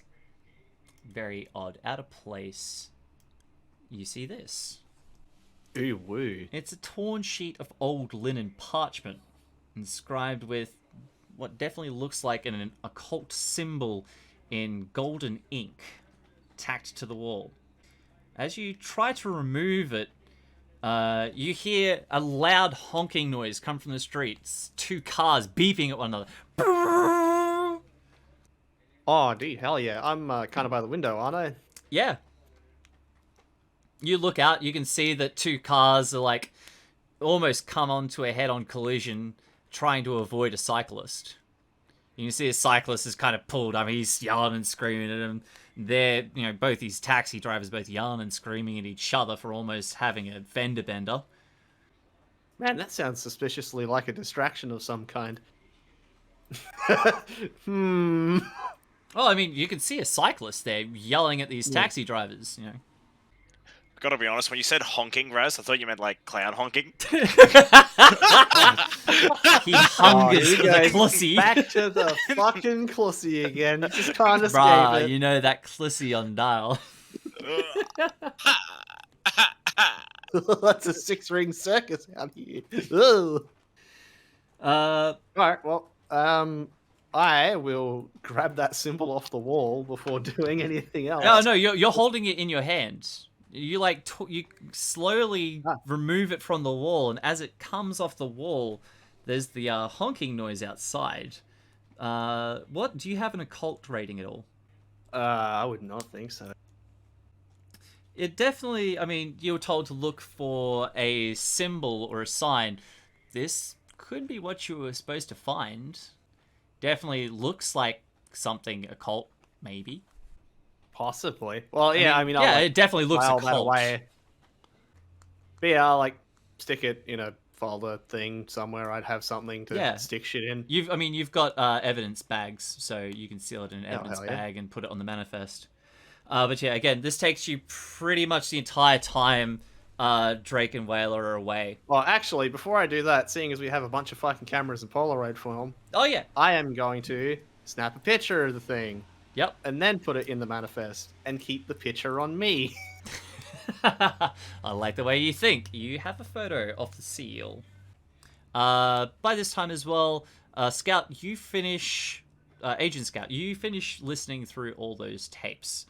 very odd, out of place. You see this. Ooh woo. It's a torn sheet of old linen parchment, inscribed with what definitely looks like an occult symbol in golden ink, tacked to the wall. As you try to remove it, you hear a loud honking noise come from the streets. Two cars beeping at one another. Oh, dude, hell yeah. I'm kind of by the window, aren't I? Yeah. You look out, you can see that two cars are like almost come onto a head-on collision trying to avoid a cyclist. You can see a cyclist is kind of pulled. I mean, he's yelling and screaming at him. They're, both these taxi drivers both yelling and screaming at each other for almost having a fender bender. Man, that sounds suspiciously like a distraction of some kind. Hmm. Well, I mean, you can see a cyclist there yelling at these taxi drivers, Gotta be honest, when you said honking, Razz, I thought you meant like clown honking. He hungers you for the guys clussy. Back to the fucking clussy again. You just can't escape Bruh, it. you know that clussy on dial. That's a 6-ring circus out here. Ugh. Alright, well, I will grab that symbol off the wall before doing anything else. No, you're holding it in your hand. You you slowly remove it from the wall, and as it comes off the wall, there's the honking noise outside. What do you have an occult rating at all? I would not think so. It definitely. I mean, you were told to look for a symbol or a sign. This could be what you were supposed to find. Definitely looks like something occult, maybe. Possibly. Well, yeah, I mean, yeah, I'll, it definitely looks file that occult. away. But yeah, I'll stick it in a folder thing somewhere. I'd have something to stick shit in. You've got evidence bags, so you can seal it in an evidence hell yeah. bag and put it on the manifest. But yeah, again, this takes you pretty much the entire time Drake and Waler are away. Well, actually, before I do that, seeing as we have a bunch of fucking cameras and Polaroid film, Oh yeah. I am going to snap a picture of the thing. Yep. And then put it in the manifest and keep the picture on me. I like the way you think. You have a photo of the seal. By this time as well, Scout, you finish... Agent Scout, you finish listening through all those tapes.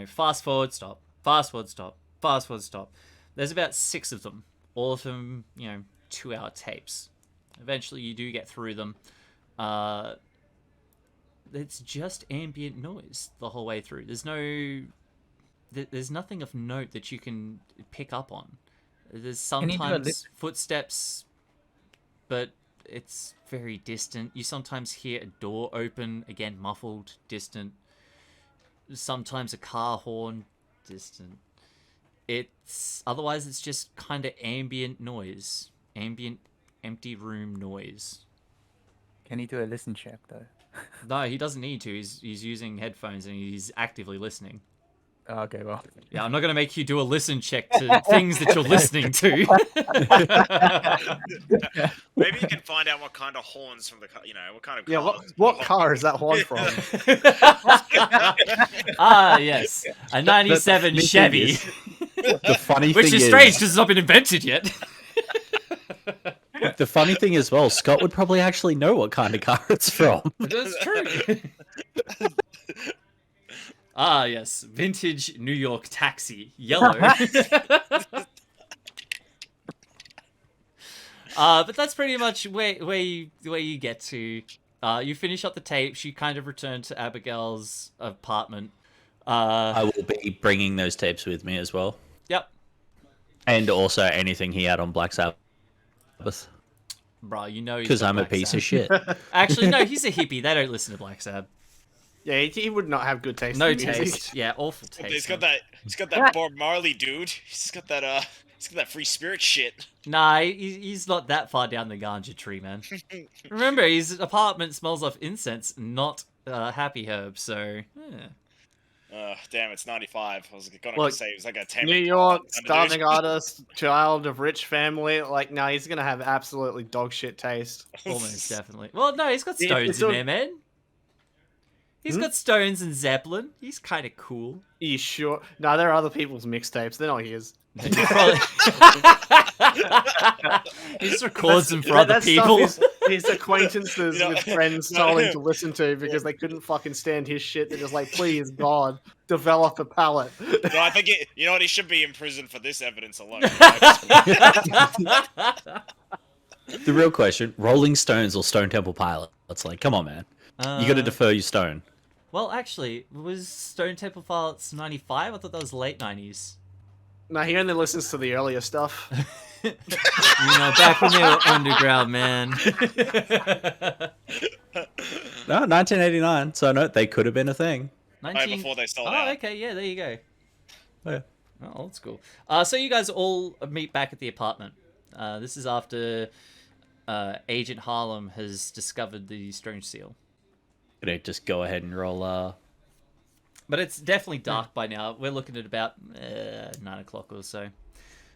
Fast forward, stop. Fast forward, stop. Fast forward, stop. There's about 6 of them. All of them, 2-hour tapes. Eventually you do get through them. It's just ambient noise the whole way through. There's nothing of note that you can pick up on. There's sometimes footsteps, but it's very distant. You sometimes hear a door open, again muffled, distant. Sometimes a car horn, distant. Otherwise it's just kind of ambient noise. Ambient, empty room noise. Can he do a listen check though? No, he doesn't need to. He's using headphones and he's actively listening. Okay, well. Yeah, I'm not going to make you do a listen check to things that you're listening to. Maybe you can find out what kind of horns from the car, what kind of car. Yeah, what car is that horn from? Yes. A 97 Chevy. The funny Which thing is strange because it's not been invented yet. The funny thing as well, Scott would probably actually know what kind of car it's from. That's true. Yes. Vintage New York taxi. Yellow. But that's pretty much where you get to. You finish up the tapes. You kind of return to Abigail's apartment. I will be bringing those tapes with me as well. Yep. And also anything he had on Black Sabbath. Bro, he's because got I'm a Black piece Sabbath. of shit. Actually, no, he's a hippie. They don't listen to Black Sabbath. Yeah, he would not have good taste. No in music. taste. Yeah, awful taste. He's got that Bob Marley dude. He's got that free spirit shit. Nah, he's not that far down the ganja tree, man. Remember, his apartment smells of incense, not happy herb, so... Yeah. Damn, it's 95. I was gonna Look, say it was like a 10. New York, starving artist, child of rich family. Like, nah, he's gonna have absolutely dog shit taste. Almost definitely. Well, no, he's got Yeah, stones it's in all- there, man. He's got stones and Zeppelin. He's kind of cool. You sure? No, there are other people's mixtapes. They're not his. He probably- he just records them for other That stuff people. is his acquaintances You know- with friends no, told him no. to listen to because they couldn't fucking stand his shit. They're just like, please, God, develop a palate. No, I think you know what? He should be in prison for this evidence alone. The real question: Rolling Stones or Stone Temple Pilots? Like, come on, man. You got to defer your Stone. Well, actually, was Stone Temple Pilots 95? I thought that was late 90s. No, he only listens to the earlier stuff. You know, back when they were underground, man. No, 1989. So no, they could have been a thing. Before they sold Oh, out. okay, yeah, there you go. Yeah. Oh, that's cool. So you guys all meet back at the apartment. This is after Agent Harlem has discovered the strange seal. Gonna just go ahead and roll. But it's definitely dark by now. We're looking at about 9 o'clock or so.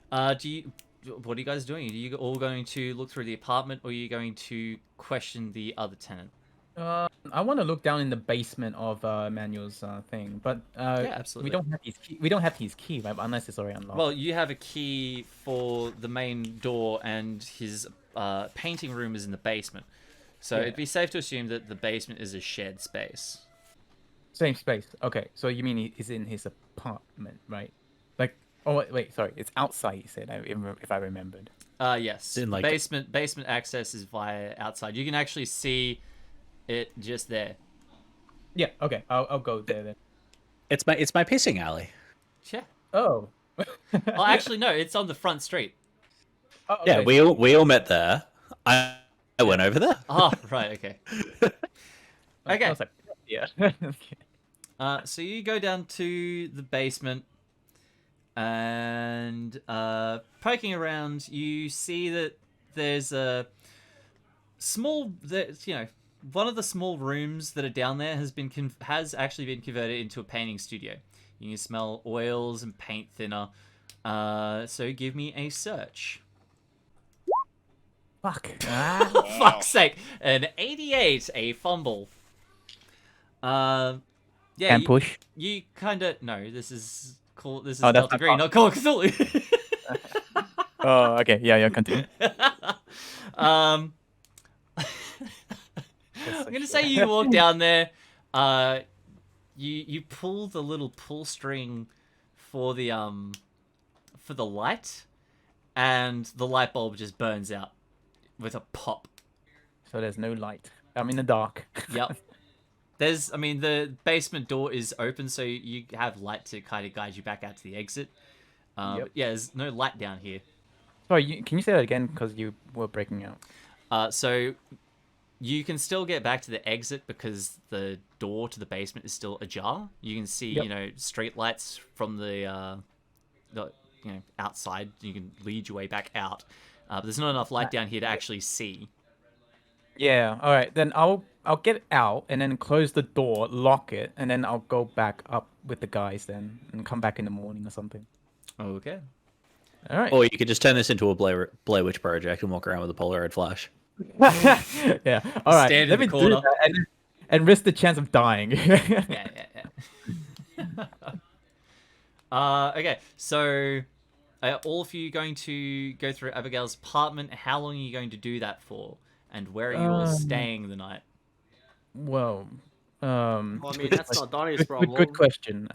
What are you guys doing? Are you all going to look through the apartment, or are you going to question the other tenant? I want to look down in the basement of Manuel's thing, but Yeah, absolutely. we don't have his key. We don't have his key, right? Unless it's already unlocked. Well, you have a key for the main door, and his painting room is in the basement. So Yeah. it'd be safe to assume that the basement is a shared space. Same space. Okay, so you mean he's in his apartment, right? Like, oh wait, sorry, it's outside. You said, if I remembered. Yes. In, like- Basement access is via outside. You can actually see it just there. Yeah. Okay, I'll go there then. It's my pissing alley. Yeah. Oh. Oh, actually, no. It's on the front street. Oh, Yeah, okay. we all met there. I went over there. Oh, right. Okay. I Okay. was like, yeah. So you go down to the basement, and poking around, you see that there's a small, one of the small rooms that are down there has actually been converted into a painting studio. You can smell oils and paint thinner. So give me a search. Fuck. For fuck's sake, an 88, a fumble. Yeah. And push. You kind of no. This is cool. This is Oh, that's Delta my Green, not Call of Cthulhu. Oh, okay. Yeah, continue. I'm gonna say you walk down there. You pull the little pull string for the light, and the light bulb just burns out with a pop. So there's no light. I'm in the dark. Yep. The basement door is open, so you have light to kind of guide you back out to the exit. Yep. But yeah, there's no light down here. Sorry, can you say that again? Because you were breaking out. So you can still get back to the exit because the door to the basement is still ajar. You can see, Yep. street lights from the outside. You can lead your way back out. But there's not enough light down here to actually see. Yeah. All right. Then I'll get out and then close the door, lock it, and then I'll go back up with the guys then and come back in the morning or something. Okay. All right. Or you could just turn this into a Blair Witch project and walk around with a Polaroid flash. Yeah. All right. Stand in Let the me corner. do that and risk the chance of dying. Yeah. Okay, so all of you going to go through Abigail's apartment. How long are you going to do that for? And where are you all staying the night? Well, Well, I mean, that's not Donnie's problem. good question.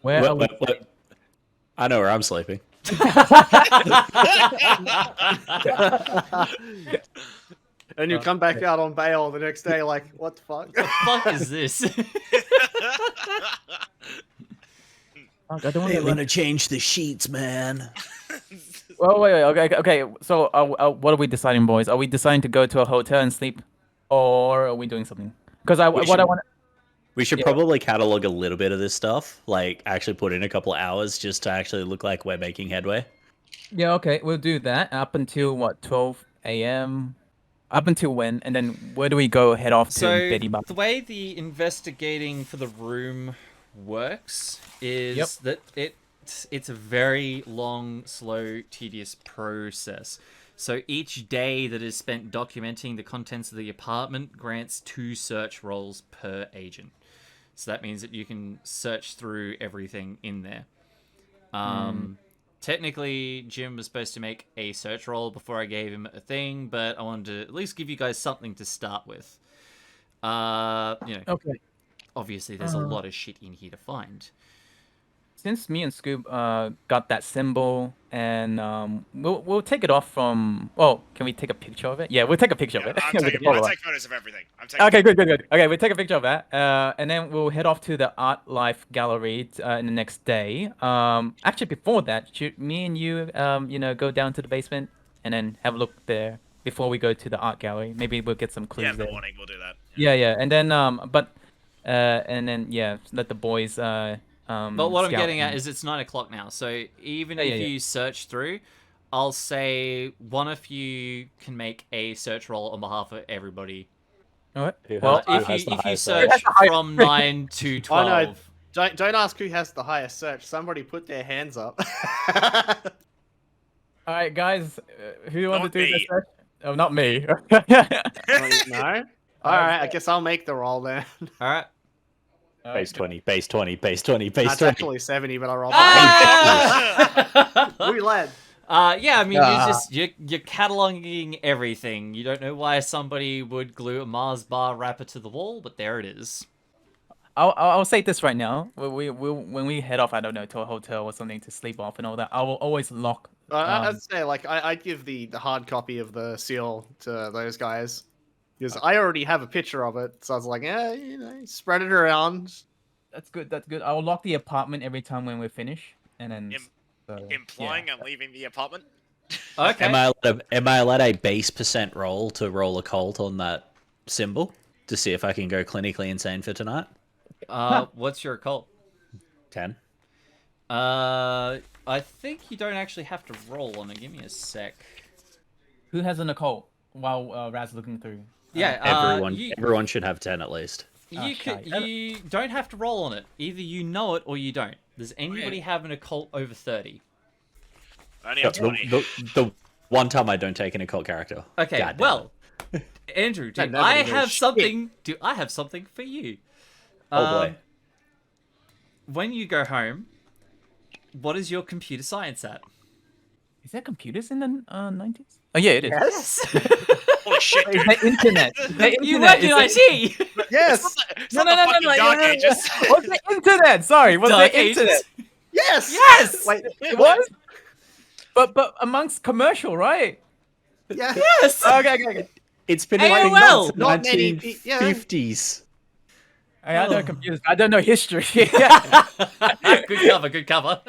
Where are we? I know where I'm sleeping. And you come back out on bail the next day, like, what the fuck? The fuck is this? Fuck, I don't want to want to change the sheets, man. Well, wait. Okay. So, what are we deciding, boys? Are we deciding to go to a hotel and sleep, or are we doing something? Because I want. We should Yeah. probably catalog a little bit of this stuff, like actually put in a couple of hours just to actually look like we're making headway. Yeah. Okay. We'll do that up until what 12 a.m. Up until when, and then where do we go? Head off to So Betty Buck. the way the investigating for the room works is Yep. that it's a very long, slow, tedious process. So each day that is spent documenting the contents of the apartment grants 2 search rolls per agent. So that means that you can search through everything in there. Technically, Jim was supposed to make a search roll before I gave him a thing, but I wanted to at least give you guys something to start with. Okay. Obviously there's a lot of shit in here to find. Since me and Skoob got that symbol, and we'll take it off from. Oh, can we take a picture of it? Yeah, we'll take a picture of it. I'll We take, can follow I'll up. take photos of everything. I'm taking Okay, good. Okay, we'll take a picture of that, and then we'll head off to the Art Life Gallery in the next day. Actually, before that, should me and you, go down to the basement and then have a look there before we go to the art gallery. Maybe we'll get some clues Yeah, in the there. morning we'll do that. Yeah, and then let the boys But what I'm scout getting at and- is it's 9 o'clock now, so even Yeah, if yeah. you search through, I'll say one of you can make a search roll on behalf of everybody. Alright. Who Well, has- If you highest search search? from 9 to 12. Oh no, don't ask who has the highest search. Somebody put their hands up. Alright, guys, who want to Not do this? me. Search? Oh, not me. No. All right, I guess I'll make the roll then. All right. Base 20, base 20, base 20, base That's 20. actually 70, but I rolled. Ah! We led. Yeah, I mean, you're cataloging everything. You don't know why somebody would glue a Mars bar wrapper to the wall, but there it is. I'll say this right now. When we head off, I don't know, to a hotel or something to sleep off and all that, I will always lock. I'd say, like, I'd give the hard copy of the seal to those guys. Because I already have a picture of it, so I was like, spread it around. That's good. I will lock the apartment every time when we finish, and then. Implying I'm leaving the apartment. Okay. Am I allowed a base percent roll to roll a cult on that symbol to see if I can go clinically insane for tonight? What's your occult? 10. I think you don't actually have to roll on it. Give me a sec. Who has an occult while Razz looking through? Yeah, Everyone should have 10 at least. You don't have to roll on it. Either you know it or you don't. Does anybody have an occult over 30? I only have 20. The one time I don't take an occult character. Okay, God damn well, Andrew, do nobody I knows have shit. something? Do I have something for you? Oh boy. When you go home, what is your computer science at? Is there computers in the 90s? Oh yeah, it is. Yes. Holy shit, dude. The internet. The You internet. work in Is it- IT. Yes. It's No, not no, the fucking no, Dark no, no, no. Ages. What's the internet? Sorry, what's Dark the internet? Ages. Yes. Yes! Wait. What? But amongst commercial, right? Yeah. Yes. Okay. It's been AOL! around since Not many 1950s. I don't know computers. I don't know history. Good cover.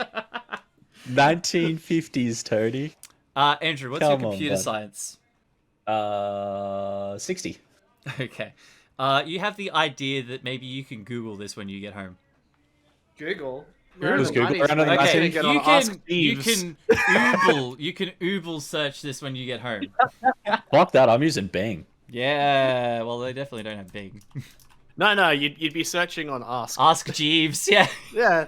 1950s, Tony. Andrew, what's your Come on, computer bud. science? 60. Okay. You have the idea that maybe you can Google this when you get home. Google. Was Google around in the Okay, Get on Ask you Jeeves. can Ooble search this when you get home. Fuck that, I'm using Bing. Yeah, well, they definitely don't have Bing. No, you'd be searching on Ask. Ask Jeeves, yeah. Yeah.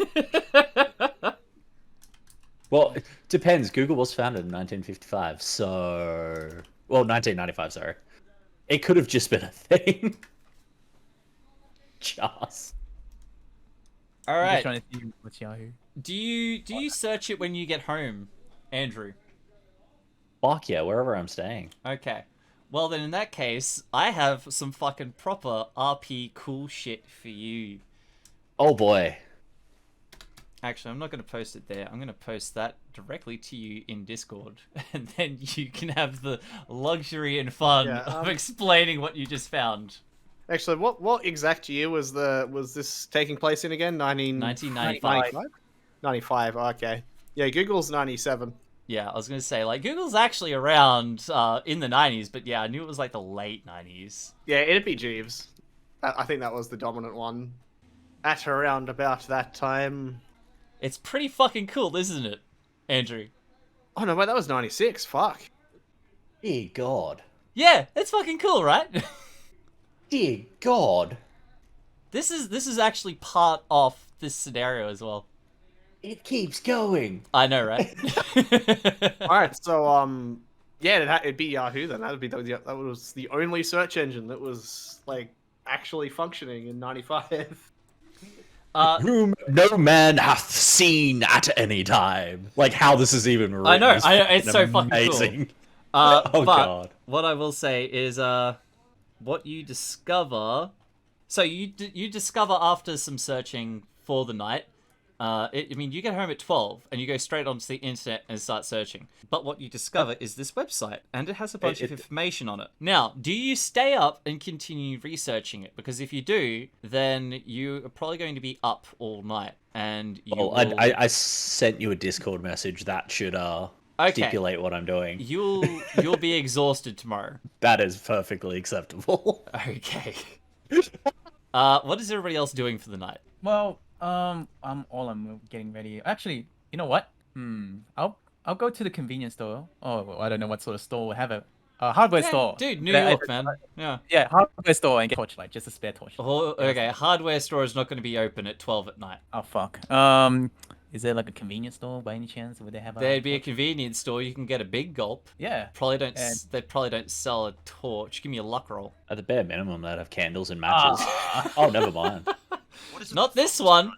Well, it depends. Google was founded in 1955, so... Well, 1995, sorry. It could have just been a thing. Just. All I'm just right. trying to see what's Yahoo. Do you search it when you get home, Andrew? Fuck yeah, wherever I'm staying. Okay. Well, then in that case, I have some fucking proper RP cool shit for you. Oh boy. Actually, I'm not going to post it there. I'm going to post that directly to you in Discord. And then you can have the luxury and fun Yeah, of explaining what you just found. Actually, what exact year was this taking place in again? 1995. 95. Okay. Yeah, Google's 97. Yeah, I was going to say, like, Google's actually around in the 90s, but yeah, I knew it was like the late 90s. Yeah, it'd be Jeeves. I think that was the dominant one. At around about that time. It's pretty fucking cool, isn't it, Andrew? Oh no, wait, that was 96. Fuck. Dear God. Yeah, it's fucking cool, right? Dear God. This is actually part of this scenario as well. It keeps going. I know, right? All right, so yeah, it'd be Yahoo then. That was the only search engine that was like actually functioning in '95. Whom no man hath seen at any time. Like how this is even written. I know, is it's so fucking cool. amazing. Oh Oh, but God. what I will say is, what you discover. So you discover after some searching for the night. I mean, you get home at 12 and you go straight onto the internet and start searching. But what you discover is this website, and it has a bunch of information on it. Now, do you stay up and continue researching it? Because if you do, then you are probably going to be up all night, and you. Well, will... I sent you a Discord message that should stipulate what I'm doing. You'll be exhausted tomorrow. That is perfectly acceptable. Okay. What is everybody else doing for the night? Well, I'm getting ready. Actually, you know what? I'll go to the convenience store. Oh, I don't know what sort of store will have a hardware store. Dude, New Yeah, York, man. Yeah. Yeah, hardware store and get torchlight, just a spare torchlight. Oh, okay, hardware store is not going to be open at 12 at night. Oh fuck. Is there like a convenience store by any chance? Would they have? There'd be a convenience store. You can get a big gulp. Yeah. They probably don't sell a torch. Give me a luck roll. At the bare minimum, they'd have candles and matches. Oh, never mind. Not this one.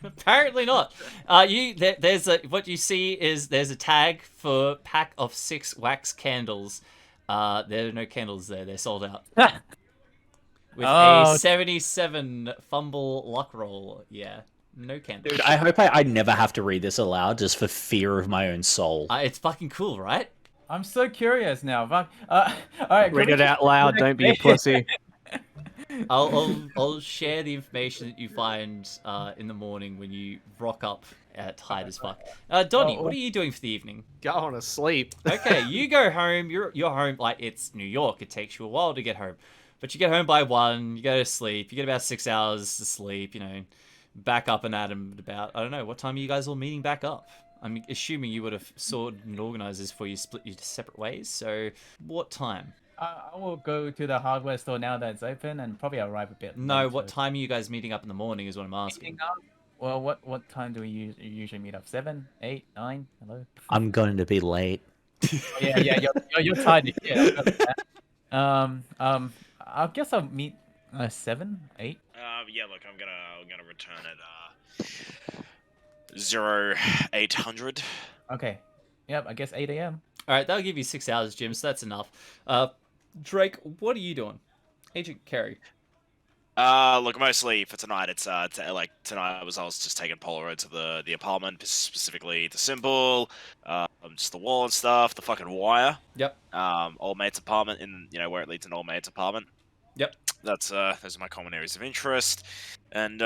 Apparently not. What you see is there's a tag for pack of 6 wax candles. There are no candles there. They're sold out. With a 77 fumble luck roll. Yeah. No candles. Dude, I hope I never have to read this aloud just for fear of my own soul. It's fucking cool, right? I'm so curious now. Fuck. All right. Read it out loud. Don't be a pussy. I'll share the information that you find in the morning when you rock up tired as fuck. Donnie, what are you doing for the evening? Going to sleep. Okay, you go home. You're home. Like, it's New York. It takes you a while to get home, but you get home by 1. You go to sleep. You get about 6 hours to sleep. You know, back up and at 'em about, I don't know, what time are you guys all meeting back up? I'm assuming you would have sorted and organized this before you split you to separate ways. So, what time? I will go to the hardware store now that it's open and probably arrive a bit. No, later. what time are you guys meeting up in the morning is what I'm asking. Well, what time do we usually meet up? 7, 8, 9? Hello? I'm going to be late. Yeah, you're tired. Yeah. I guess I'll meet 7, 8. Yeah, look, I'm gonna return at 0800. Okay. Yep, I guess 8 a.m. All right, that'll give you 6 hours, Jim. So that's enough. Drake, what are you doing? Agent Carey. Look, mostly for tonight, it's like tonight I was just taking Polaroid to the apartment, specifically the symbol, just the wall and stuff, the fucking wire. Yep. Old mate's apartment where it leads to an old mate's apartment. Yep. Those are my common areas of interest, and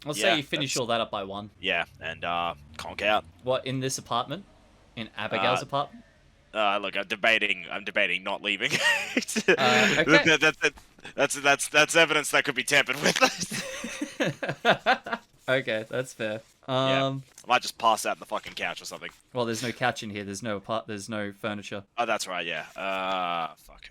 Let's say you finish all that up by 1. Yeah, and conk out. What, in this apartment? In Abigail's apartment? Look, I'm debating not leaving. Okay. That's evidence that could be tampered with. Okay, that's fair. I might just pass out on the fucking couch or something. Well, there's no couch in here. There's no furniture. Oh, that's right. Yeah. Fuck.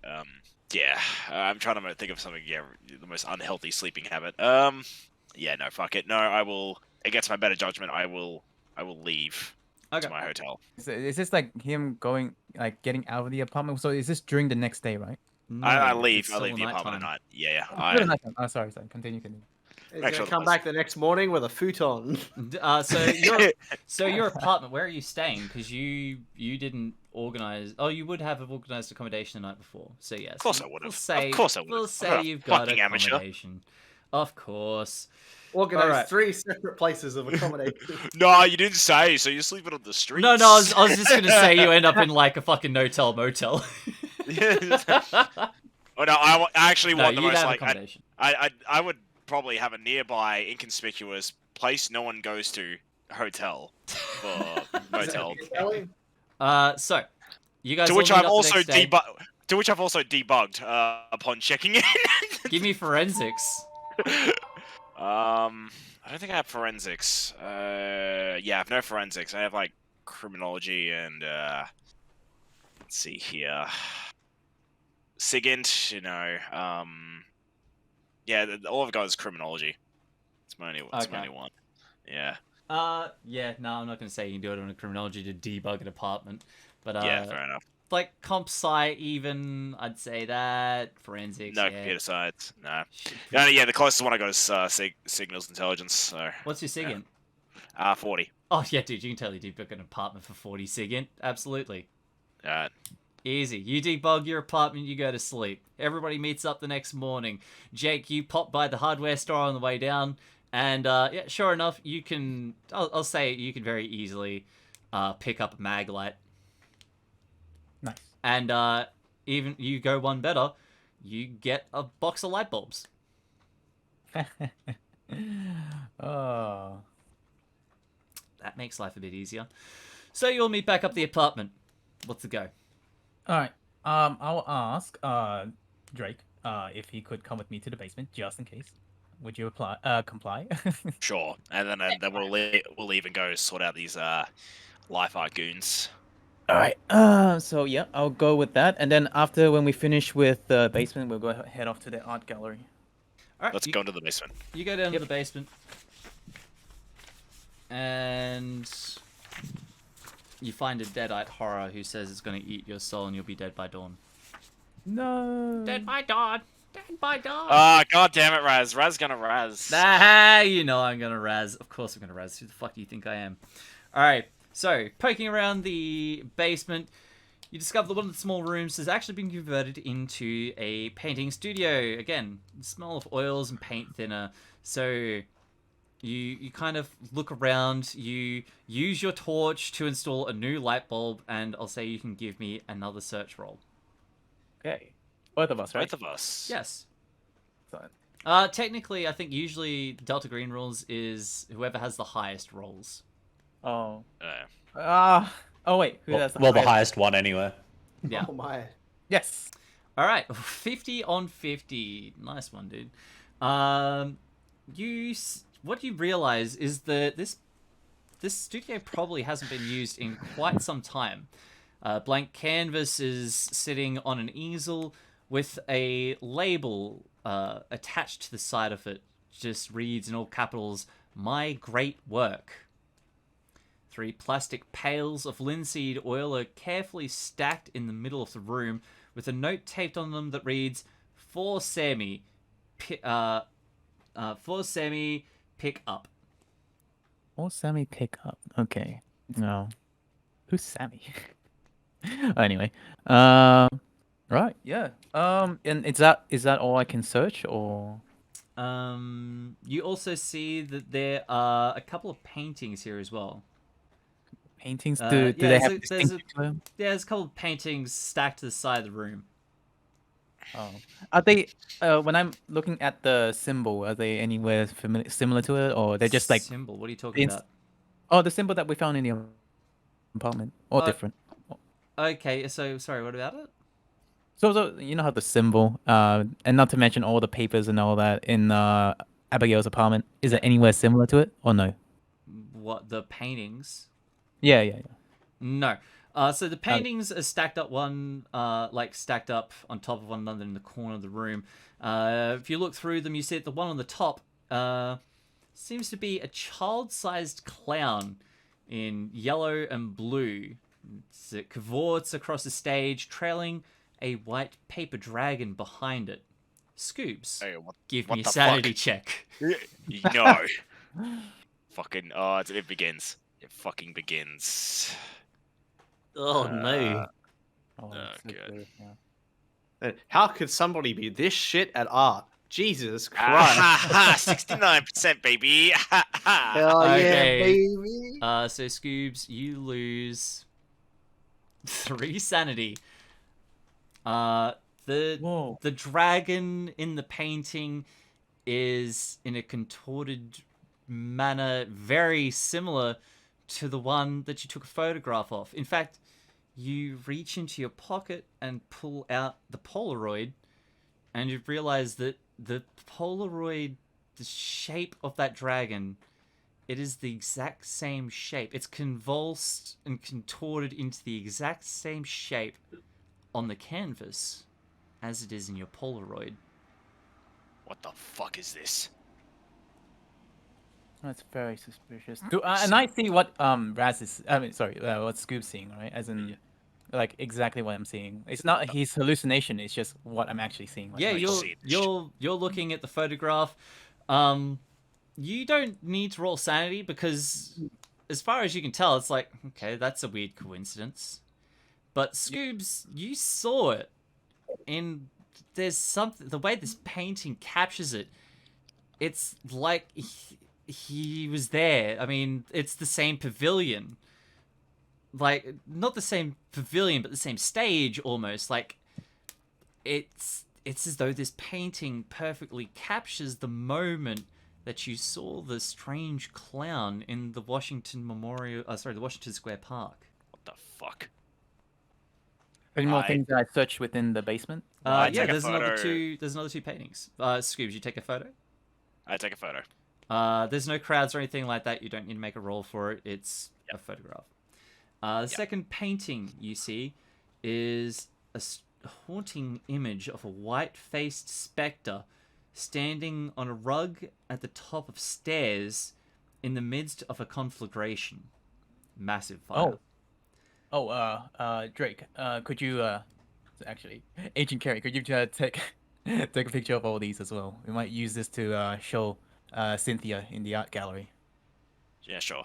Yeah. I'm trying to think of something. Yeah, the most unhealthy sleeping habit. Yeah. No. Fuck it. No. I will. Against my better judgment, I will leave. Okay. To my hotel. Is this like him getting out of the apartment? So is this during the next day, right? No, I leave. it's I still leave the apartment at nighttime. night. Yeah. Oh, sorry. Continue. He's Make gonna sure come the- back the next morning with a futon. So your apartment. Where are you staying? Because you didn't organize. Oh, you would have organized accommodation the night before. So yes. Of course I would have. We'll say, Of course I would. We'll say you've got fucking amateur. accommodation. Of course. Organize Alright. 3 separate places of accommodation. No, you didn't say. So you're sleeping on the streets. No, I was just gonna say you end up in like a fucking motel. Oh no, I actually No, want the you'd most have like accommodation. I would probably have a nearby inconspicuous place no one goes to hotel or motel. So you guys. To all which meet I've up the also next day. debugged upon checking in. Give me forensics. I don't think I have forensics. Yeah, I have no forensics. I have like criminology and let's see here. SIGINT, Yeah, all I've got is criminology. It's my only Okay. one. Yeah. Yeah, no, I'm not going to say you can do it on a criminology to debug an apartment, but Yeah, fair enough. like comp sci even, I'd say that forensics. No Yeah. computer science. No. Should Yeah, the closest one I got is signals intelligence. So. What's your SIGINT? 40. Oh yeah, dude, you can totally debug an apartment for 40 SIGINT. Absolutely. Easy. You debug your apartment, you go to sleep. Everybody meets up the next morning. Jake, you pop by the hardware store on the way down, and yeah, sure enough, you can. I'll say you can very easily pick up a mag light, Nice. and even you go one better, you get a box of light bulbs. Oh. That makes life a bit easier. So you'll meet back up at the apartment. What's the go? All right. I'll ask Drake if he could come with me to the basement just in case. Would you comply? Sure. And then we'll leave and go sort out these life art goons. All right. So yeah, I'll go with that, and then after when we finish with the basement, we'll go head off to the art gallery. All right, Let's go into the basement. You go down to the basement, and you find a deadite horror who says it's going to eat your soul and you'll be dead by dawn. No. Dead by dawn. Dead by dawn. Ah, god damn it, Razz. Razz gonna Razz. Ah, you know I'm going to Razz. Of course I'm going to Razz. Who the fuck do you think I am? All right. So, poking around the basement, you discover that one of the small rooms has actually been converted into a painting studio. Again, the smell of oils and paint thinner. So, you kind of look around, you use your torch to install a new light bulb, and I'll say you can give me another search roll. Okay. Both of us, right? Both of us. Yes. Excellent. Technically, I think usually Delta Green rules is whoever has the highest rolls. Oh. Uh, Oh wait. Who has Well, the highest one anyway. Yeah. Oh my. Yes. All right, 50 on 50. Nice one, dude. What you realize is that this studio probably hasn't been used in quite some time. Blank canvas is sitting on an easel with a label attached to the side of it. Just reads in all capitals, "My great work." 3 plastic pails of linseed oil are carefully stacked in the middle of the room with a note taped on them that reads, "For Sammy, pick up." Or Sammy pick up. Okay. No. Who's Sammy? Anyway. Right. Yeah. And is that all I can search or? You also see that there are a couple of paintings here as well. Paintings? Do Yeah, they have there's distinctive to them? Yeah, there's a couple of paintings stacked to the side of the room. Oh. Are they? When I'm looking at the symbol, are they anywhere similar to it, or they're just like? Symbol. What are you talking about? Oh, the symbol that we found in the apartment, or different? Okay, so sorry, what about it? So you know how the symbol, and not to mention all the papers and all that in Abigail's apartment. Is it anywhere similar to it, or no? What, the paintings? Yeah. No. So the paintings are stacked up stacked up on top of one another in the corner of the room. If you look through them, you see that the one on the top seems to be a child-sized clown in yellow and blue. It cavorts across the stage, trailing a white paper dragon behind it. Skoobz, hey, give what me a the sanity fuck? check. No. Fucking. Oh, it begins. It fucking begins. Oh no. Oh, good. How could somebody be this shit at art? Jesus Ha Christ. ha! 69%, baby. Ha ha! Hell Okay. yeah, baby. So Skoobz, you lose 3 sanity. Whoa. The dragon in the painting is in a contorted manner very similar to the one that you took a photograph of. In fact, you reach into your pocket and pull out the Polaroid, and you realize that the Polaroid, the shape of that dragon, it is the exact same shape. It's convulsed and contorted into the exact same shape on the canvas as it is in your Polaroid. What the fuck is this? That's very suspicious. And I see what Razz is. I mean, sorry, what Skoob's seeing, right? As in, like exactly what I'm seeing. It's not his hallucination. It's just what I'm actually seeing. Like, Yeah, right you're looking at the photograph. You don't need to roll sanity because, as far as you can tell, it's like, okay, that's a weird coincidence. But Skoobz, you saw it, and there's something. The way this painting captures it, it's like he was there. I mean, it's the same pavilion. Like, not the same pavilion, but the same stage almost. Like, it's as though this painting perfectly captures the moment that you saw the strange clown in the Washington the Washington Square Park. What the fuck? Any more things that I searched within the basement? I Yeah, take a there's another photo. There's another two paintings. Skoobz, you take a photo. I take a photo. There's no crowds or anything like that. You don't need to make a roll for it. It's a photograph. The second painting you see is a haunting image of a white-faced spectre standing on a rug at the top of stairs in the midst of a conflagration. Massive fire. Drake, could you actually, Agent Carey, could you take a picture of all these as well? We might use this to show Cynthia in the art gallery. Yeah, sure.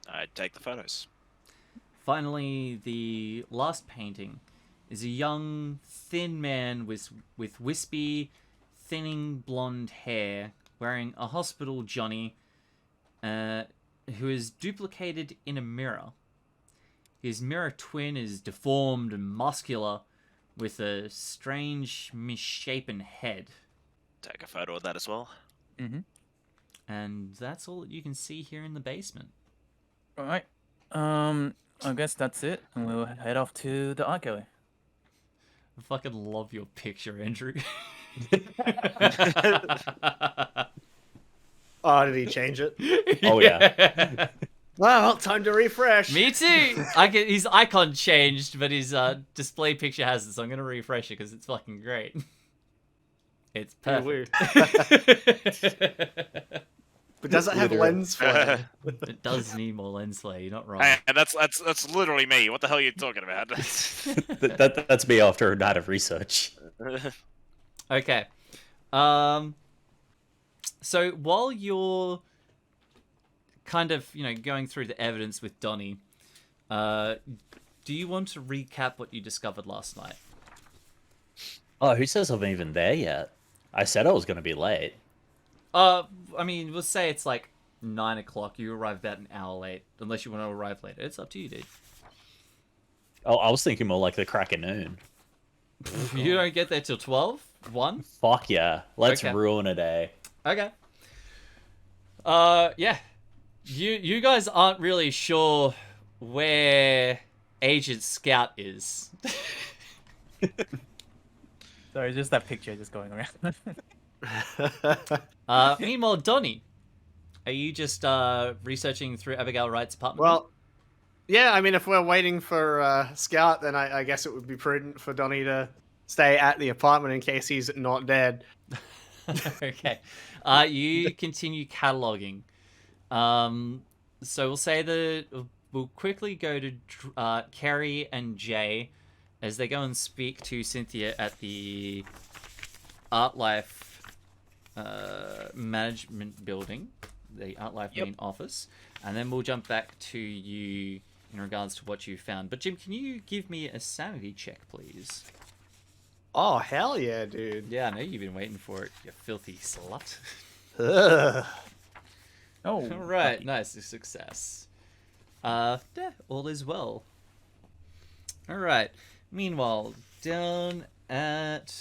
I take the photos. Finally, the last painting is a young, thin man with wispy, thinning blonde hair, wearing a hospital johnny, who is duplicated in a mirror. His mirror twin is deformed and muscular, with a strange, misshapen head. Take a photo of that as well. Mm-hmm. And that's all that you can see here in the basement. All right. I guess that's it. And we'll head off to the art gallery. I fucking love your picture, Andrew. Oh, did he change it? Oh, yeah. Well, time to refresh. Me too. His icon changed, but his display picture hasn't, so I'm gonna refresh it because it's fucking great. It's perfect. But does it have Literally. lens flare? It does need more lens flare. You're not wrong. Hey, that's literally me. What the hell are you talking about? That's me after a night of research. Okay. So while you're kind of, going through the evidence with Donnie, do you want to recap what you discovered last night? Oh, who says I'm even there yet? I said I was going to be late. I mean, we'll say it's like 9 o'clock. You arrive about an hour late, unless you want to arrive later. It's up to you, dude. Oh, I was thinking more like the crack of noon. You don't get there till 12? 1? Fuck yeah. Let's Okay. ruin a day. Okay. Yeah. You guys aren't really sure where Agent Scout is. Sorry, just that picture just going around. Meanwhile, Donnie, are you just researching through Abigail Wright's apartment? Well, yeah, I mean, if we're waiting for Scout, then I guess it would be prudent for Donnie to stay at the apartment in case he's not dead. Okay. You continue cataloging. So we'll say we'll quickly go to Kerry and Jay as they go and speak to Cynthia at the Art Life management building, the Art Life main office, and then we'll jump back to you in regards to what you found. But Jim, can you give me a sanity check, please? Oh, hell yeah, dude. Yeah, I know you've been waiting for it, you filthy slut. Ugh. Oh, All right, nice, a success. Yeah, all is well. All right. Meanwhile, down at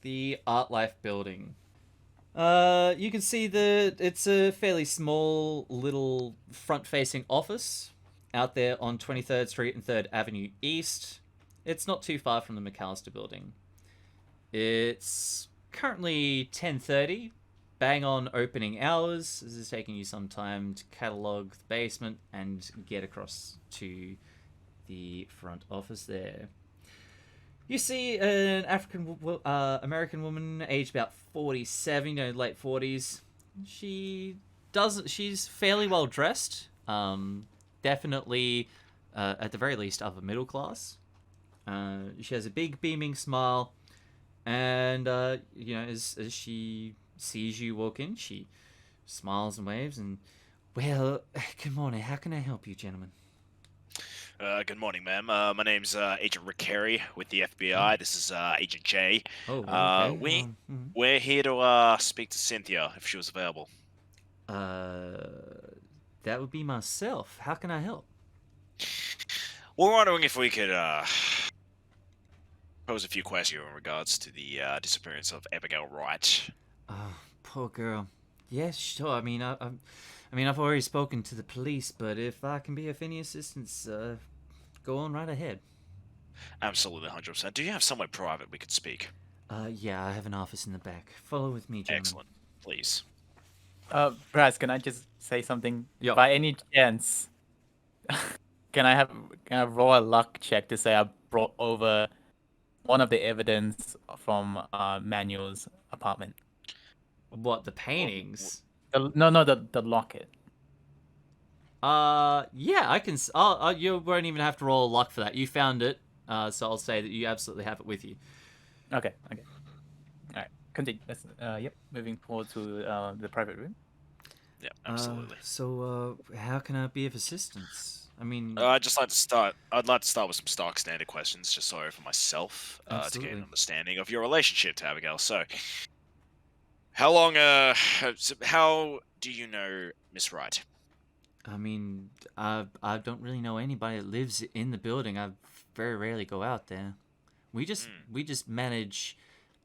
the Art Life building, you can see that it's a fairly small little front-facing office out there on 23rd Street and 3rd Avenue East. It's not too far from the McAllister building. It's currently 10:30. Bang on opening hours. This is taking you some time to catalog the basement and get across to the front office there. You see an American woman, aged about 47, late 40s. She's fairly well dressed. Definitely, at the very least, upper middle class. She has a big beaming smile, and as she sees you walk in, she smiles and waves. And well, good morning. How can I help you, gentlemen? Good morning, ma'am. My name's Agent Rick Carey with the FBI. This is Agent J. Oh, okay. We're here to speak to Cynthia if she was available. That would be myself. How can I help? We're wondering if we could pose a few questions in regards to the disappearance of Abigail Wright. Oh, poor girl. Yes, sure. I mean, I've already spoken to the police, but if I can be of any assistance, go on right ahead. Absolutely, 100%. Do you have somewhere private we could speak? Yeah, I have an office in the back. Follow with me, gentlemen. Excellent. Please. Razz, can I just say something? Yeah. By any chance, can I roll a luck check to say I brought over one of the evidence from Manuel's apartment? What, the paintings? The locket. Yeah, I can. You won't even have to roll a luck for that. You found it, so I'll say that you absolutely have it with you. Okay. All right. Continue. Let's, moving forward to the private room. Yeah, absolutely. So, how can I be of assistance? I mean, I'd like to start with some stock standard questions, just so for myself, to get Absolutely. an understanding of your relationship to Abigail. So, how do you know Miss Wright? I mean, I don't really know anybody that lives in the building. I very rarely go out there. We just manage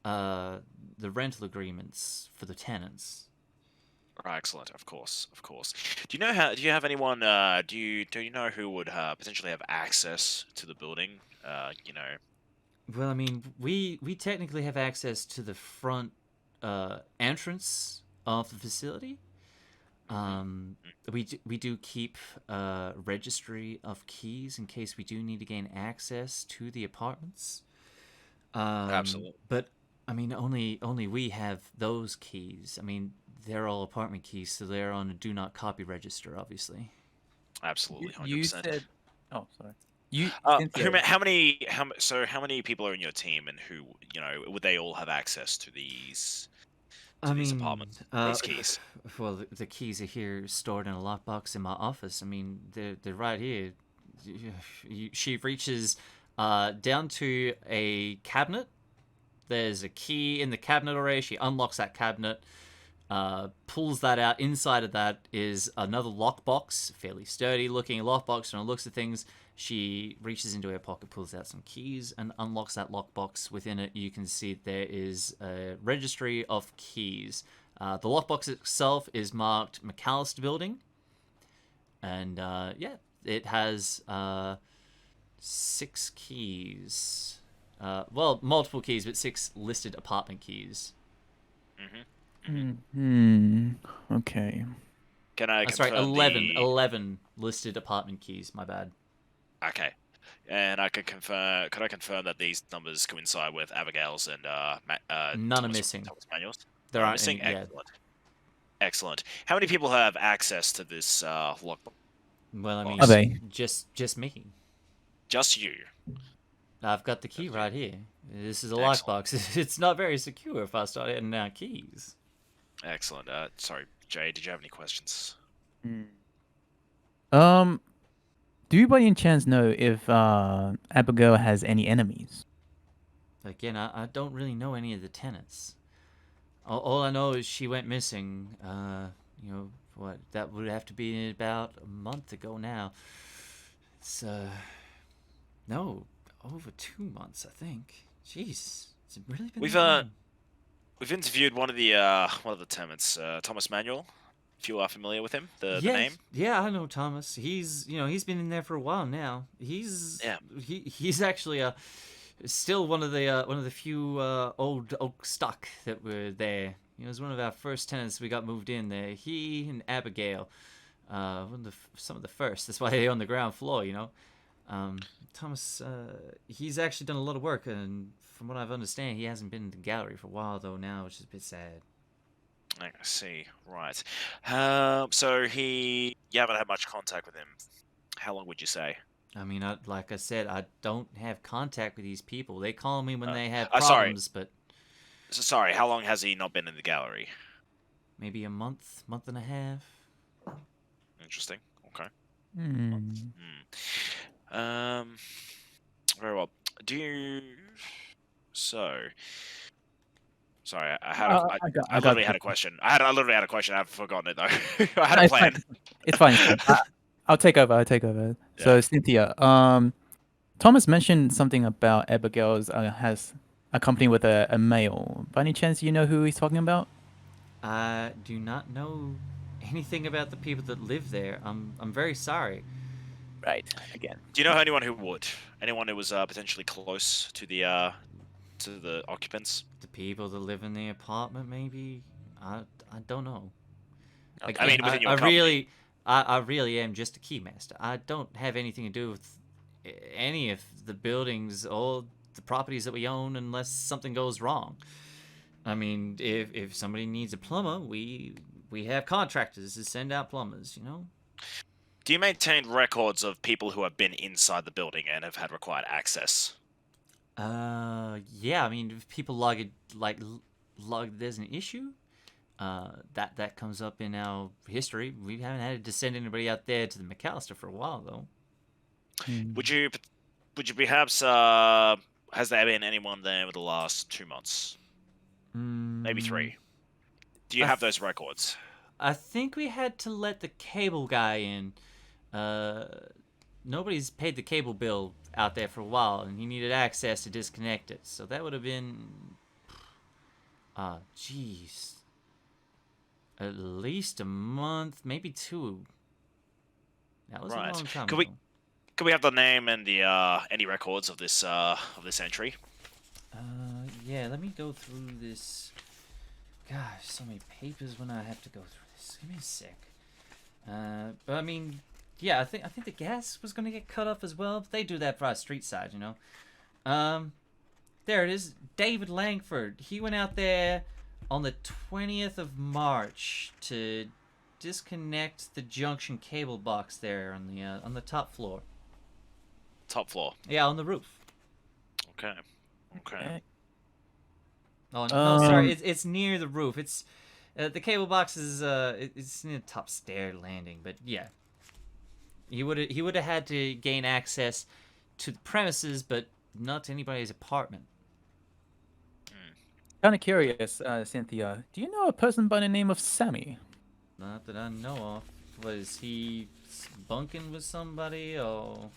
the rental agreements for the tenants. Right, excellent. Of course. Do you have anyone? Do you know who would potentially have access to the building? Well, I mean, we technically have access to the front entrance of the facility. We do keep a registry of keys in case we do need to gain access to the apartments. Absolutely. But I mean, only we have those keys. I mean, they're all apartment keys, so they're on a do not copy register, obviously. Absolutely, 100%. You said. Oh, sorry. You. How many people are in your team, and who would they all have access to these? These apartments, these keys. Well, the keys are here stored in a lockbox in my office. I mean, they're right here. She reaches down to a cabinet. There's a key in the cabinet already. She unlocks that cabinet, pulls that out. Inside of that is another lockbox, fairly sturdy looking lockbox. And looks at things. She reaches into her pocket, pulls out some keys, and unlocks that lockbox. Within it, you can see there is a registry of keys. The lockbox itself is marked McAllister Building. And, it has 6 keys. Well, multiple keys, but 6 listed apartment keys. Okay. Can I Sorry, confirm 11 listed apartment keys, my bad. Okay. And I could I confirm that these numbers coincide with Abigail's and None are missing. Thomas Manuel's? There None are aren't missing? any, yeah. Excellent. How many people have access to this lockbox? Well, I mean, Are they? just me. Just you. I've got the key right here. This is a Excellent. lockbox. It's not very secure if I start adding out keys. Excellent. Sorry, Jay, did you have any questions? Do you by any chance know if Abigail has any enemies? Again, I don't really know any of the tenants. All I know is she went missing. That would have to be about a month ago now. It's no, over 2 months, I think. Jeez, it's really been. We've interviewed one of the tenants, Thomas Manuel. If you are familiar with him, the name. Yeah, I know Thomas. He's been in there for a while now. He's actually still one of the few old oak stock that were there. He was one of our first tenants we got moved in there. He and Abigail, some of the first. That's why they're on the ground floor, Thomas, he's actually done a lot of work, and from what I've understand, he hasn't been in the gallery for a while though now, which is a bit sad. I see. Right. So you haven't had much contact with him. How long would you say? I mean, like I said, I don't have contact with these people. They call me when they have sorry. problems, but So sorry. How long has he not been in the gallery? maybe a month and a half. Interesting. Okay. Hmm. Very well. Do you? So. Sorry, I literally had a question. I literally had a question. I've forgotten it though. I had a It's plan. fine. It's fine. It's fine. I'll take over. So Cynthia, Thomas mentioned something about Abigail's has a company with a male. By any chance, you know who he's talking about? I do not know anything about the people that live there. I'm very sorry. Right. Again. Do you know anyone who would? Anyone who was potentially close to the occupants? The people that live in the apartment, maybe. I don't know. Okay. I mean, within your I company. really am just a keymaster. I don't have anything to do with any of the buildings or the properties that we own unless something goes wrong. I mean, if somebody needs a plumber, we have contractors to send out plumbers, you know? Do you maintain records of people who have been inside the building and have had required access? Yeah, I mean, if people log there's an issue, that comes up in our history. We haven't had to send anybody out there to the McAllister for a while, though. Would you perhaps has there been anyone there in the last 2 months? Maybe 3. Do you have those records? I think we had to let the cable guy in. Nobody's paid the cable bill out there for a while, and he needed access to disconnect it. So that would have been, jeez, at least a month, maybe 2. That was a long time ago. Could we have the name and the any records of this entry? Yeah. Let me go through this. Gosh, so many papers when I have to go through this. Give me a sec. But I mean, yeah, I think the gas was gonna get cut off as well. But they do that for our street side, you know. There it is. David Langford. He went out there on the 20th of March to disconnect the junction cable box there on the top floor. Top floor. Yeah, on the roof. Okay. Oh no, sorry. It's near the roof. It's the cable box is it's near the top stair landing. But yeah, he would have had to gain access to the premises, but not to anybody's apartment. Kind of curious, Cynthia. Do you know a person by the name of Sammy? Not that I know of. Was he bunking with somebody or?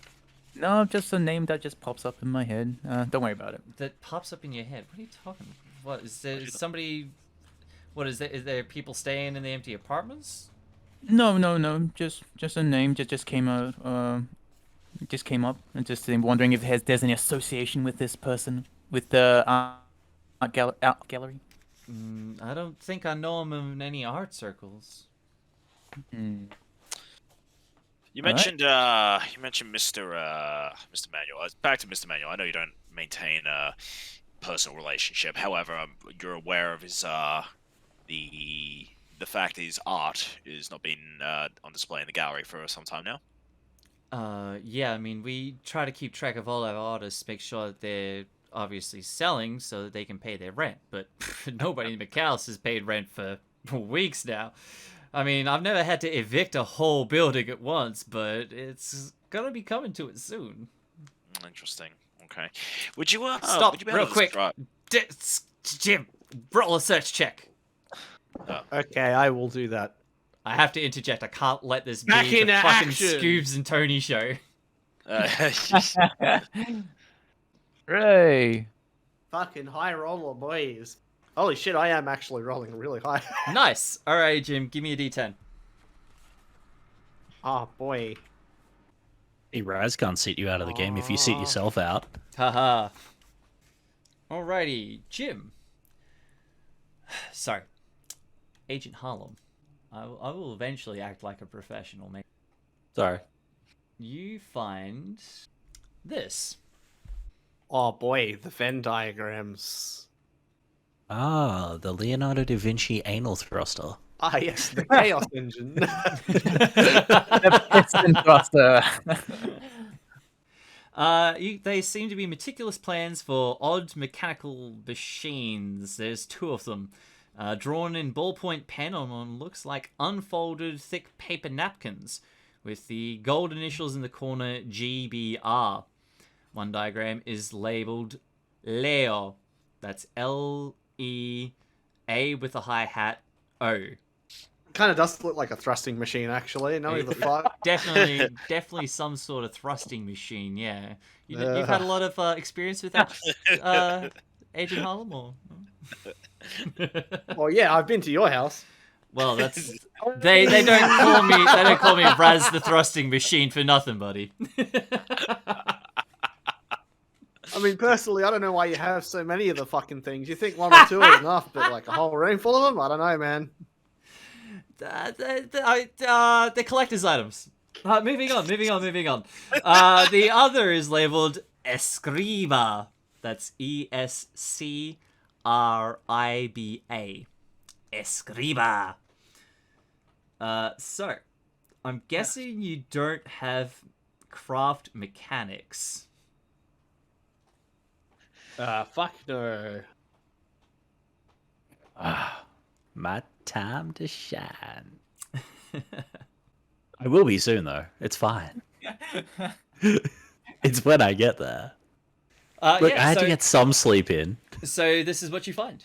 No, just a name that just pops up in my head. Don't worry about it. That pops up in your head. What are you talking about? What is there? Somebody? What is there? Is there people staying in the empty apartments? No. Just a name just came out. Just came up, and just wondering if there's any association with this person with the art gallery. I don't think I know him in any art circles. You mentioned Mr. Manuel. Back to Mr. Manuel. I know you don't maintain a personal relationship. However, you're aware of his the fact that his art is not being on display in the gallery for some time now. Yeah. I mean, we try to keep track of all our artists, make sure that they're obviously selling so that they can pay their rent. But nobody in McAllister has paid rent for weeks now. I mean, I've never had to evict a whole building at once, but it's gonna be coming to it soon. Interesting. Okay. Would you stop would you be real able to quick? describe- Jim, roll a search check. Okay, I will do that. I have to interject. I can't let this Back be the into fucking action. Skoobz and Tonny show. Hooray! Fucking high roller, boys. Holy shit, I am actually rolling really high. Nice. All right, Jim, give me a D10. Oh, boy. Hey, Razz can't seat you out of the game if you seat yourself out. Haha. Alrighty, Jim. Sorry. Agent Harlem. I will eventually act like a professional, mate. Sorry. You find this. Oh boy, the Venn diagrams. Ah, the Leonardo da Vinci anal thruster. Ah, yes, the Chaos Engine. The piston thruster. They seem to be meticulous plans for odd mechanical machines. There's 2 of them. Drawn in ballpoint pen on looks like unfolded thick paper napkins, with the gold initials in the corner GBR. One diagram is labeled Leo. That's L-E-A with a hi-hat O. Kind of does look like a thrusting machine, actually. No, the fuck. Definitely some sort of thrusting machine, yeah. You've had a lot of experience with that, Agent Harlem, or? Well, yeah, I've been to your house. Well, that's they don't call me Razz the thrusting machine for nothing, buddy. I mean, personally, I don't know why you have so many of the fucking things. You think 1 or 2 is enough, but like a whole room full of them? I don't know, man. They're collector's items. Moving on. The other is labeled Escriba. That's Escriba. Escriba. So, I'm guessing you don't have craft mechanics. Fuck no. My time to shine. I will be soon, though. It's fine. It's when I get there. Look, I had to get some sleep in. So this is what you find.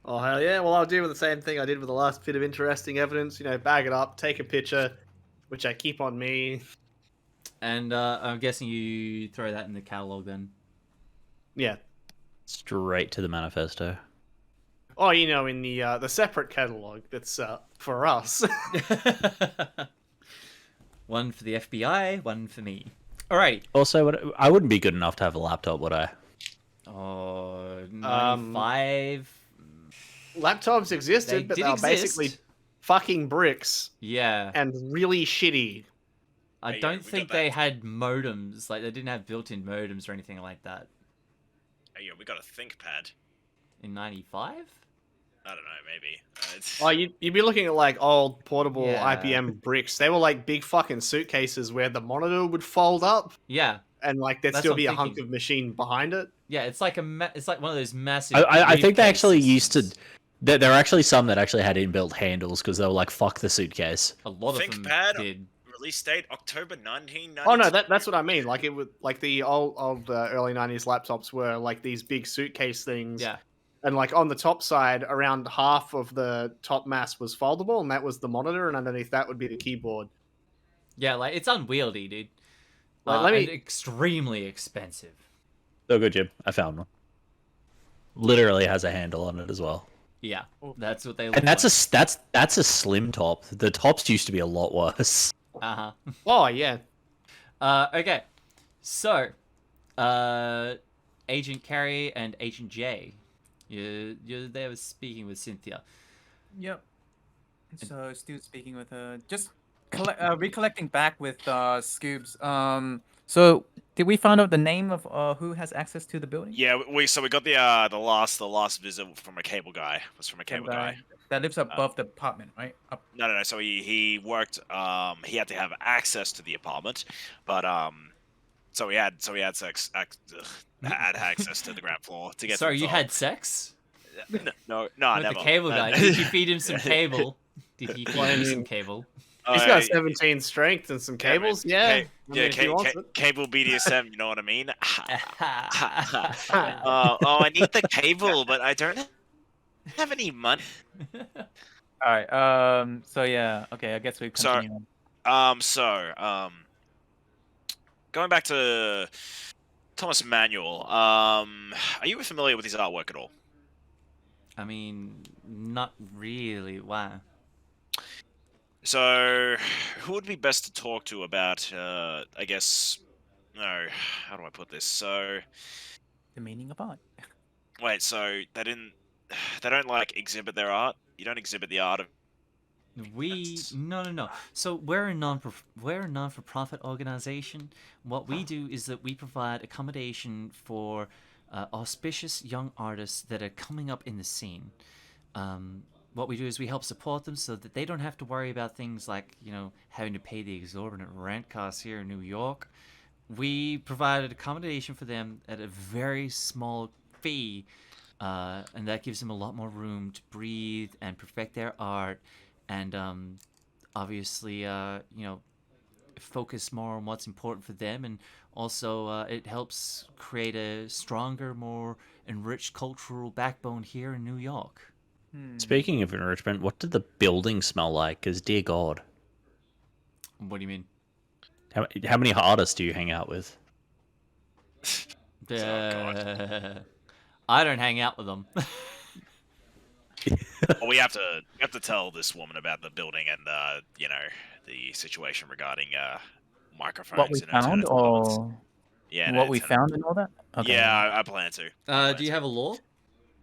Oh, hell yeah. Well, I'll do with the same thing I did with the last bit of interesting evidence. You know, bag it up, take a picture, which I keep on me. And I'm guessing you throw that in the catalog then. Yeah. Straight to the manifesto. Oh, you know, in the separate catalog that's for us. One for the FBI, one for me. Alrighty. Also, I wouldn't be good enough to have a laptop, would I? Oh, 95. Laptops existed, but they were basically fucking bricks. Yeah. And really shitty. I don't think they had modems. Like, they didn't have built-in modems or anything like that. Hey, yo, we got a ThinkPad. In 95? I don't know, maybe. Oh, you'd be looking at like old portable Yeah. IBM bricks. They were like big fucking suitcases where the monitor would fold up, Yeah. and like there'd That's still what be I'm a hunk thinking. of machine behind it. Yeah, it's like it's like one of those massive. I think they actually briefcases. used to. There are actually some that actually had inbuilt handles because they were like, "Fuck the suitcase." A lot of them ThinkPad? did. Release date October 1992. Oh no, that's what I mean. Like it would like the old early '90s laptops were like these big suitcase things. Yeah. And like on the top side, around half of the top mass was foldable, and that was the monitor, and underneath that would be the keyboard. Yeah, like it's unwieldy, dude. Like, And extremely expensive. Oh, good, Jim. I found one. Literally has a handle on it as well. Yeah, that's what they look And that's like. that's a slim top. The tops used to be a lot worse. Uh-huh. Oh yeah. Okay. So, Agent Carrie and Agent J. You're there speaking with Cynthia. Yep. So still speaking with her, just recollecting back with Skoobz. So did we find out the name of who has access to the building? Yeah, we got the last visit from a cable guy. It was from a cable guy. That lives above the apartment, right? Up. No. So he worked. He had to have access to the apartment, but so he had access to the ground floor to get. Sorry, to the you top. had sex No, with never. the cable guy. Did you feed him some cable? Did he feed him some cable? He's got 17 strength and some cables. Yeah. Cable BDSM. You know what I mean? I need the cable, but I don't have any money. All right. So yeah. Okay. I guess we continue. Going back to Thomas Manuel. Are you familiar with his artwork at all? I mean, not really. Why? So, who would be best to talk to about, I guess, no, how do I put this? So, The meaning of art. wait, so they don't like exhibit their art? You don't exhibit the art of No. So we're a non-for-profit organization. What we do is that we provide accommodation for auspicious young artists that are coming up in the scene. What we do is we help support them so that they don't have to worry about things like, having to pay the exorbitant rent costs here in New York. We provided accommodation for them at a very small fee, and that gives them a lot more room to breathe and perfect their art, and obviously, focus more on what's important for them, and also it helps create a stronger, more enriched cultural backbone here in New York. Speaking of enrichment, what did the building smell like? Because, dear God, What do you mean? how many artists do you hang out with? God. I don't hang out with them. Well, we have to tell this woman about the building and the situation regarding microphones. What we in her found, tenant's apartments. or Yeah, what no, we tenant- found and all that? Okay. Yeah, I plan to. Do you have a law?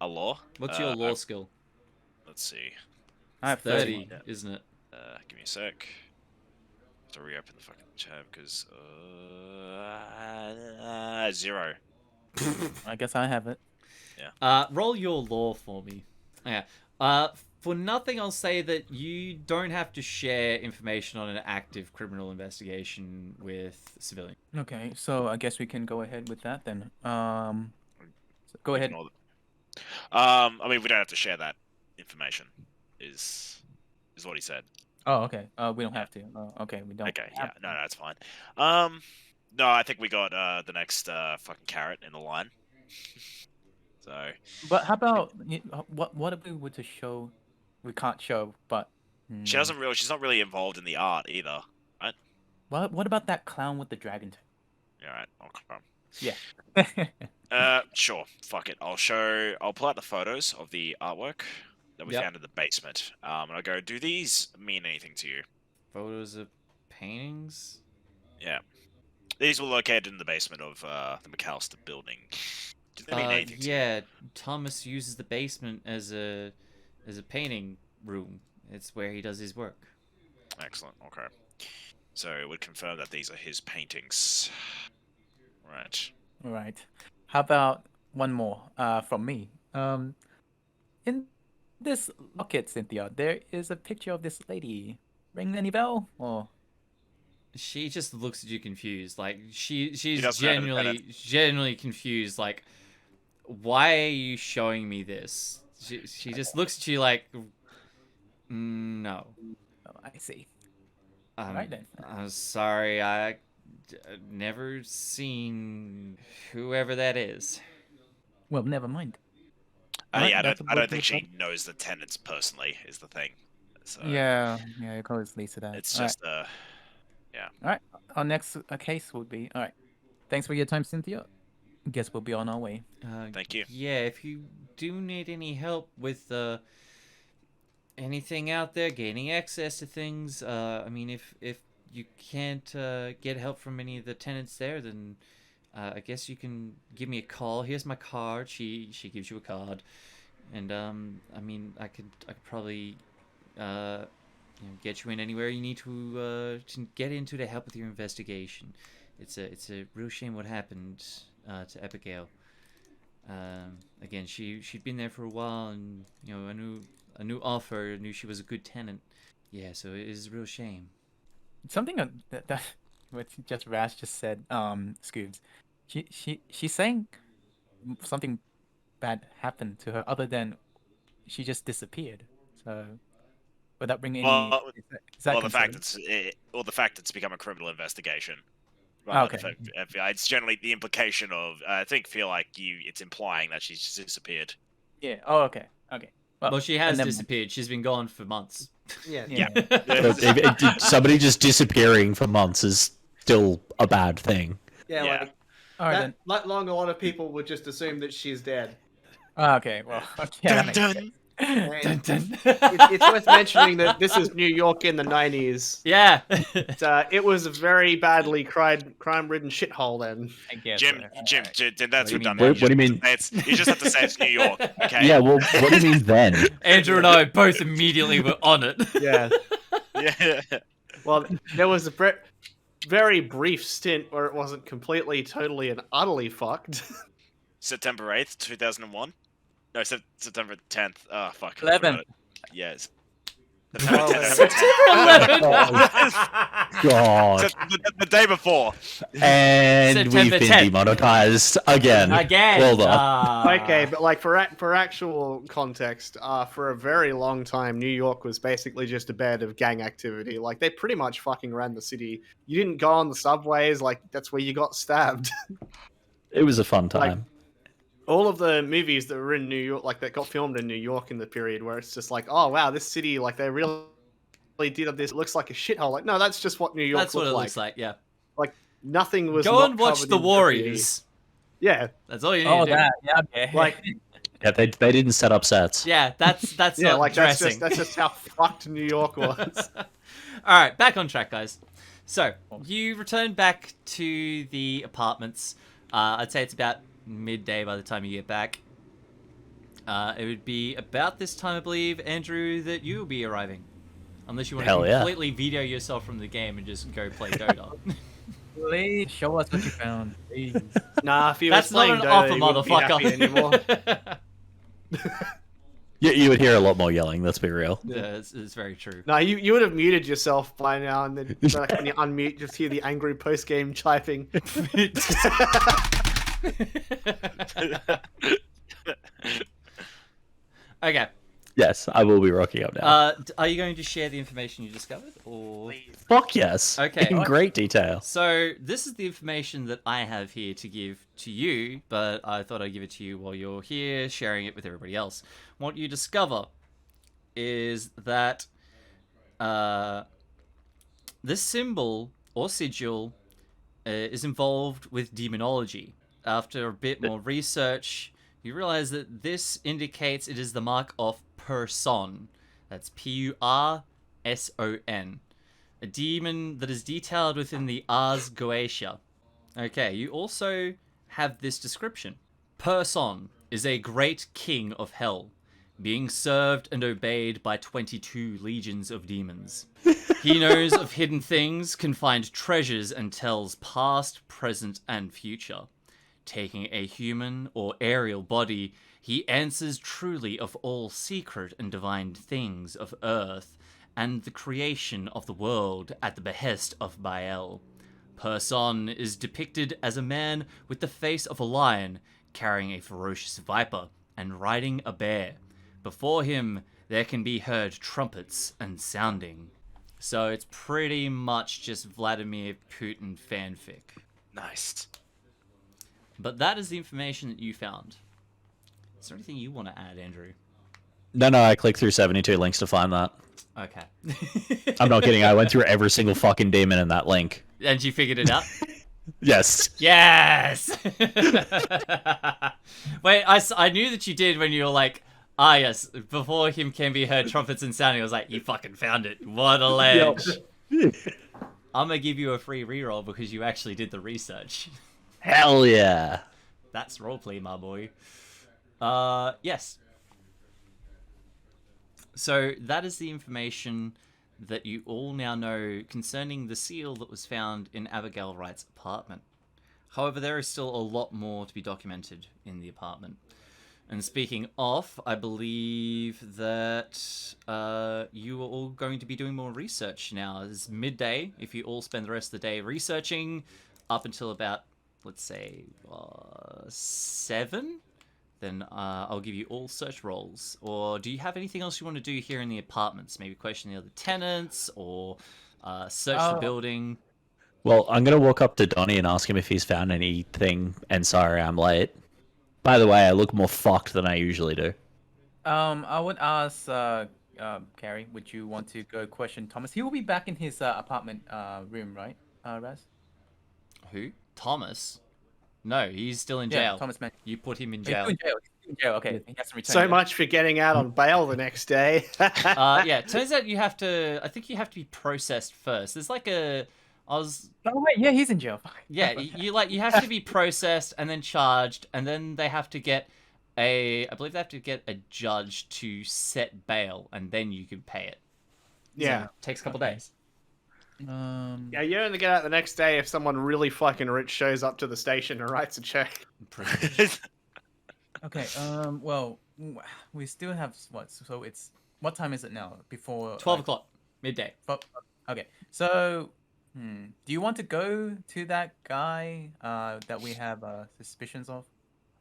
A law? What's your law skill? Let's see. I have 30, isn't it? Give me a sec. To reopen the fucking tab because 0. I guess I have it. Roll your law for me. Yeah. For nothing, I'll say that you don't have to share information on an active criminal investigation with civilians. Okay, so I guess we can go ahead with that then. So go ahead. I mean, we don't have to share that information. Is what he said. Oh, okay. We don't have to. Okay, we don't. Okay, have yeah, to. no, that's fine. No, I think we got the next fucking carrot in the line. So. But how about what if we were to show? We can't show, but She's not really involved in the art either, right? What about that clown with the dragon tail? All right, I'll come. Yeah. Sure. Fuck it. I'll pull out the photos of the artwork that we found in the basement. And I'll go, do these mean anything to you? Photos of paintings? Yeah. These were located in the basement of the McAllister building. Do they mean anything to you? Yeah, Thomas uses the basement as a painting room. It's where he does his work. Excellent. Okay. So it would confirm that these are his paintings. Right. All right. How about one more from me? In this locket, Cynthia, there is a picture of this lady. Ring any bell? Or She just looks at you confused. Like she's doesn't have an genuinely confused. Like, why are you showing me this? She just looks at you like, no. oh, I see. Right then. I'm sorry, I never seen whoever that is. Well, never mind. Yeah, I that's don't about think it, she knows the tenants personally. Is the thing. So Yeah, it always leads to that. It's All just right. All right. Our next case would be all right. Thanks for your time, Cynthia. Guess we'll be on our way. Thank you. Yeah, if you do need any help with anything out there, gaining access to things, I mean, if you can't get help from any of the tenants there, then I guess you can give me a call. Here's my card. She gives you a card, and I mean, I could probably get you in anywhere you need to get into to help with your investigation. It's a real shame what happened to Abigail. Again, she'd been there for a while, and a new offer, knew she was a good tenant. Yeah, so it is a real shame. Something that what just Razz just said, Skoobz. She's saying something bad happened to her, other than she just disappeared. So without bringing any. Is that the fact it's become a criminal investigation. Okay. FBI. It's generally the implication of feel like it's implying that she's just disappeared. Yeah. Oh, okay. Okay. Well, she has disappeared. She's been gone for months. Yeah. Somebody just disappearing for months is still a bad thing. Yeah, Yeah. like All right then. that long a lot of people would just assume that she's dead. Okay. Well. Yeah, that makes sense. Dun, dun. It's worth mentioning that this is New York in the 90s. Yeah. It was a very badly crime-ridden shithole then. I guess. Jim, that's What do you mean, redundant. What do you mean? You just have to say it's New York, okay? Yeah, well, what do you mean then? Andrew and I both immediately were on it. Yeah. Yeah. Well, there was a very brief stint where it wasn't completely, totally, and utterly fucked. September 8th, 2001? No, September 10th. Oh, fuck. 11th. Yes. Well, September 11th. God. The day before. And September we've been 10th. demonetized again. Again. Well done. Okay, but like for actual context, for a very long time, New York was basically just a bed of gang activity. Like they pretty much fucking ran the city. You didn't go on the subways, like that's where you got stabbed. It was a fun time. Like, all of the movies that were in New York, like that got filmed in New York in the period where it's just like, oh wow, this city, like they really did this. It looks like a shithole. Like no, that's just what New York That's what looked it like. looks like, yeah. Like nothing was. Go not and watch covered The in Warriors. graffiti. Yeah, That's all you need Oh, to do. that. Yeah, okay. like Yeah, they didn't set up sets. Yeah, that's yeah, not like dressing. that's just how fucked New York was. All right, back on track, guys. So you return back to the apartments. I'd say it's about midday by the time you get back. It would be about this time, I believe, Andrew, that you will be arriving. Unless you want to Hell yeah. completely veto yourself from the game and just go play Dota. Please show us what you found. Please. Nah, if you That's was not playing an Dota, offer, you wouldn't be happy anymore. motherfucker. You would hear a lot more yelling, let's be real. Yeah, it's very true. No, you would have muted yourself by now, and then like, when you unmute, just hear the angry post game typing. Okay. Yes, I will be rocking up now. Are you going to share the information you discovered, or? Fuck yes. Okay. In great detail. So this is the information that I have here to give to you, but I thought I'd give it to you while you're here, sharing it with everybody else. What you discover is that this symbol or sigil is involved with demonology. After a bit more research, you realize that this indicates it is the mark of Person. That's P-U-R-S-O-N. A demon that is detailed within the Ars Goetia. Okay, you also have this description. Person is a great king of hell, being served and obeyed by 22 legions of demons. He knows of hidden things, can find treasures, and tells past, present, and future. Taking a human or aerial body, he answers truly of all secret and divine things of earth, and the creation of the world at the behest of Baal. Person is depicted as a man with the face of a lion, carrying a ferocious viper, and riding a bear. Before him, there can be heard trumpets and sounding. So it's pretty much just Vladimir Putin fanfic. Nice. But that is the information that you found. Is there anything you want to add, Andrew? No, I clicked through 72 links to find that. Okay. I'm not kidding. I went through every single fucking demon in that link. And you figured it out? Yes. Yes! Wait, I knew that you did when you were like, yes, before him can be heard trumpets and sounding. I was like, you fucking found it. What a ledge. I'm going to give you a free reroll because you actually did the research. Hell yeah. That's roleplay, my boy. Yes. So that is the information that you all now know concerning the seal that was found in Abigail Wright's apartment. However, there is still a lot more to be documented in the apartment. And speaking of, I believe that you are all going to be doing more research now. It's midday. If you all spend the rest of the day researching up until about, let's say, 7, then I'll give you all search rolls. Or do you have anything else you want to do here in the apartments? Maybe question the other tenants or search the building? Well, I'm going to walk up to Tonny and ask him if he's found anything, and sorry I'm late. By the way, I look more fucked than I usually do. I would ask Carrie, would you want to go question Thomas? He will be back in his apartment room, right, Razz? Who? Thomas? No, he's still in Yeah, jail. Thomas mentioned. You put him in He's jail. still in jail. Yeah, okay. He has to return. So it. much for getting out on bail the next day. Yeah, it turns out you have to. I think you have to be processed first. There's like a. I was. Oh wait, yeah, he's in jail. Fuck. Yeah, you have to be processed and then charged, and then they have to get I believe they have to get a judge to set bail, and then you can pay it. Yeah. So, takes a couple days. Yeah, you only get out the next day if someone really fucking rich shows up to the station and writes a check. Okay. Well, we still have what? So it's what time is it now? Before 12 o'clock, midday. Okay. So, do you want to go to that guy that we have suspicions of?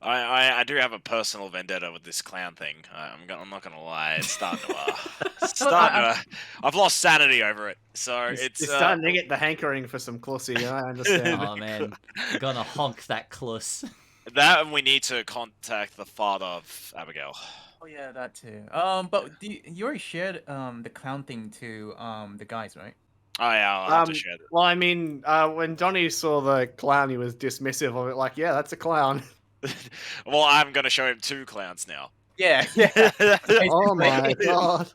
I do have a personal vendetta with this clown thing. I'm not gonna lie, it's starting to. I've lost sanity over it. So it's starting to get the hankering for some clussy. I understand. Oh man, gonna honk that cluss. That, and we need to contact the father of Abigail. Oh yeah, that too. But you already shared the clown thing to the guys, right? Oh yeah, I'll have to share that. Well, I mean, when Tonny saw the clown, he was dismissive of it. Like, yeah, that's a clown. Well, I'm gonna show him 2 clowns now. Yeah. Oh my god.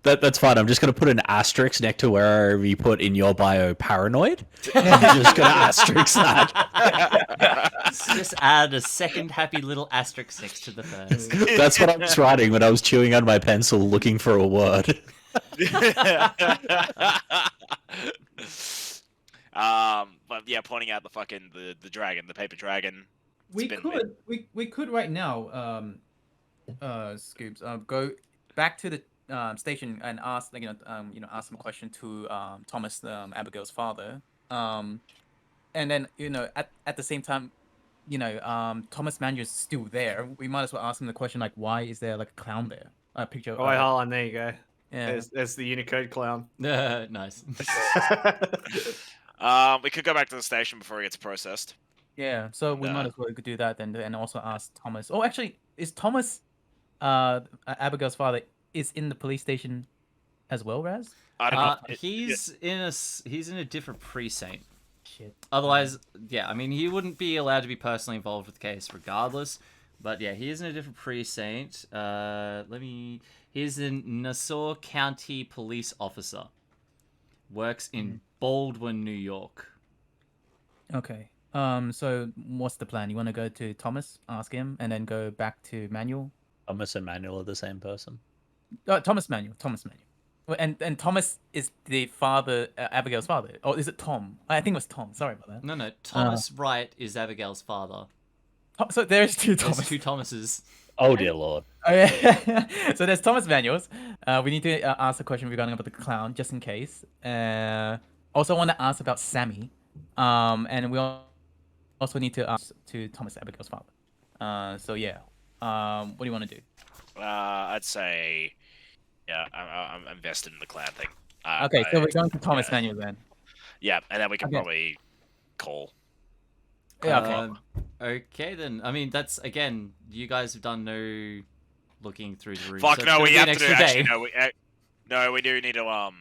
That's fine. I'm just gonna put an asterisk next to wherever you put in your bio paranoid. I'm just gonna asterisk that. Just add a second happy little asterisk next to the first. That's what I was writing when I was chewing on my pencil looking for a word. But yeah, pointing out the fucking the dragon, the paper dragon. We could right now, Skoobz, go back to the station and ask, ask some question to Thomas, Abigail's father. And then at the same time, Thomas Manuel's still there. We might as well ask him the question like, why is there like a clown there? A picture. Oh, wait, hold on. There you go. Yeah. There's the Unicode clown. Nice. We could go back to the station before he gets processed. Yeah, so we might as well do that then, and also ask Thomas. Oh, actually, is Thomas, Abigail's father, is in the police station as well, Razz? I don't know. He's in a different precinct. Shit. Otherwise, yeah, I mean, he wouldn't be allowed to be personally involved with the case regardless. But yeah, he is in a different precinct. He's a Nassau County police officer. Works in Baldwin, New York. Okay. So what's the plan? You want to go to Thomas, ask him, and then go back to Manuel? Thomas and Manuel are the same person. Thomas Manuel. Well, and Thomas is the father, Abigail's father. Or is it Tom? I think it was Tom. Sorry about that. No. Thomas Wright is Abigail's father. So there's 2 Thomas. There's 2 Thomases. Oh dear lord. Oh, yeah. So there's Thomas Manuels. We need to ask a question regarding about the clown, just in case. Also want to ask about Sammy. And we also need to ask to Thomas, Abigail's father. So yeah. What do you want to do? I'd say, yeah, I'm invested in the clan thing. Okay, so we're going to Thomas Manuel then. Yeah, and then we can Okay. probably call. Yeah, okay. Okay then. I mean, that's again. You guys have done no looking through the room. Fuck so it's no, gonna we be an have to do. extra Actually, day. we do need to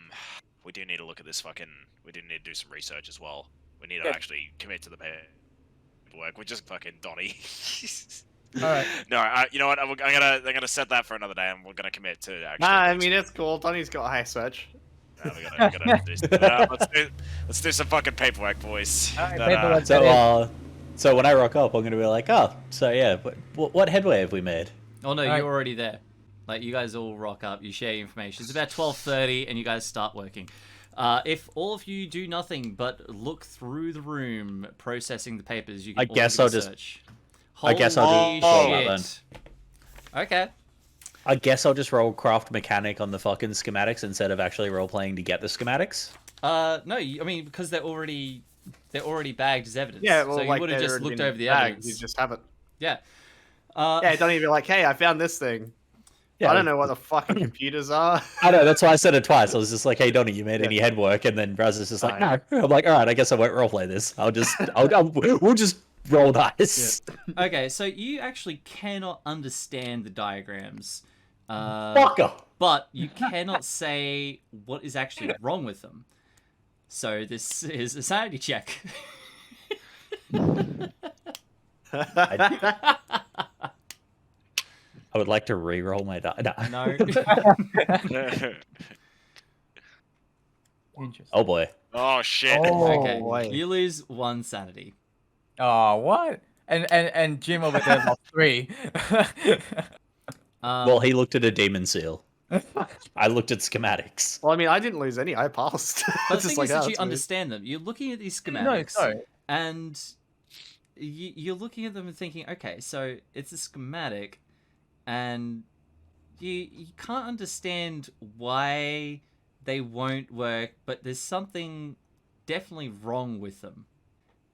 we do need to look at this fucking. We do need to do some research as well. We need to actually commit to the paperwork. We're just fucking Donny. All right. No, you know what? I'm gonna set that for another day, and we're gonna commit to actually. Nah, I mean, it's cool. Tonny's got a high search. we gotta do some, let's do some fucking paperwork, boys. All right, No, paperwork. So when I rock up, I'm gonna be like, oh, so yeah, what headway have we made? Oh no, Alright. you're already there. Like you guys all rock up, you share information. It's about 12:30, and you guys start working. If all of you do nothing but look through the room, processing the papers, you can. I guess all I'll do a just- search. I guess I'll Holy just roll that shit. Okay. I guess I'll just roll craft mechanic on the fucking schematics instead of actually role playing to get the schematics. No, I mean because they're already bagged as evidence. Yeah, well, so you like would have they're just already looked in over the bag, evidence. You just have it. Yeah. Yeah, Donny be like, hey, I found this thing. Yeah, I don't know what the fucking computers are. I know, that's why I said it twice. I was just like, hey, Donny, you made any headwork? And then Razz is just like, no. I'm like, all right, I guess I won't roleplay this. We'll just roll dice. Okay, so you actually cannot understand the diagrams. Fucker. But you cannot say what is actually wrong with them. So this is a sanity check. I would like to re-roll my die. No. Interesting. Oh boy. Oh shit. Okay. boy. You lose 1 sanity. Oh, what? And Jim over there lost 3. Well, he looked at a demon seal. I looked at schematics. Well, I mean, I didn't lose any. I passed. But It's the just thing is "Oh, that you that's weird." understand them. You're looking at these No, schematics, sorry. and you're looking at them and thinking, okay, so it's a schematic, and you can't understand why they won't work, but there's something definitely wrong with them.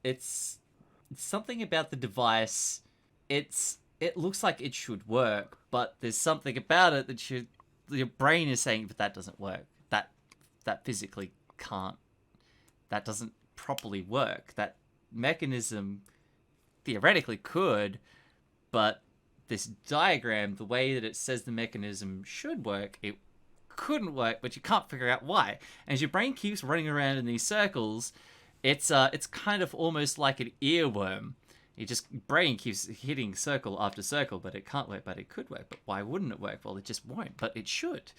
It's something about the device. It looks like it should work, but there's something about it that your brain is saying, but that doesn't work. That physically can't. That doesn't properly work. That mechanism theoretically could, but this diagram, the way that it says the mechanism should work, it couldn't work, but you can't figure out why. And as your brain keeps running around in these circles, it's kind of almost like an earworm. Brain keeps hitting circle after circle, but it can't work, but it could work. But why wouldn't it work? Well, it just won't, but it should.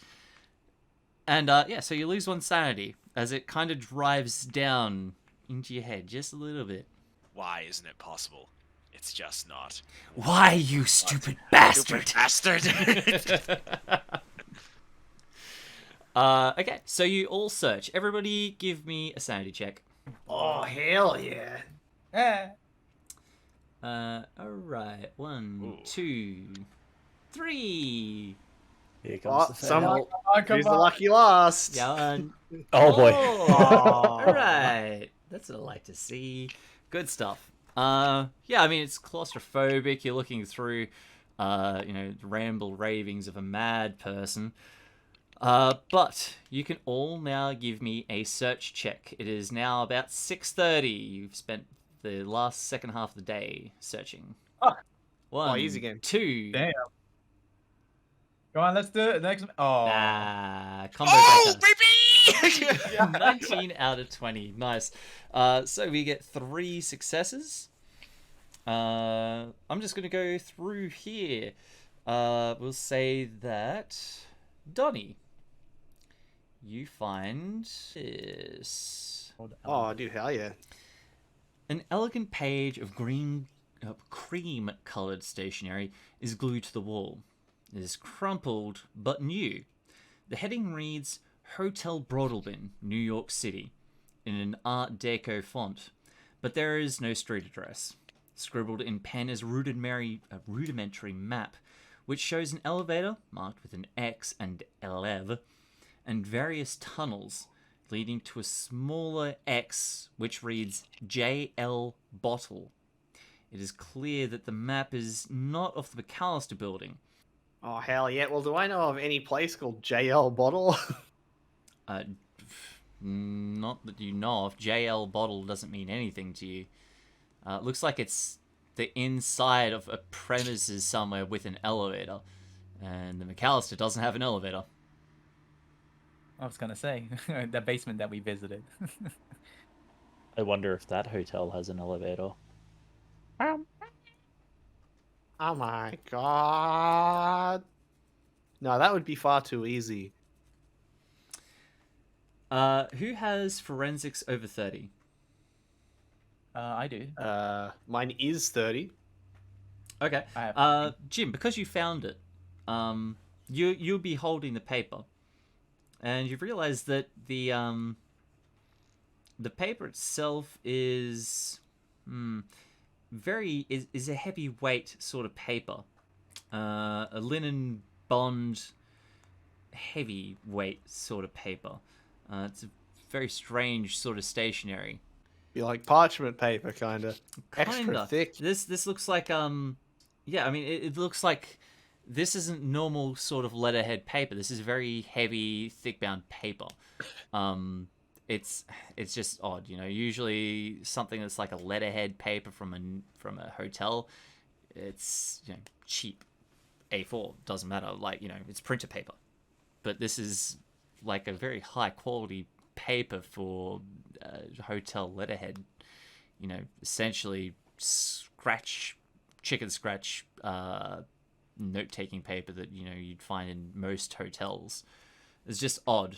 And so you lose 1 sanity as it kind of drives down into your head just a little bit. Why isn't it possible? It's just not. Why, you stupid bastard? Stupid bastard. Okay, so you all search. Everybody give me a sanity check. Oh, hell yeah. Alright. 1, Ooh. 2, 3. Here comes the fail. Who's the lucky last? Yeah. Oh boy. Alright. That's what I like to see. Good stuff. Yeah, I mean, it's claustrophobic. You're looking through, ramble ravings of a mad person. But you can all now give me a search check. It is now about 6:30. You've spent the last second half of the day searching. Oh. 1, easy game. 2. Damn. Go on, let's do it. Next. Oh. Nah, combo Oh, breaker. baby! 19 out of 20. Nice. So we get 3 successes. I'm just going to go through here. We'll say that Donnie, you find this. Oh, dude, hell yeah. An elegant page of cream-coloured stationery is glued to the wall. It is crumpled but new. The heading reads Hotel Broadalbin, New York City, in an Art Deco font, but there is no street address. Scribbled in pen is a rudimentary map, which shows an elevator marked with an X and LEV, and various tunnels leading to a smaller X which reads JL Bottle. It is clear that the map is not of the McAllister building. Oh, hell yeah. Well, do I know of any place called JL Bottle? Not that you know of. JL Bottle doesn't mean anything to you. It looks like it's the inside of a premises somewhere with an elevator. And the McAllister doesn't have an elevator. I was gonna say the basement that we visited. I wonder if that hotel has an elevator. Oh my god. No, that would be far too easy. Who has forensics over 30? I do. Mine is 30. Okay. I have Jim, because you found it, you'll be holding the paper, and you realize that the paper itself is is a heavyweight sort of paper, a linen bond heavyweight sort of paper. It's a very strange sort of stationery. Be like parchment paper, kind of. Extra thick. This looks like yeah, I mean it looks like this isn't normal sort of letterhead paper. This is very heavy, thick bound paper. It's just odd, you know. Usually something that's like a letterhead paper from a hotel, it's, you know, cheap A4, doesn't matter, like, you know, it's printer paper. But this is like a very high quality paper for hotel letterhead, you know, essentially chicken scratch note-taking paper that you'd find in most hotels. It's just odd.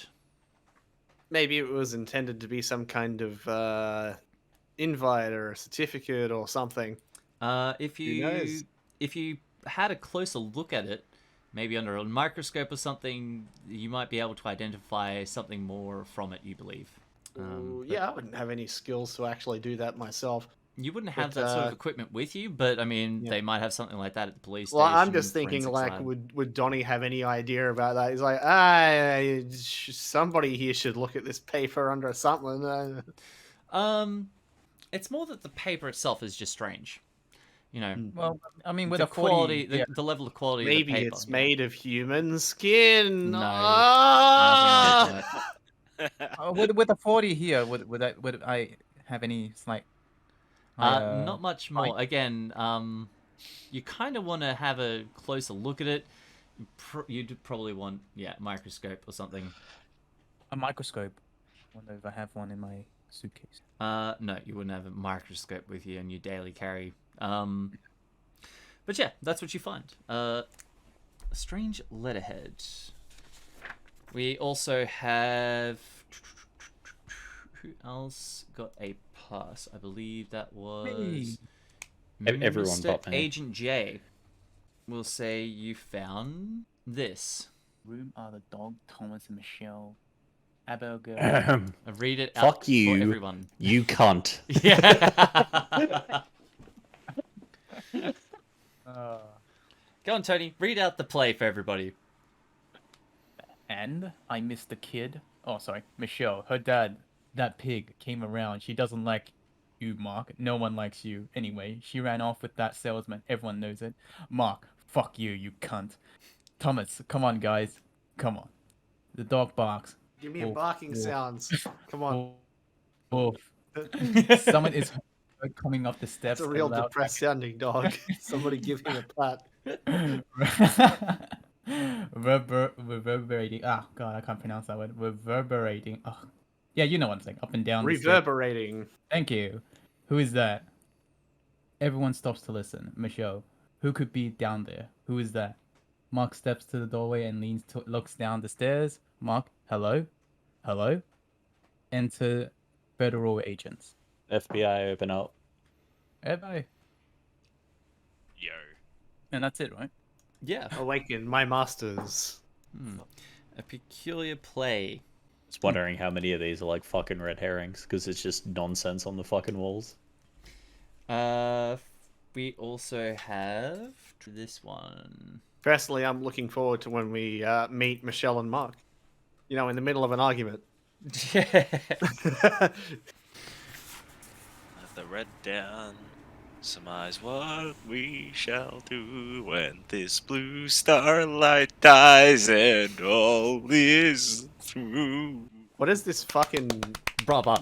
Maybe it was intended to be some kind of invite or a certificate or something. If Who knows? you had a closer look at it, maybe under a microscope or something, you might be able to identify something more from it, you believe. Yeah, I wouldn't have any skills to actually do that myself. You wouldn't have But, that sort of equipment with you, but I mean, yeah. they might have something like that at the police Well, station. I'm just thinking, forensics like, lab. would Donnie have any idea about that? He's like, somebody here should look at this paper under something. It's more that the paper itself is just strange. Well, I mean, with the a 40, quality, yeah. the level of quality Maybe of the paper. it's made of human skin. No, Ah! nothing like that. With a 40 here, would I have any like? Not much more. Again, you kind of want to have a closer look at it. You'd probably want, microscope or something. A microscope. I wonder if I have one in my suitcase. No, you wouldn't have a microscope with you in your daily carry. But yeah, that's what you find. A strange letterhead. We also have... Who else got a pass? I believe that was... Everyone Mr. but me. Agent J will say you found this. Room are the dog, Thomas and Michelle, Abigail. I read it out Fuck for you. everyone. You cunt. Yeah. Go on, Tony. Read out the play for everybody. And I missed the kid. Oh, sorry, Michelle. Her dad, that pig, came around. She doesn't like you, Mark. No one likes you. Anyway, she ran off with that salesman. Everyone knows it. Mark, fuck you, you cunt. Thomas, come on, guys. Come on. The dog barks. Give me a Wolf, barking wolf, sounds. Come on. Wolf. Someone is coming up the steps. It's a real loud- depressed sounding dog. Somebody give him a pat. Reverberating. Ah, God, I can't pronounce that word. Reverberating. Oh, yeah, you know what I'm saying. Up and down. the stairs. Reverberating. Thank you. Who is that? Everyone stops to listen. Michelle, who could be down there? Who is that? Mark steps to the doorway and looks down the stairs. Mark, hello? Hello? Enter federal agents. FBI, open up. Everybody. Yo. And that's it, right? Yeah. Awaken my masters. A peculiar play. Just wondering how many of these are like fucking red herrings because it's just nonsense on the fucking walls. We also have this one. Personally, I'm looking forward to when we meet Michelle and Mark. You know, in the middle of an argument. Yeah. Let the red down. Surmise what we shall do when this blue starlight dies and all is through. What is this fucking... Brava.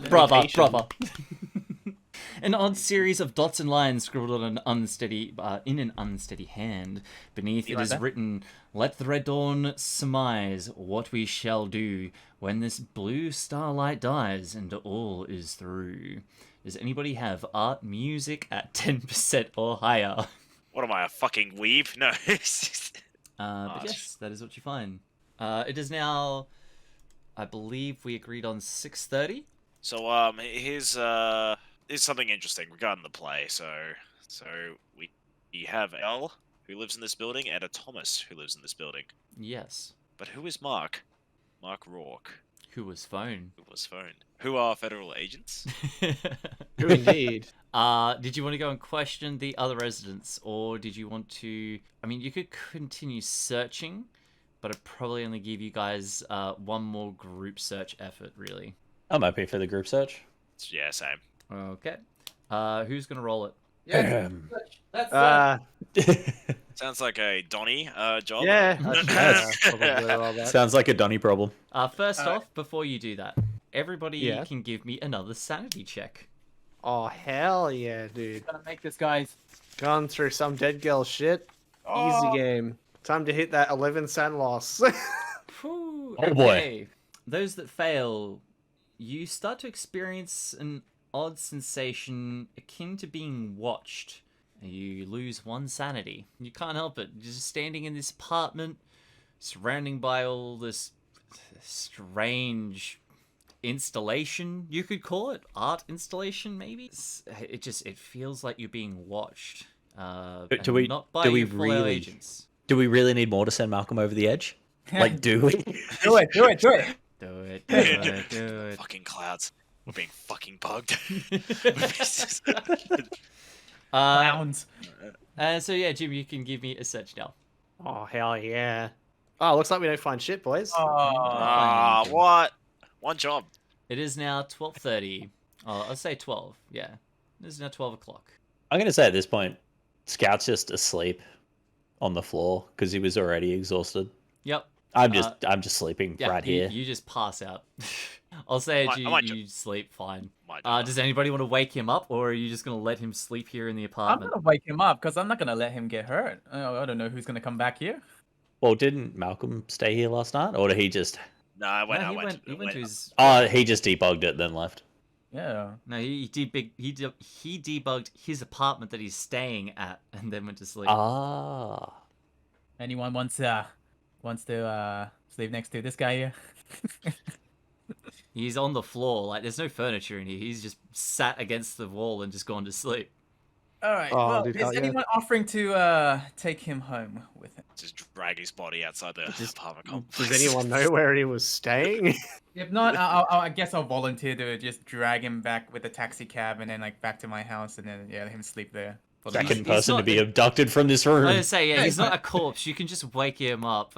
An odd series of dots and lines scribbled on an unsteady, in an unsteady hand. Beneath it is written, "Let the red dawn surmise what we shall do when this blue starlight dies and all is through." Does anybody have art music at 10% or higher? What am I, a fucking weeb? No. But yes, that is what you find. It is now, I believe we agreed on 6:30. So here's something interesting regarding the play. So we have L, who lives in this building, and a Thomas, who lives in this building. Yes. But who is Mark? Mark Rourke. Who was phone? Who was phone? Who are federal agents? Who indeed? Did you want to go and question the other residents, or did you want to... I mean, you could continue searching, but I'd probably only give you guys one more group search effort, really. I'm happy for the group search. Yeah, same. Okay. Who's going to roll it? Yeah, that's Sounds like a Donny job. Yeah. Probably all that. Sounds like a Donny problem. First off, before you do that, everybody Yeah. can give me another sanity check. Oh, hell yeah, dude. Gonna make this, guys. Gone through some dead girl shit. Easy game. Time to hit that 11 cent loss. Whew, Oh, boy. okay. Those that fail, you start to experience an odd sensation akin to being watched. You lose 1 sanity. You can't help it. You're just standing in this apartment, surrounding by all this strange installation, you could call it. Art installation, maybe? It feels like you're being watched. Do we not by your fellow agents. Do we really need more to send Malcolm over the edge? Like, do we? Do it. Do it. Fucking clouds. We're being fucking bugged. Clowns. So yeah, Jim, you can give me a search now. Oh, hell yeah. Oh, looks like we don't find shit, boys. Ah, what? One job. It is now 12:30. Oh, I'll say 12. Yeah, it is now 12 o'clock. I'm gonna say at this point, Scout's just asleep on the floor because he was already exhausted. Yep. I'm just sleeping right here. You just pass out. I'll say you sleep fine. Does anybody want to wake him up, or are you just gonna let him sleep here in the I'm apartment? gonna wake him up because I'm not gonna let him get hurt. I don't know who's gonna come back here. Well, didn't Malcolm stay here last night, or did he just? No, I went. He went to his. Oh, he just debugged it, then left. Yeah. No, he debugged his apartment that he's staying at, and then went to sleep. Ah. Anyone wants to sleep next to this guy here? He's on the floor, like there's no furniture in here. He's just sat against the wall and just gone to sleep. All right. Oh, well, dude, is hell yeah. anyone offering to take him home with him? Just drag his body outside the apartment complex. Does anyone know where he was staying? If not, I guess I'll volunteer to just drag him back with a taxi cab and then like back to my house and then let him sleep there. Second person to be abducted from this room. I was gonna say, yeah, he's not a corpse. You can just wake him up.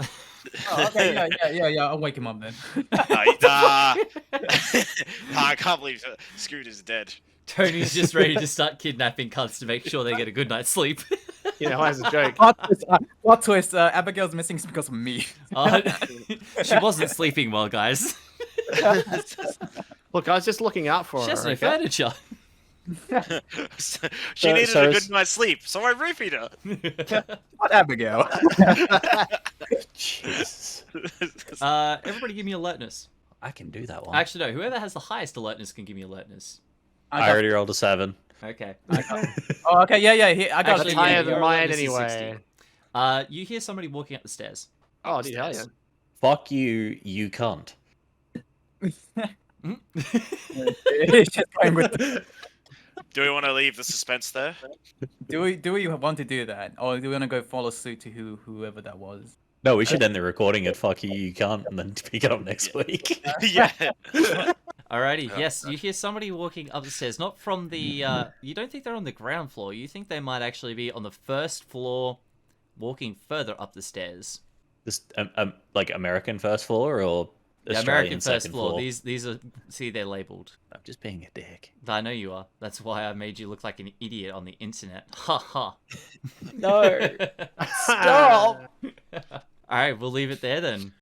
Oh, okay, yeah. I'll wake him up then. Nah, I can't believe Skoobz is dead. Tony's just ready to start kidnapping cunts to make sure they get a good night's sleep. You know, as a joke. Plot twist, Abigail's missing because of me. She wasn't sleeping well, guys. Look, I was just looking out for She her. has no okay? furniture. She needed so a it's- good night's sleep, so I roofied her. What Abigail? Jesus. Everybody give me alertness. I can do that one. Actually, no. Whoever has the highest alertness can give me alertness. I already rolled a 7. Okay. Oh, okay, yeah. I got Actually, it. higher yeah, than your mine alertness is anyway. 16. You hear somebody walking up the stairs. Oh, dude, hell yeah. Upstairs. Fuck you, you cunt. It's just going with Do we want to leave the suspense there? do we want to do that, or do we want to go follow suit to whoever that was? No, we should end the recording at fuck you, you cunt, and then pick it up next week. Yeah. Alrighty, yes, you hear somebody walking up the stairs. Not from the, you don't think they're on the ground floor. You think they might actually be on the first floor, walking further up the stairs. This, like American first floor or The Australian American first second floor. These are, see, they're labelled. I'm just being a dick. I know you are. That's why I made you look like an idiot on the internet. Ha ha. No. Stop. Alright, we'll leave it there then.